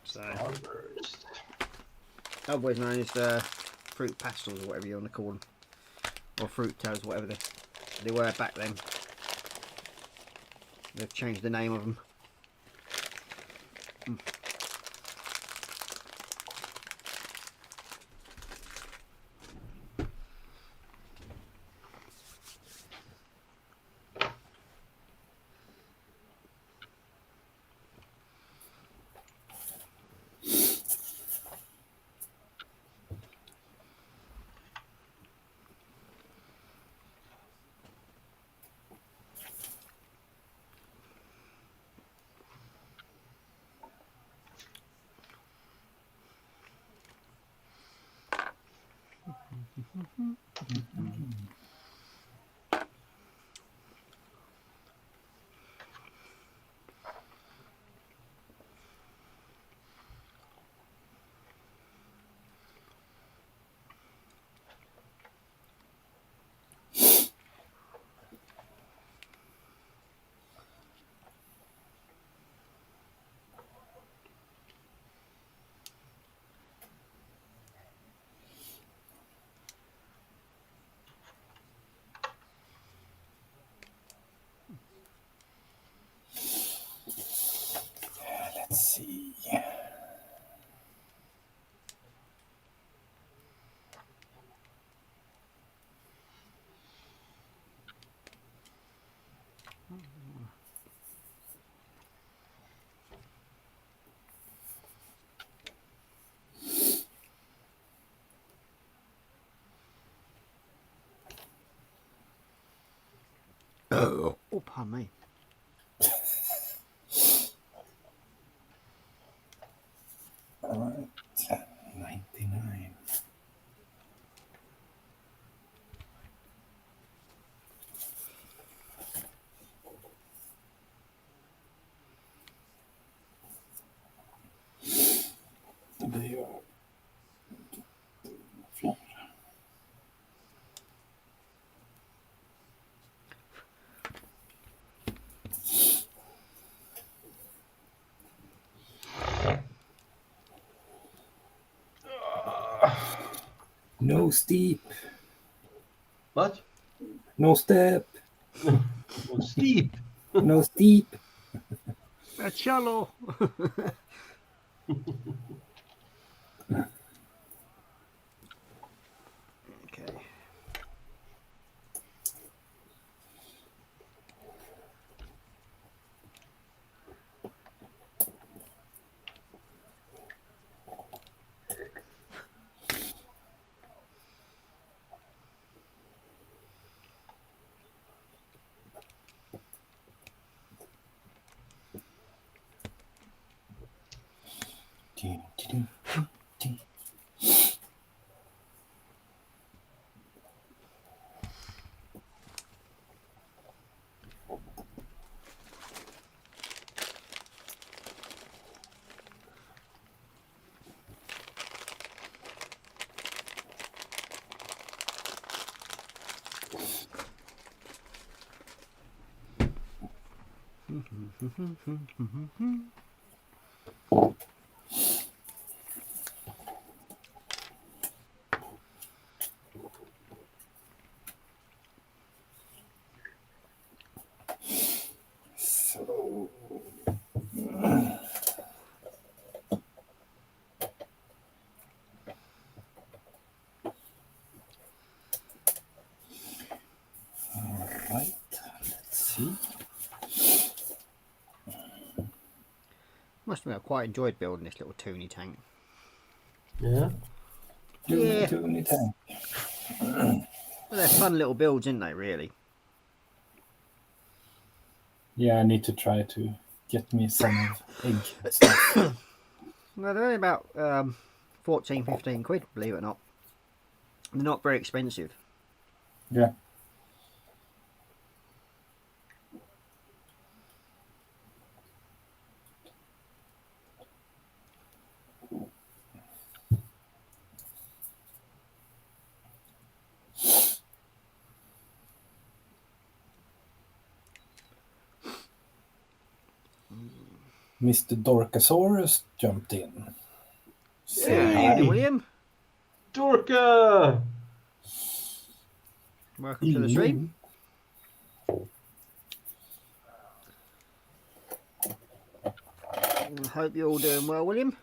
So, Starburst. otherwise known as fruit pastels or whatever you want to call them. Or fruit toes, whatever they were back then. They've changed the name of them. Let's see. Oh, pardon me. Alright. 99. No steep. What? No step. Oh, steep. No steep. That's shallow. Okay. So, right, let's see. Must admit, I quite enjoyed building this little Toonie tank. Yeah. Yeah. Toonie tank. Well, they're fun little builds, aren't they, really? Yeah, I need to try to get me some egg stuff. Well, they're only about 14, 15 quid, believe it or not. They're not very expensive. Yeah. Mr. Dorkasaurus jumped in. Say Hey, hi. William. Dorka! Welcome to the stream. I hope you're all doing well, William.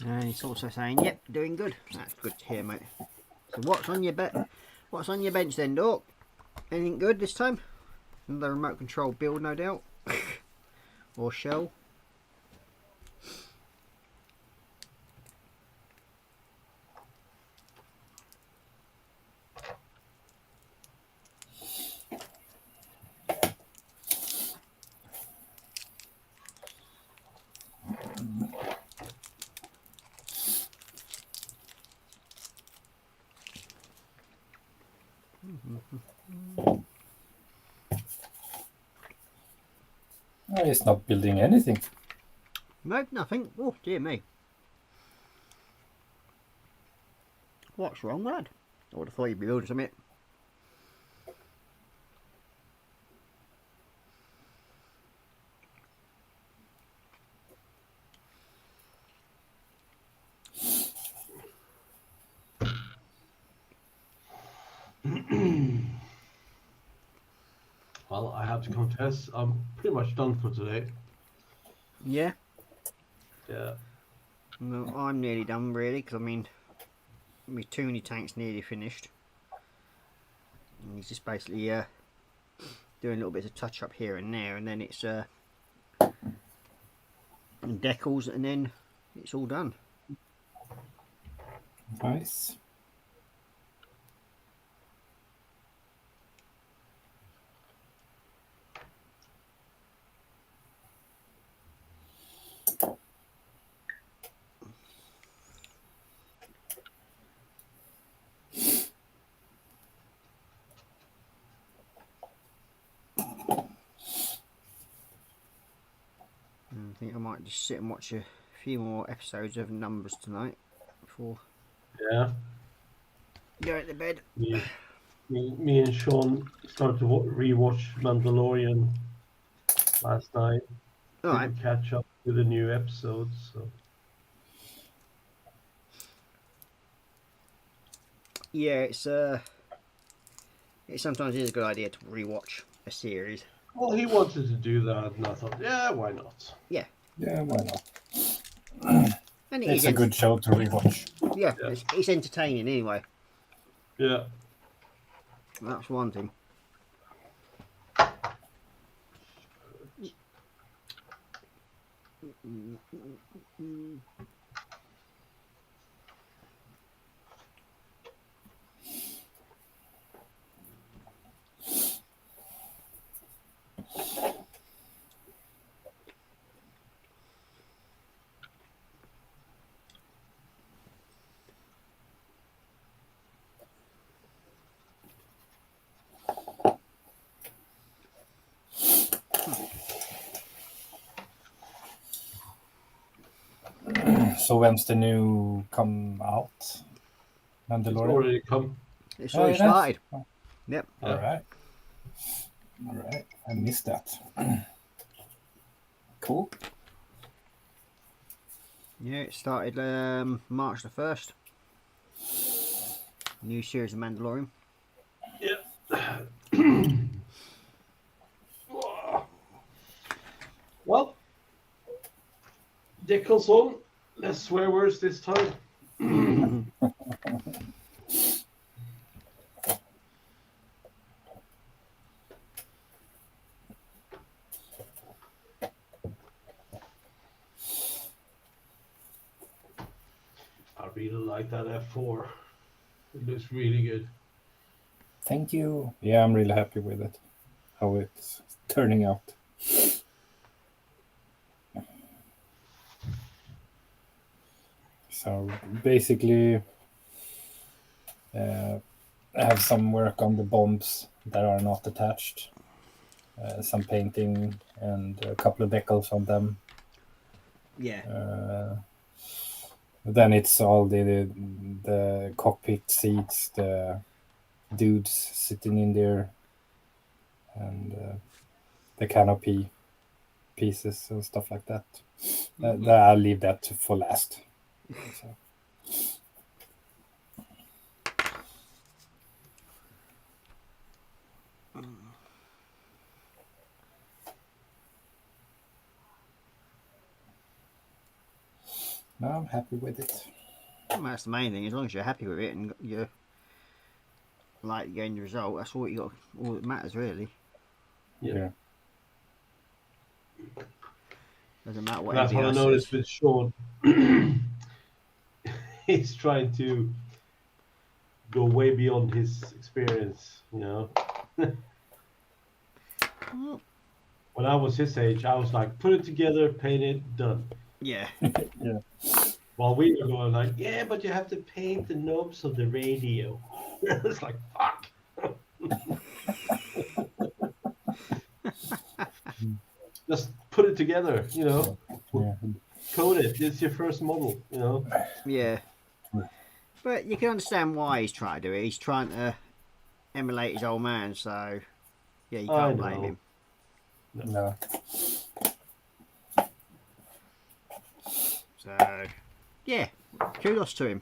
And he's also saying, "Yep, doing good." That's good to hear, mate. So what's on your What's on your bench then, Dork? Anything good this time? Another remote control build, no doubt, or shell. Oh, he's not building anything. No, nothing. Oh, dear me. What's wrong, lad? I would have thought you'd be building something. Well, I have to confess, I'm pretty much done for today. Yeah. Yeah. No, I'm nearly done, really, because I mean, my Toonie tank's nearly finished. And he's just basically doing little bits of touch up here and there, and then it's decals, and then it's all done. Nice. might just sit and watch a few more episodes of Numbers tonight before Yeah. going to bed. Me and Sean started to rewatch Mandalorian last night. All right. Didn't catch up with the new episodes. So. Yeah, it sometimes is a good idea to rewatch a series. Well, he wanted to do that, and I thought, yeah, why not? Yeah. Yeah, why not? And It's a good show to rewatch. Yeah, Yeah. it's entertaining anyway. Yeah. That's one thing. So when's the new come out? It's Mandalorian? already come. It's Oh, already it has? started. Oh. Yep. All right. All right. I missed that. Cool. Yeah, it started March the 1st. New series of Mandalorian. Well, Dickle's on. Less swear words this time. I really like that F4. It looks really good. Thank you. Yeah, I'm really happy with it. How it's turning out. So basically, I have some work on the bombs that are not attached, some painting and a couple of decals on them. Yeah. Then it's all the cockpit seats, the dudes sitting in there, and the canopy pieces and stuff like that. I'll leave that for last. So. No, I'm happy with it. Well, that's the main thing. As long as you're happy with it and you like the end result, that's all you got. All that matters, really. Yeah. Doesn't matter what That's what I anybody else noticed says. with Sean. He's trying to go way beyond his experience, you know. When I was his age, I was like, put it together, paint it, done. Yeah. Yeah. While we were going like, yeah, but you have to paint the knobs of the radio. It's like, fuck. Just put it together, you know. Yeah. Code it. It's your first model, you know. Yeah. But you can understand why he's trying to do it. He's trying to emulate his old man, so yeah, you can't blame him. No. So yeah, kudos to him.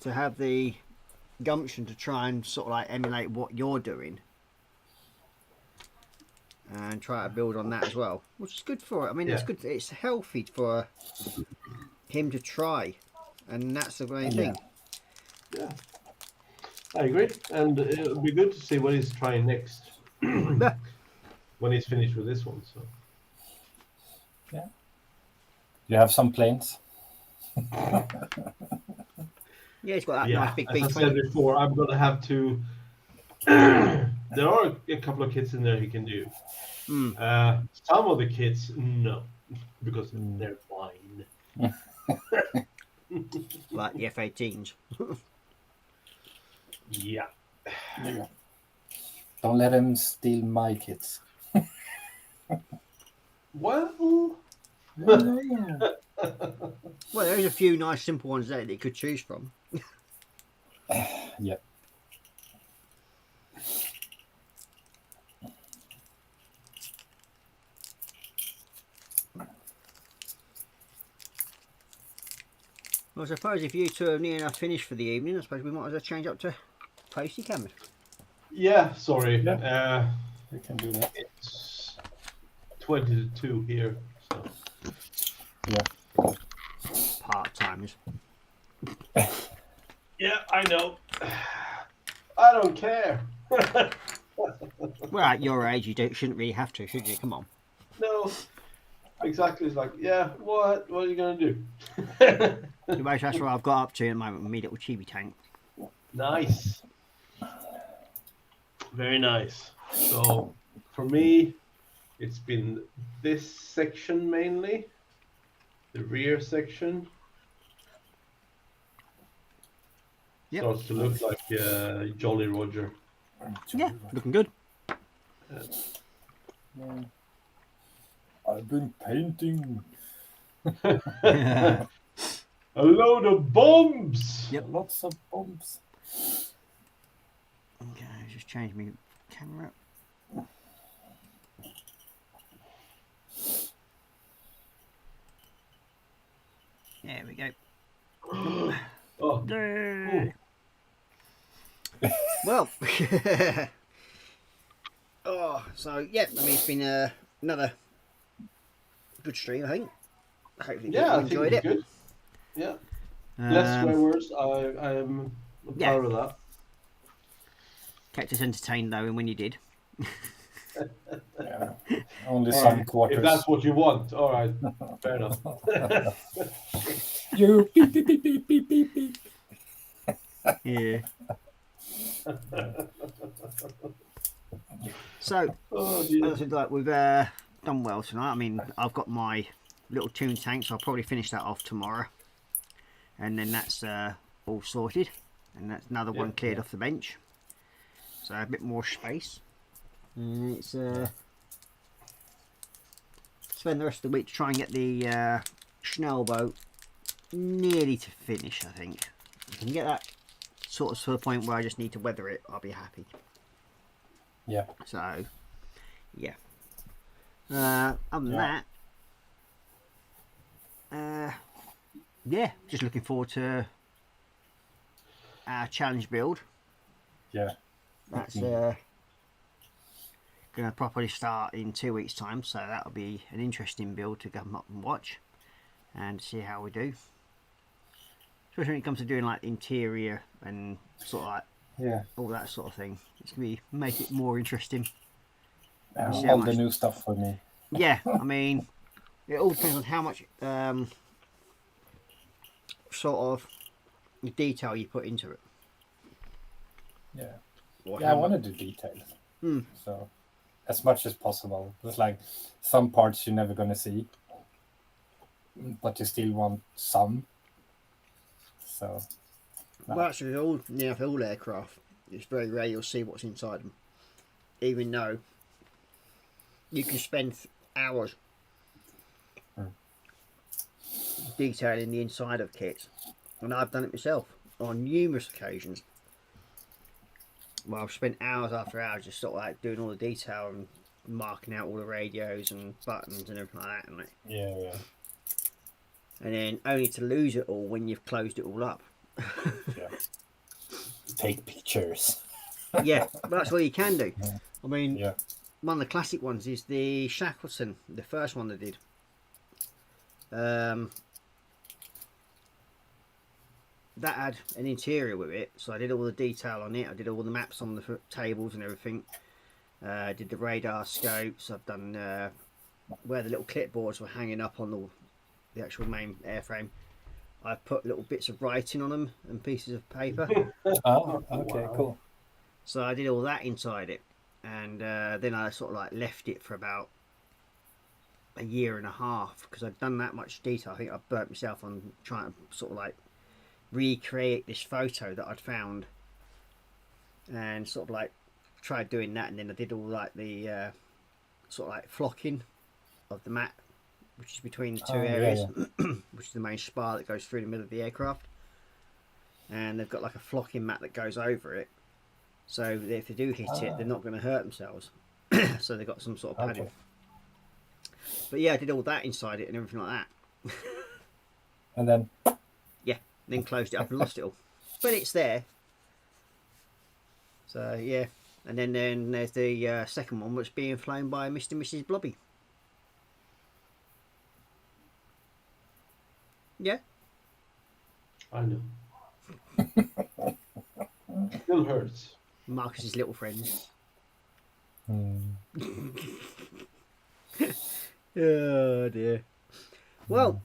To have the gumption to try and sort of like emulate what you're doing and try to build on that as well, which is good for it. I mean, it's good. It's healthy for him to try, and that's the main thing. Yeah, I agree, and it'll be good to see what he's trying next when he's finished with this one. So Yeah. You have some planes. Yeah, he's got that nice big as I said B20. before, I'm gonna have to. There are a couple of kits in there he can do. Some of the kits, no, because they're fine. Like the F-18s. Yeah. Don't let him steal my kits. Well, Well, there's a few nice simple ones there that you could choose from. Yeah. Well, I suppose if you two are near enough finished for the evening, I suppose we might as well change up to posty cameras. yeah, sorry. Yeah. We can do that. It's 20 to 2 here. So. Yeah. Part-timers. Yeah, I know. I don't care. Well, at your age, you shouldn't really have to, should you? Come on. No. Exactly. It's like, yeah, what? What are you going to do? That's what I've got up to at the moment with my little chibi tank. Nice. Very nice. So, for me, it's been this section mainly. The rear section. Yep. Starts to look like Jolly Roger. Yeah, looking good. Yeah. I've been painting A load of bombs! Yep. lots of bombs. Okay, just change my camera. There we go. Oh, Yay. Well, so yeah, I mean it's been another good stream, I think. Hopefully yeah, people I think enjoyed it's it. good. Yeah. Less swear words. I am yeah. proud of that. Kept us entertained though, and when you did. Yeah. Only some quarters. If that's what you want, all right, fair enough. You beep beep beep beep beep beep beep. Yeah. So, Oh, dear. I think like we've done well tonight. I mean, I've got my little tune tank, so I'll probably finish that off tomorrow, and then that's all sorted, and that's another one cleared off the bench. So a bit more space. And it's spend the rest of the week to try and get the Schnell boat nearly to finish. I think if I can get that sort of to the point where I just need to weather it, I'll be happy. Yeah. So, yeah. Other than that, yeah, just looking forward to our challenge build. Yeah. That's going to properly start in 2 weeks' time, so that'll be an interesting build to come up and watch and see how we do. Especially when it comes to doing like interior and sort of like all that sort of thing. It's going to make it more interesting. All the new stuff for me. Yeah, I mean, it all depends on how much sort of detail you put into it. Yeah. Or Yeah, I wanted the details. So, as much as possible. It's like some parts you're never going to see, but you still want some. So. Well, actually, all aircraft, it's very rare you'll see what's inside them. Even though you can spend hours detailing the inside of kits, and I've done it myself on numerous occasions. Well, I've spent hours after hours just sort of like doing all the detail and marking out all the radios and buttons and everything like that, and Yeah. and then only to lose it all when you've closed it all up. Yeah. Take pictures. Yeah, that's what you can do. I mean, Yeah. one of the classic ones is the Shackleton, the first one they did. That had an interior with it, so I did all the detail on it. I did all the maps on the tables and everything. I did the radar scopes. I've done where the little clipboards were hanging up on the actual main airframe. I put little bits of writing on them and pieces of paper. Oh, okay, cool. So I did all that inside it, and then I sort of like left it for about a year and a half because I'd done that much detail. I think I burnt myself on trying to sort of like recreate this photo that I'd found, and sort of like tried doing that, and then I did all like the sort of like flocking of the mat, which is between the two Oh, yeah, areas, which is the main spar that goes through the middle of the aircraft. And they've got like a flocking mat that goes over it, so if they do hit it, they're not going to hurt themselves. So they've got some sort of padding. Okay. But yeah, I did all that inside it and everything like that. And then Yeah, then closed it up and lost it all. But it's there. So yeah, and then there's the second one, which is being flown by Mr. and Mrs. Blobby. Yeah. I know. Still hurts. Marcus's little friends. Oh dear. Well,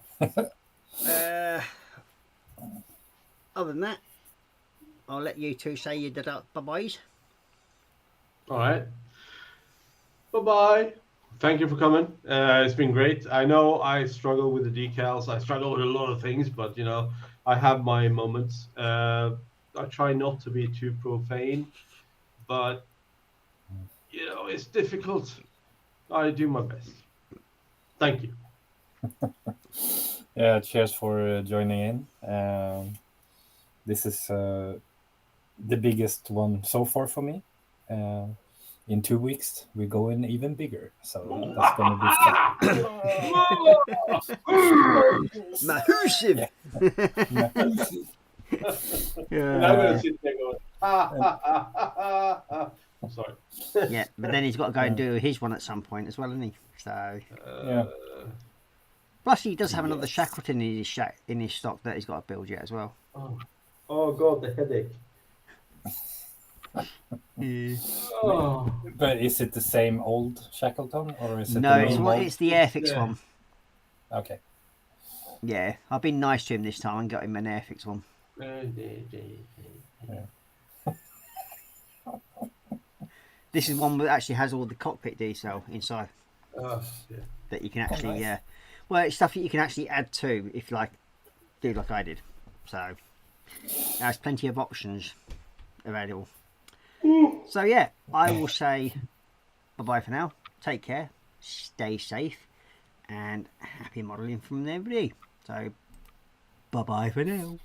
other than that, I'll let you two say your bye-byes. All right. Bye-bye. Thank you for coming. It's been great. I know I struggle with the decals. I struggle with a lot of things, but you know, I have my moments. I try not to be too profane, but you know, it's difficult. I do my best. Thank you. yeah, cheers for joining in. This is the biggest one so far for me. In 2 weeks, we go in even bigger, so that's gonna be fun. Mahusive. And I'm gonna sit there going, ha ha ha ha ha. I'm sorry. Yeah, but then he's got to go and do his one at some point as well, isn't he? So Yeah. plus he does have another Shackleton in his stock that he's got to build yet as well. Oh God, the headache. Oh. But is it the same old Shackleton, or is it No, the it's new what one? it's the Airfix Yeah. one. Okay. Yeah, I've been nice to him this time and got him an Airfix one. This is one that actually has all the cockpit detail inside Yeah. that you can actually, well, it's stuff that you can actually add to if you like, do like I did. So there's plenty of options available. So yeah, I will say bye-bye for now. Take care, stay safe, and happy modelling from everybody. So bye-bye for now.